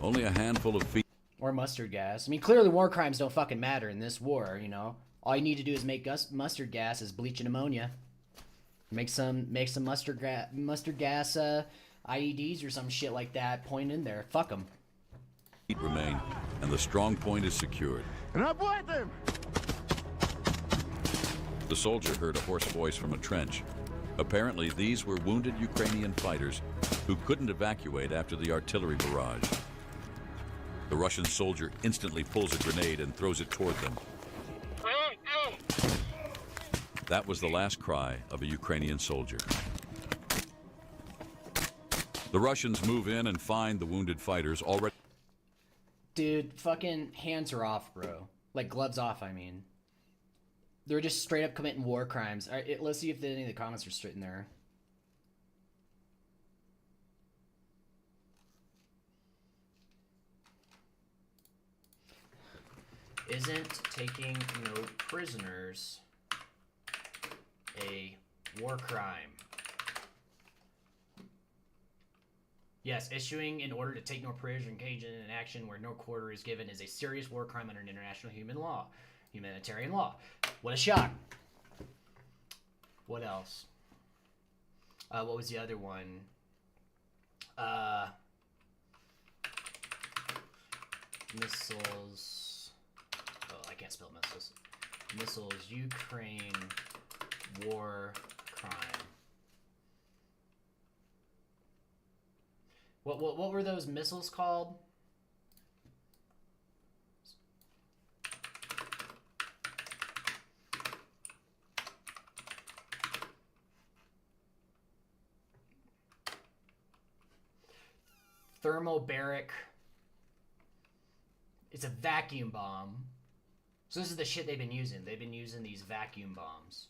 Only a handful of feet. Or mustard gas. I mean, clearly war crimes don't fucking matter in this war, you know? All you need to do is make mustard gas as bleach and ammonia. Make some mustard gas IEDs or some shit like that. Point in there. Fuck them. Feet remain, and the strong point is secured. The soldier heard a hoarse voice from a trench. Apparently, these were wounded Ukrainian fighters who couldn't evacuate after the artillery barrage. The Russian soldier instantly pulls a grenade and throws it toward them. That was the last cry of a Ukrainian soldier. The Russians move in and find the wounded fighters already. Dude, fucking hands are off, bro. Like, gloves off, I mean. They're just straight up committing war crimes. All right, let's see if any of the comments are straight in there. Isn't taking no prisoners a war crime? Yes, issuing an order to take no prisoners engaged in an action where no quarter is given is a serious war crime under international humanitarian law. What a shock. What else? What was the other one? Missiles. Oh, I can't spell missiles. Missiles, Ukraine, war crime. What were those missiles called? Thermobaric. It's a vacuum bomb. So this is the shit they've been using. They've been using these vacuum bombs.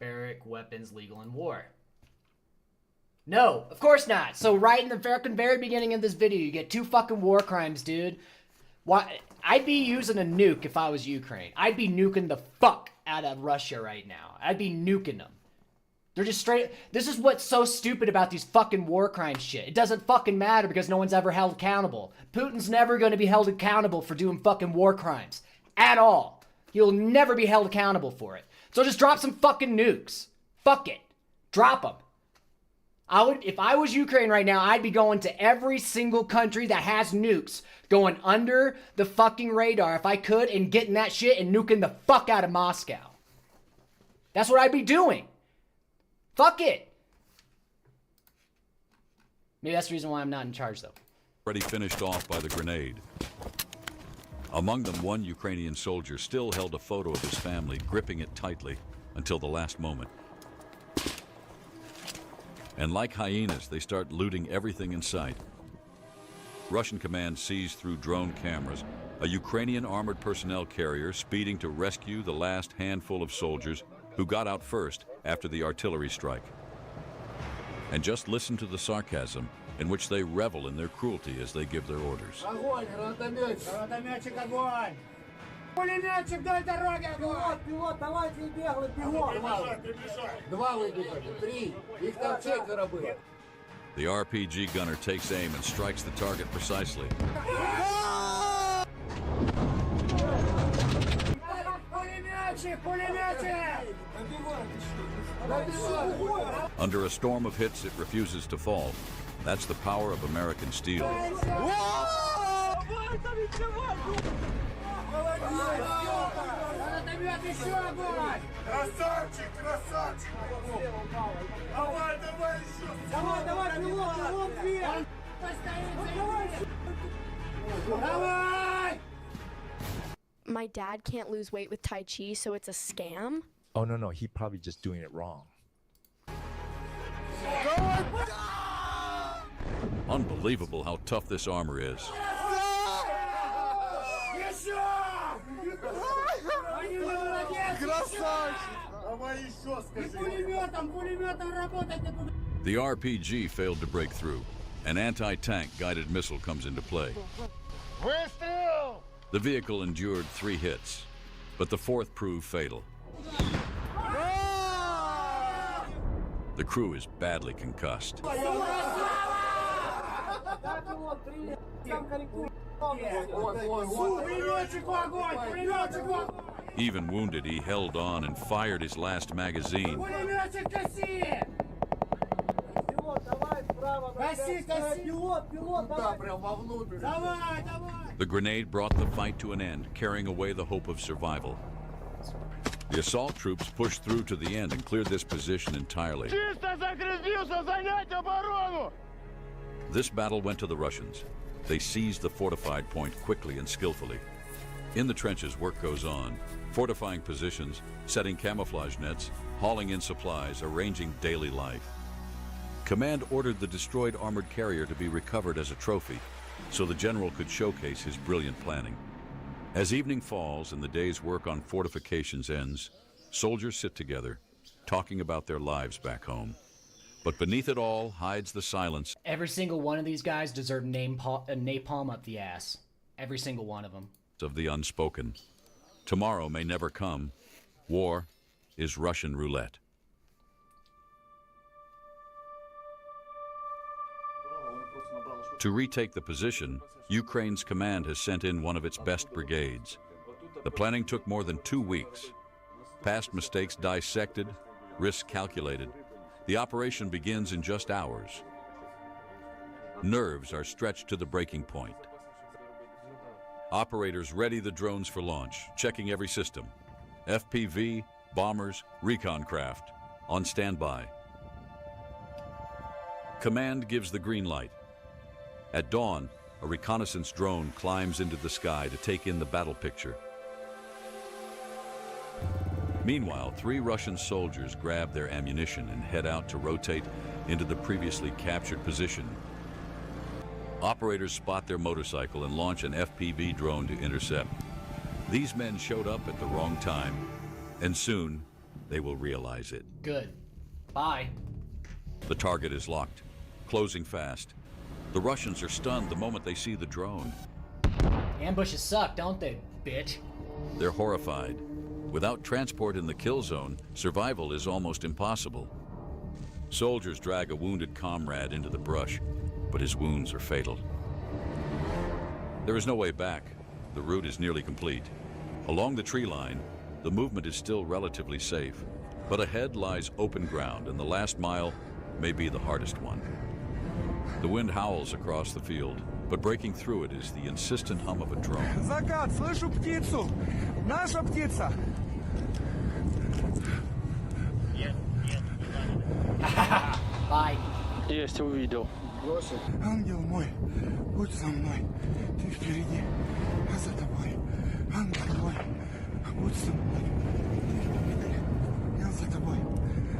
Baric weapons legal in war. No, of course not. So right in the very beginning of this video, you get 2 fucking war crimes, dude. Why? I'd be using a nuke if I was Ukraine. I'd be nuking the fuck out of Russia right now. I'd be nuking them. They're just straight. This is what's so stupid about these fucking war crime shit. It doesn't fucking matter because no one's ever held accountable. Putin's never going to be held accountable for doing fucking war crimes. At all. He'll never be held accountable for it. So just drop some fucking nukes. Fuck it. Drop them. If I was Ukraine right now, I'd be going to every single country that has nukes, going under the fucking radar if I could, and getting that shit and nuking the fuck out of Moscow. That's what I'd be doing. Fuck it. Maybe that's the reason why I'm not in charge, though. Already finished off by the grenade. Among them, one Ukrainian soldier still held a photo of his family, gripping it tightly until the last moment. And like hyenas, they start looting everything in sight. Russian command sees through drone cameras a Ukrainian armored personnel carrier speeding to rescue the last handful of soldiers who got out first after the artillery strike. And just listen to the sarcasm in which they revel in their cruelty as they give their orders. The RPG gunner takes aim and strikes the target precisely. Under a storm of hits, it refuses to fall. That's the power of American steel. My dad can't lose weight with Tai Chi, so it's a scam? Oh, no, he probably just doing it wrong. Unbelievable how tough this armor is. The RPG failed to break through. An anti-tank guided missile comes into play. The vehicle endured 3 hits, but the 4th proved fatal. The crew is badly concussed. Even wounded, he held on and fired his last magazine. The grenade brought the fight to an end, carrying away the hope of survival. The assault troops pushed through to the end and cleared this position entirely. This battle went to the Russians. They seized the fortified point quickly and skillfully. In the trenches, work goes on, fortifying positions, setting camouflage nets, hauling in supplies, arranging daily life. Command ordered the destroyed armored carrier to be recovered as a trophy, so the general could showcase his brilliant planning. As evening falls and the day's work on fortifications ends, soldiers sit together, talking about their lives back home. But beneath it all hides the silence. Every single one of these guys deserve napalm up the ass. Every single one of them. Of the unspoken. Tomorrow may never come. War is Russian roulette. To retake the position, Ukraine's command has sent in one of its best brigades. The planning took more than 2 weeks. Past mistakes dissected, risks calculated. The operation begins in just hours. Nerves are stretched to the breaking point. Operators ready the drones for launch, checking every system. FPV, bombers, recon craft, on standby. Command gives the green light. At dawn, a reconnaissance drone climbs into the sky to take in the battle picture. Meanwhile, 3 Russian soldiers grab their ammunition and head out to rotate into the previously captured position. Operators spot their motorcycle and launch an FPV drone to intercept. These men showed up at the wrong time, and soon they will realize it. Good. Bye. The target is locked, closing fast. The Russians are stunned the moment they see the drone. Ambushes suck, don't they, bitch? They're horrified. Without transport in the kill zone, survival is almost impossible. Soldiers drag a wounded comrade into the brush, but his wounds are fatal. There is no way back. The route is nearly complete. Along the tree line, the movement is still relatively safe, but ahead lies open ground, and the last mile may be the hardest one. The wind howls across the field, but breaking through it is the insistent hum of a drone. Закат, слышу птицу. Наша птица. Bye. Есть, увидел. Ангел мой, будь со мной. Ты впереди, я за тобой. Ангел мой, будь со мной. Ты впереди, я за тобой.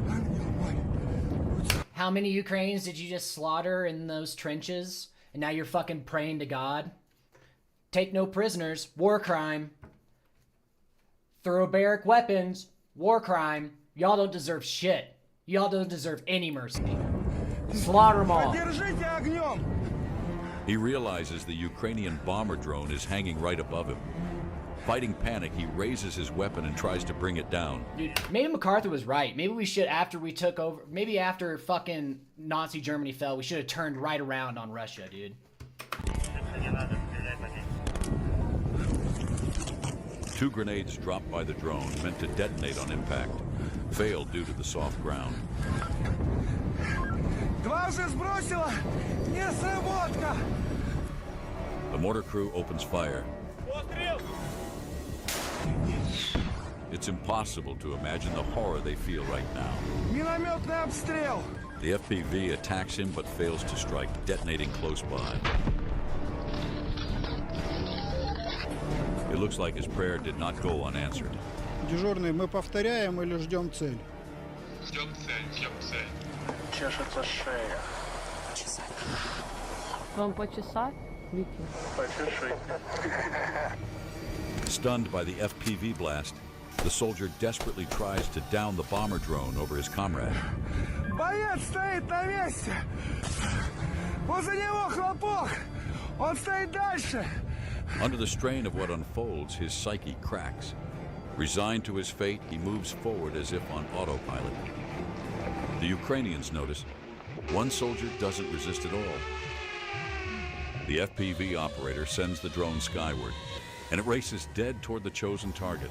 Ангел мой. How many Ukrainians did you just slaughter in those trenches? And now you're fucking praying to God? Take no prisoners. War crime. Thoroughbaric weapons. War crime. Y'all don't deserve shit. Y'all don't deserve any mercy. Slaughter them all. He realizes the Ukrainian bomber drone is hanging right above him. Fighting panic, he raises his weapon and tries to bring it down. Dude, maybe MacArthur was right. Maybe we should, after we took over, maybe after fucking Nazi Germany fell, we should have turned right around on Russia, dude. 2 grenades dropped by the drone, meant to detonate on impact, failed due to the soft ground. The mortar crew opens fire. It's impossible to imagine the horror they feel right now. The FPV attacks him but fails to strike, detonating close by. It looks like his prayer did not go unanswered. Дежурный, мы повторяем или ждем цель? Ждем цель. Чешется шея. Вам почесать? Почеши. Stunned by the FPV blast, The soldier desperately tries to down the bomber drone over his comrade. Боец стоит на месте. Возле него хлопок. Он стоит дальше. Under the strain of what unfolds, his psyche cracks. Resigned to his fate, he moves forward as if on autopilot. The Ukrainians notice one soldier doesn't resist at all. The FPV operator sends the drone skyward, and it races dead toward the chosen target.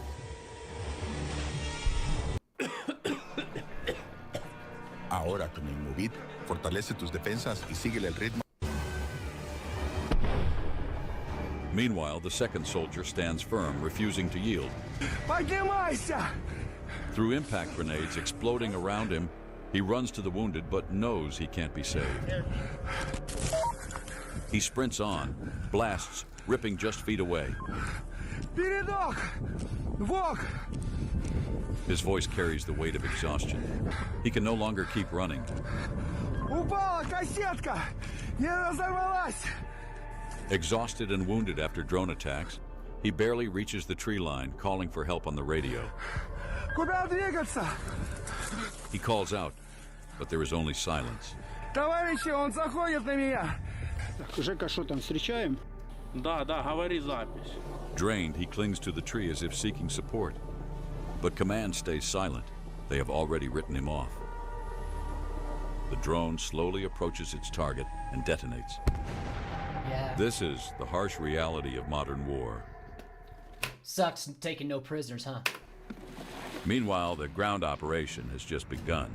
Ahora con el Movit, fortalece tus defensas y síguele el ritmo. Meanwhile, the second soldier stands firm, refusing to yield. Поднимайся! Through impact grenades exploding around him, he runs to the wounded but knows he can't be saved. He sprints on, blasts, ripping just feet away. Передок! Вок! His voice carries the weight of exhaustion. He can no longer keep running. Упала кассетка! Не разорвалась! Exhausted and wounded after drone attacks, he barely reaches the tree line, calling for help on the radio. Куда двигаться? He calls out, but there is only silence. Товарищи, он заходит на меня! Жека, что там, встречаем? Да, говори запись. Drained, he clings to the tree as if seeking support. But command stays silent. They have already written him off. The drone slowly approaches its target and detonates. Yeah. This is the harsh reality of modern war. Sucks taking no prisoners, huh? Meanwhile, the ground operation has just begun.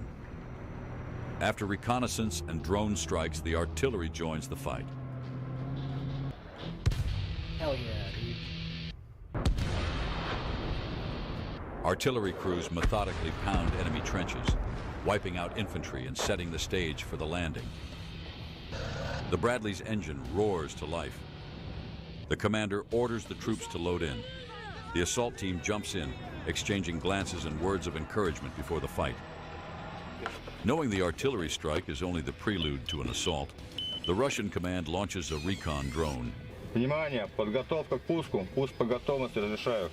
After reconnaissance and drone strikes, the artillery joins the fight. Hell yeah, dude. Artillery crews methodically pound enemy trenches, wiping out infantry and setting the stage for the landing. The Bradley's engine roars to life. The commander orders the troops to load in. The assault team jumps in, exchanging glances and words of encouragement before the fight. Knowing the artillery strike is only the prelude to an assault, the Russian command launches a recon drone. Внимание, подготовка к пуску. Пуск по готовности, разрешаю.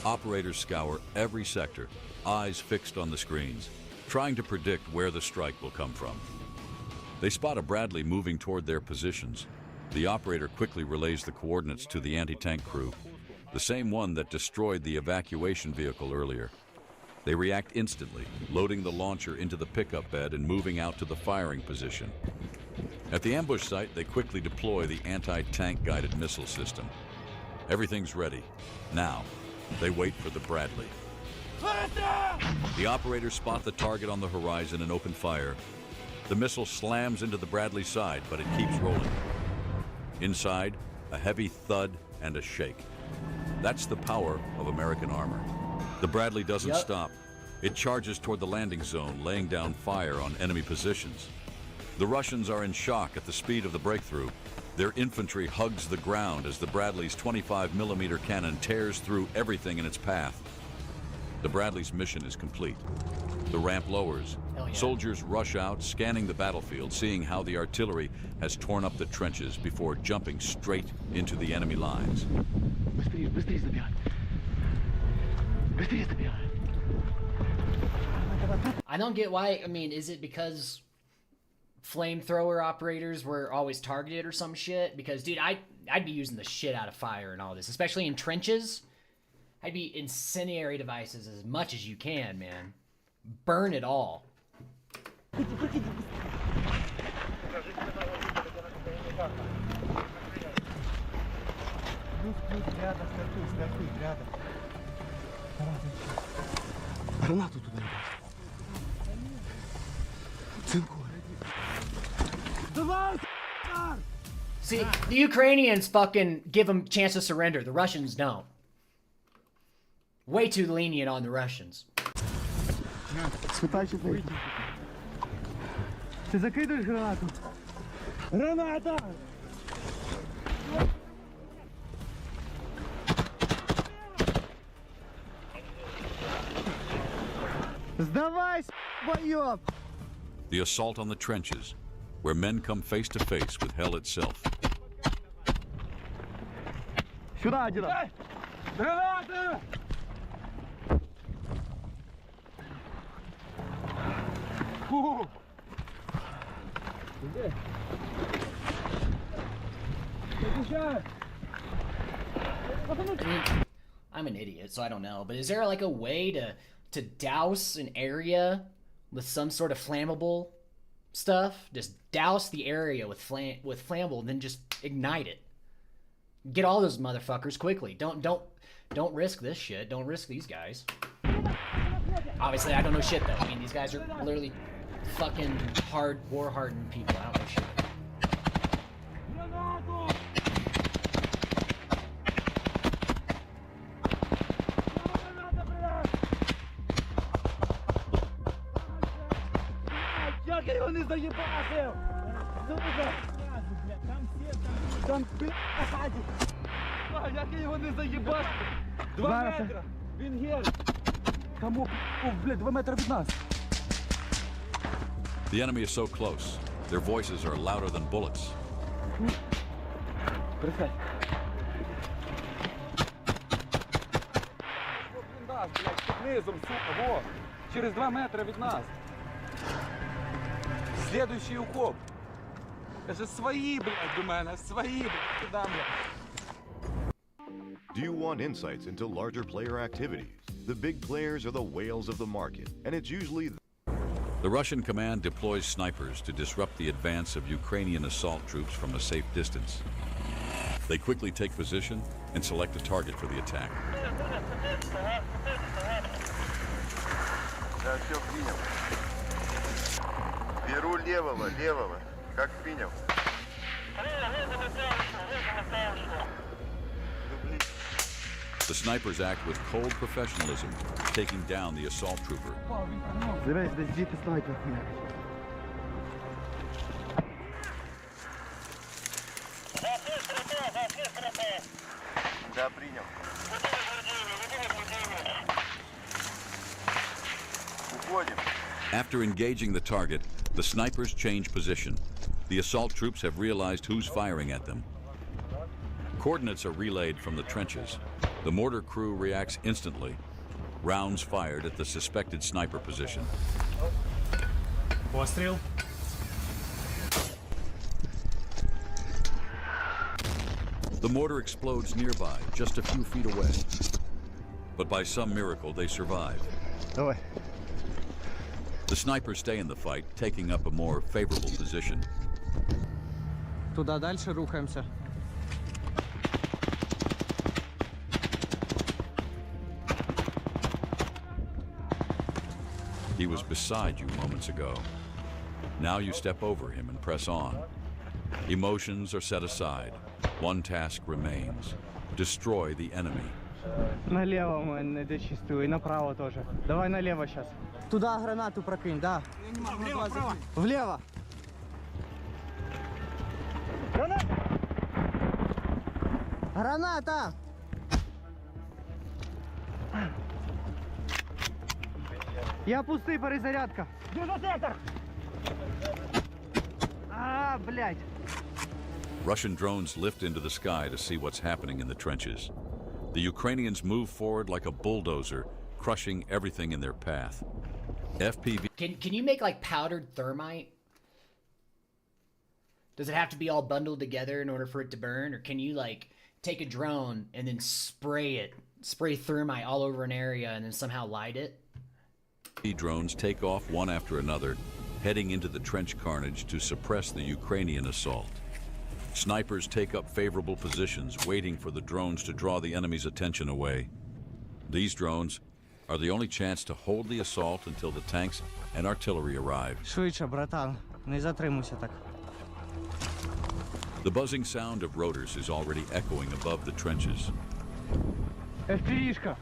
Operators scour every sector, eyes fixed on the screens, trying to predict where the strike will come from. They spot a Bradley moving toward their positions. The operator quickly relays the coordinates to the anti-tank crew, the same one that destroyed the evacuation vehicle earlier. They react instantly, loading the launcher into the pickup bed and moving out to the firing position. At the ambush site, they quickly deploy the anti-tank guided missile system. Everything's ready. Now, they wait for the Bradley. The operators spot the target on the horizon and open fire. The missile slams into the Bradley's side, but it keeps rolling. Inside, a heavy thud and a shake. That's the power of American armor. The Bradley doesn't stop. It charges toward the landing zone, laying down fire on enemy positions. The Russians are in shock at the speed of the breakthrough. Their infantry hugs the ground as the Bradley's 25mm cannon tears through everything in its path. The Bradley's mission is complete. The ramp lowers. Soldiers rush out, scanning the battlefield, seeing how the artillery has torn up the trenches before jumping straight into the enemy lines. I don't get why. I mean, is it because flamethrower operators were always targeted or some shit? Because, dude, I'd be using the shit out of fire and all this, especially in trenches. I'd be incendiary devices as much as you can, man. Burn it all. Гранату туда ебать. Цинку. Давай, See, the Ukrainians fucking give them chance to surrender. The Russians don't. Way too lenient on the Russians. Схватайся, выйди. Ты закидываешь гранату? Граната! Сдавайся, боёб! The assault on the trenches, where men come face to face with hell itself. Сюда, деда! Граната! Фу! Где? I'm an idiot, so I don't know. But is there like a way to douse an area with some sort of flammable stuff? Just douse the area with flammable, and then just ignite it. Get all those motherfuckers quickly. Don't risk this shit. Don't risk these guys. Obviously, I don't know shit though. I mean, these guys are literally fucking war-hardened people. I don't know shit. Як я його не заїбасив! Там як я його не заїбасив! 2 метри! Він гель! Тому, блядь, 2 метри від нас! The enemy is so close. Their voices are louder than bullets. Присядь! Він дасть, блядь, під низом, сука, во! Через 2 метри від нас! Следующий укоп. Это свои, блядь, до мене, свои, блядь, туда, блядь. Do you want insights into larger player activities? The big players are the whales of the market, and it's usually The Russian command deploys snipers to disrupt the advance of Ukrainian assault troops from a safe distance. They quickly take position and select a target for the attack. Да, все принял. Беру левого. Как принял? The snipers act with cold professionalism, taking down the assault trooper. Дивись, десь діти снайпер. Да, принял. Уходим. After engaging the target, the snipers change position. The assault troops have realized who's firing at them. Coordinates are relayed from the trenches. The mortar crew reacts instantly. Rounds fired at the suspected sniper position. Пострел. The mortar explodes nearby, just a few feet away. But by some miracle, they survive. Давай. The snipers stay in the fight, taking up a more favorable position. Туда дальше рухаемся. He was beside you moments ago. Now you step over him and press on. Emotions are set aside. One task remains. Destroy the enemy. Налево мы не чистую, и направо тоже. Давай налево сейчас. Туда гранату прокинь, да. Влево, влево. Граната! Граната! Я пустый, перезарядка. Дезотектор! Блядь. Russian drones lift into the sky to see what's happening in the trenches. The Ukrainians move forward like a bulldozer, crushing everything in their path. FPV... Can you make like powdered thermite? Does it have to be all bundled together in order for it to burn? Or can you like take a drone and then spray thermite all over an area and then somehow light it? Drones take off one after another, heading into the trench carnage to suppress the Ukrainian assault. Snipers take up favorable positions, waiting for the drones to draw the enemy's attention away. These drones are the only chance to hold the assault until the tanks and artillery arrive. Швидше, братан. Не затримуйся так. The buzzing sound of rotors is already echoing above the trenches. FPV-шка.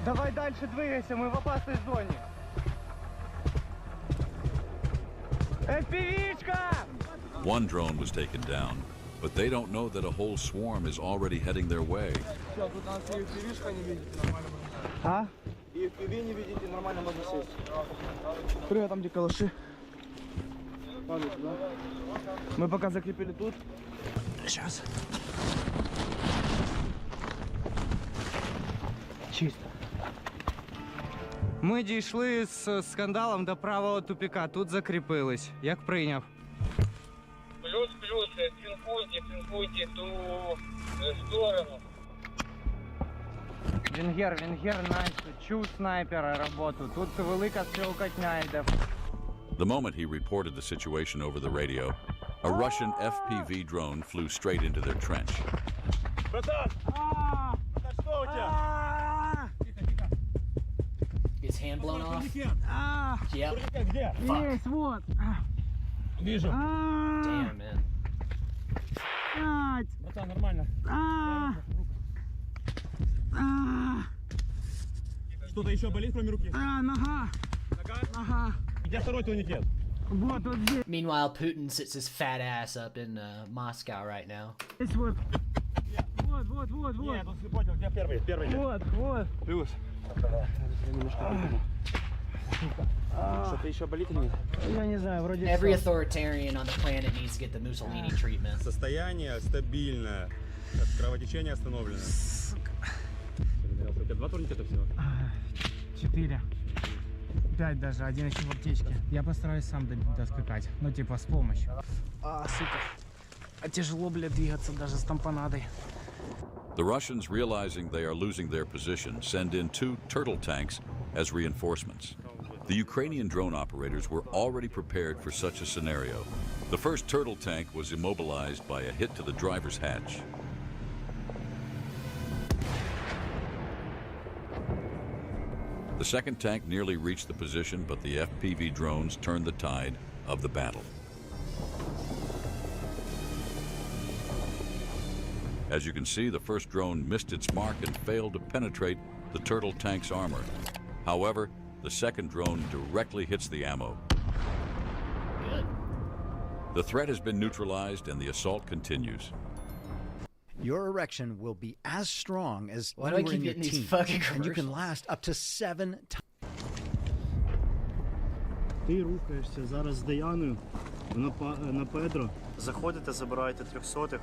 Давай дальше двигайся, мы в опасной зоне. FPV-шка! One drone was taken down, but they don't know that a whole swarm is already heading their way. А? И FPV не видите, нормально можно сесть. Привет, там где калаши. Падай туда. Мы пока закрепили тут. Сейчас. Чисто. Ми дійшли з скандалом до правого тупіка. Тут закріпились. Як прийняв? Плюс, цинкуйте ту сторону. Венгер, найс. Чув снайпера роботу. Тут велика стрілкотня йде. The moment he reported the situation over the radio, a Russian FPV drone flew straight into their trench. His hand blown off? Yep. Есть, вот. Вижу. Damn, man. Братан, нормально. Что-то еще болит, кроме руки? Нога. Нога. Где второй турникет? Вот, вот здесь. Meanwhile, Putin sits his fat ass up in Moscow right now. Здесь вот. Вот. Нет, тут понял, где первый? Первый. Вот. Плюс. Что-то еще болит или нет? Я не знаю, вроде. Every authoritarian on the planet needs to get the Mussolini treatment. Состояние стабильное. Кровотечение остановлено. У тебя 2 турникета всего? 4. 5 даже, один еще в аптечке. Я постараюсь сам доскакать. Ну, типа, с помощью. Сука. А тяжело, блядь, двигаться даже с тампонадой. The Russians, realizing they are losing their position, send in 2 turtle tanks as reinforcements. The Ukrainian drone operators were already prepared for such a scenario. The first turtle tank was immobilized by a hit to the driver's hatch. The second tank nearly reached the position, but the FPV drones turned the tide of the battle. As you can see, the first drone missed its mark and failed to penetrate the turtle tank's armor. However, the second drone directly hits the ammo. Good. The threat has been neutralized and the assault continues. Your erection will be as strong as Why do when I you were in keep your getting these teens, fucking and you can commercials? last up to 7 times. Ти рухаєшся зараз з Даяною на Педро. Заходите, забираєте 300-х.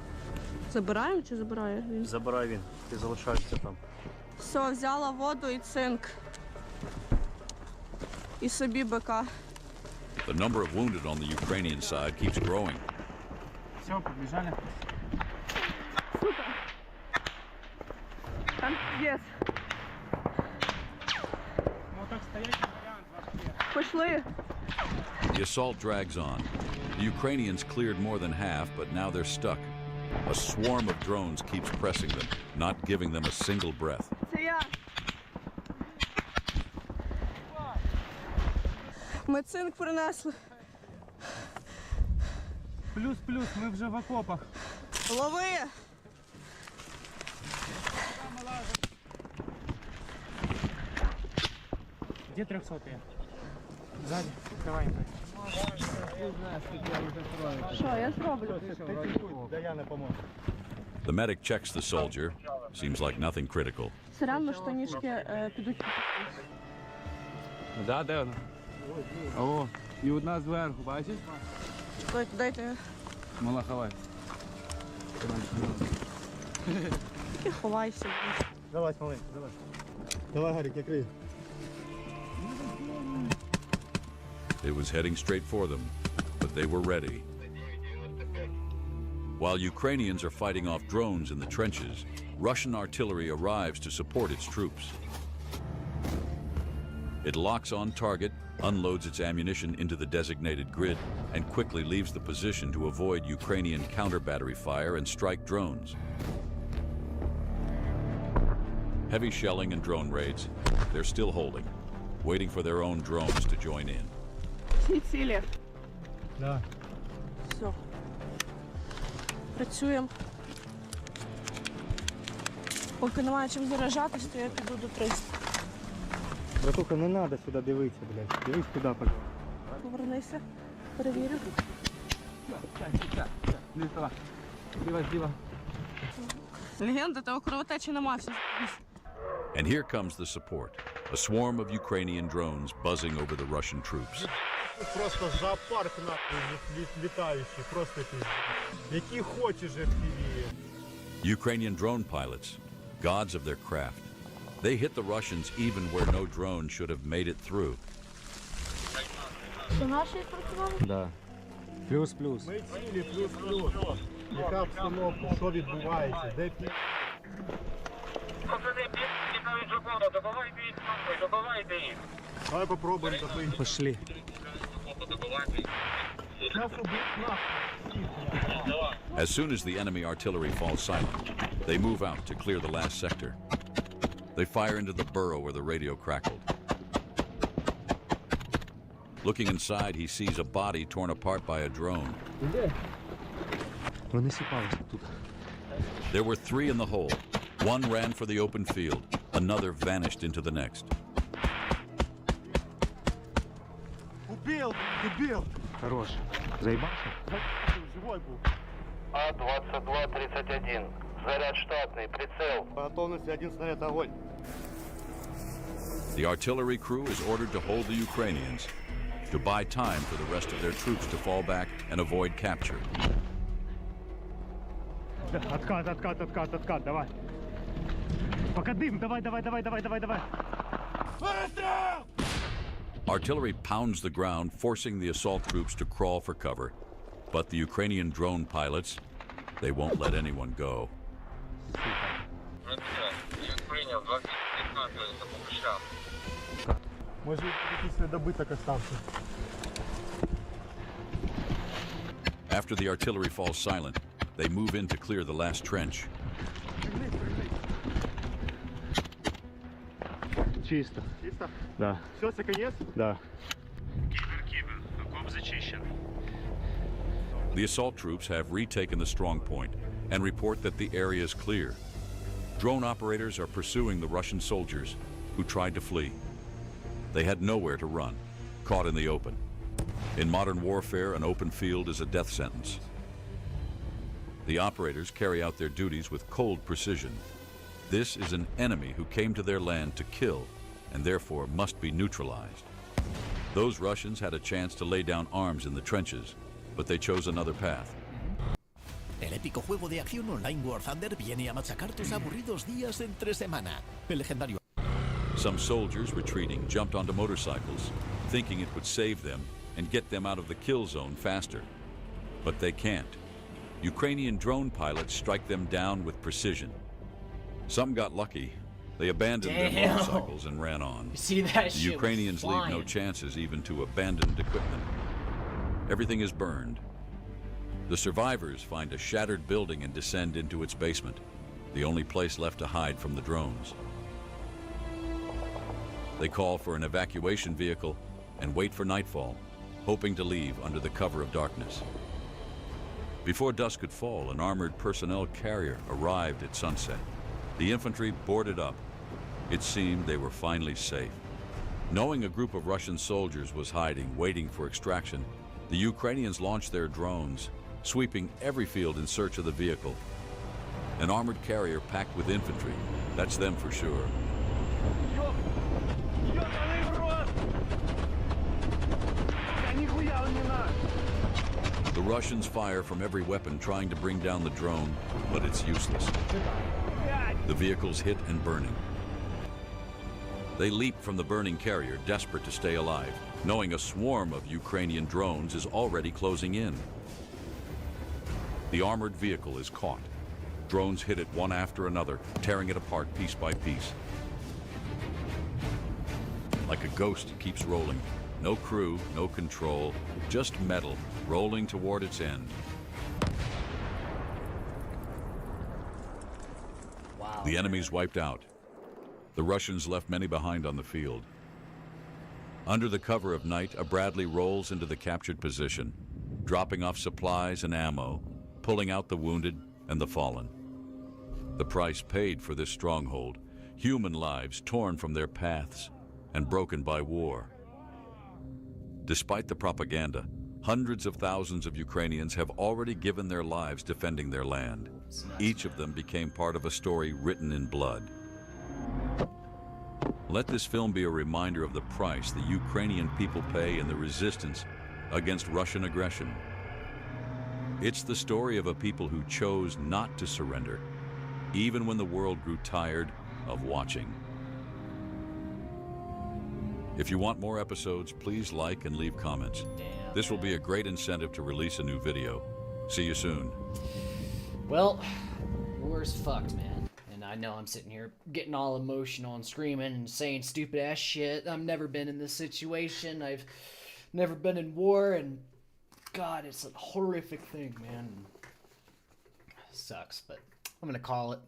Забираємо чи забирає він? Забирай він, ти залишаєшся там. Все, взяла воду і цинк. І собі БК. The number of wounded on the Ukrainian side keeps growing. Все, побежали. Сука. Там пиздец. Вот так стоять не вариант вообще. Пошли. The assault drags on. The Ukrainians cleared more than half, but now they're stuck. A swarm of drones keeps pressing them, not giving them a single breath. Це я. Ми цинк принесли. Плюс, ми вже в окопах. Лови. Где 300-е? Сзади. Давай. Що, я зроблю? Даяна поможе. The medic checks the soldier. Seems like nothing critical. Все рано штанішки підуть. Да, де вона? О, і одна зверху, бачиш? Дайте. Мала, ховай. Тільки ховайся. Давай, маленький, давай. Давай, Гарик, я крию. It was heading straight for them, but they were ready. While Ukrainians are fighting off drones in the trenches, Russian artillery arrives to support its troops. It locks on target, unloads its ammunition into the designated grid, and quickly leaves the position to avoid Ukrainian counter-battery fire and strike drones. Heavy shelling and drone raids, they're still holding, waiting for their own drones to join in. Всі цілі. Да. Все. Працюємо. Поки немає чим заряджатись, то я піду до 300. Братуха, не треба сюди дивитися, блядь. Дивись туди, поки. Повернися. Перевірю. Зліва. Легенда, того кровотечі нема. Все. And here comes the support, a swarm of Ukrainian drones buzzing over the Russian troops. Просто зоопарк нахуй літаючий, просто які хочеш FPV. Ukrainian drone pilots, gods of their craft, They hit the Russians even where no drone should have made it through. Да. Плюс-плюс. Ми цілі плюс-плюс. Яка обстановка? Що відбувається? Де пі... Давай попробуємо добити. Пошли. As soon as the enemy artillery falls silent, they move out to clear the last sector. They fire into the burrow where the radio crackled. Looking inside, he sees a body torn apart by a drone. Вони сіпалися тут. There were 3 in the hole. One ran for the open field. Another vanished into the next. Убив! Дебіл! Хорош. Заїбався? Живой був. А-22-31. Заряд штатный, прицел. По готовності один снаряд, огонь. The artillery crew is ordered to hold the Ukrainians, to buy time for the rest of their troops to fall back and avoid capture. Откат, давай. Пока дым, давай. Выстрел! Artillery pounds the ground, forcing the assault troops to crawl for cover. But the Ukrainian drone pilots, they won't let anyone go. Може, якийсь недобиток остався. After the artillery falls silent, they move in to clear the last trench. Чисто. Чисто? Да. Все, це конець? Да. Окоп зачищен. The assault troops have retaken the strong point and report that the area is clear. Drone operators are pursuing the Russian soldiers who tried to flee. They had nowhere to run, caught in the open. In modern warfare, an open field is a death sentence. The operators carry out their duties with cold precision. This is an enemy who came to their land to kill and therefore must be neutralized. Those Russians had a chance to lay down arms in the trenches, but they chose another path. El épico juego de acción online War Thunder viene a machacar tus aburridos días entre semana. El legendario. Some soldiers retreating jumped onto motorcycles, thinking it would save them and get them out of the kill zone faster. But they can't. Ukrainian drone pilots strike them down with precision. Some got lucky. They abandoned their motorcycles and ran on. You see that The shit Ukrainians was leave no flying. chances even to abandoned equipment. Everything is burned. The survivors find a shattered building and descend into its basement, the only place left to hide from the drones. They call for an evacuation vehicle and wait for nightfall, hoping to leave under the cover of darkness. Before dusk could fall, an armored personnel carrier arrived at sunset. The infantry boarded up. It seemed they were finally safe. Knowing a group of Russian soldiers was hiding, waiting for extraction, the Ukrainians launched their drones, sweeping every field in search of the vehicle. An armored carrier packed with infantry. That's them for sure. The Russians fire from every weapon trying to bring down the drone, but it's useless. The vehicle's hit and burning. They leap from the burning carrier, desperate to stay alive, knowing a swarm of Ukrainian drones is already closing in. The armored vehicle is caught. Drones hit it one after another, tearing it apart piece by piece. Like a ghost, it keeps rolling. No crew, no control, just metal rolling toward its end. Wow. The enemy's wiped out. The Russians left many behind on the field. Under the cover of night, a Bradley rolls into the captured position, dropping off supplies and ammo, pulling out the wounded and the fallen. The price paid for this stronghold, human lives torn from their paths and broken by war. Despite the propaganda, hundreds of thousands of Ukrainians have already given their lives defending their land. Each of them became part of a story written in blood. Let this film be a reminder of the price the Ukrainian people pay in the resistance against Russian aggression. It's the story of a people who chose not to surrender, even when the world grew tired of watching. If you want more episodes, please like and leave comments. Damn, this will be a great incentive to release a new video. See you soon. Well, war's fucked, man. And I know I'm sitting here getting all emotional and screaming and saying stupid ass shit. I've never been in this situation. I've never been in war, and God, it's a horrific thing, man. Sucks, but I'm gonna call it.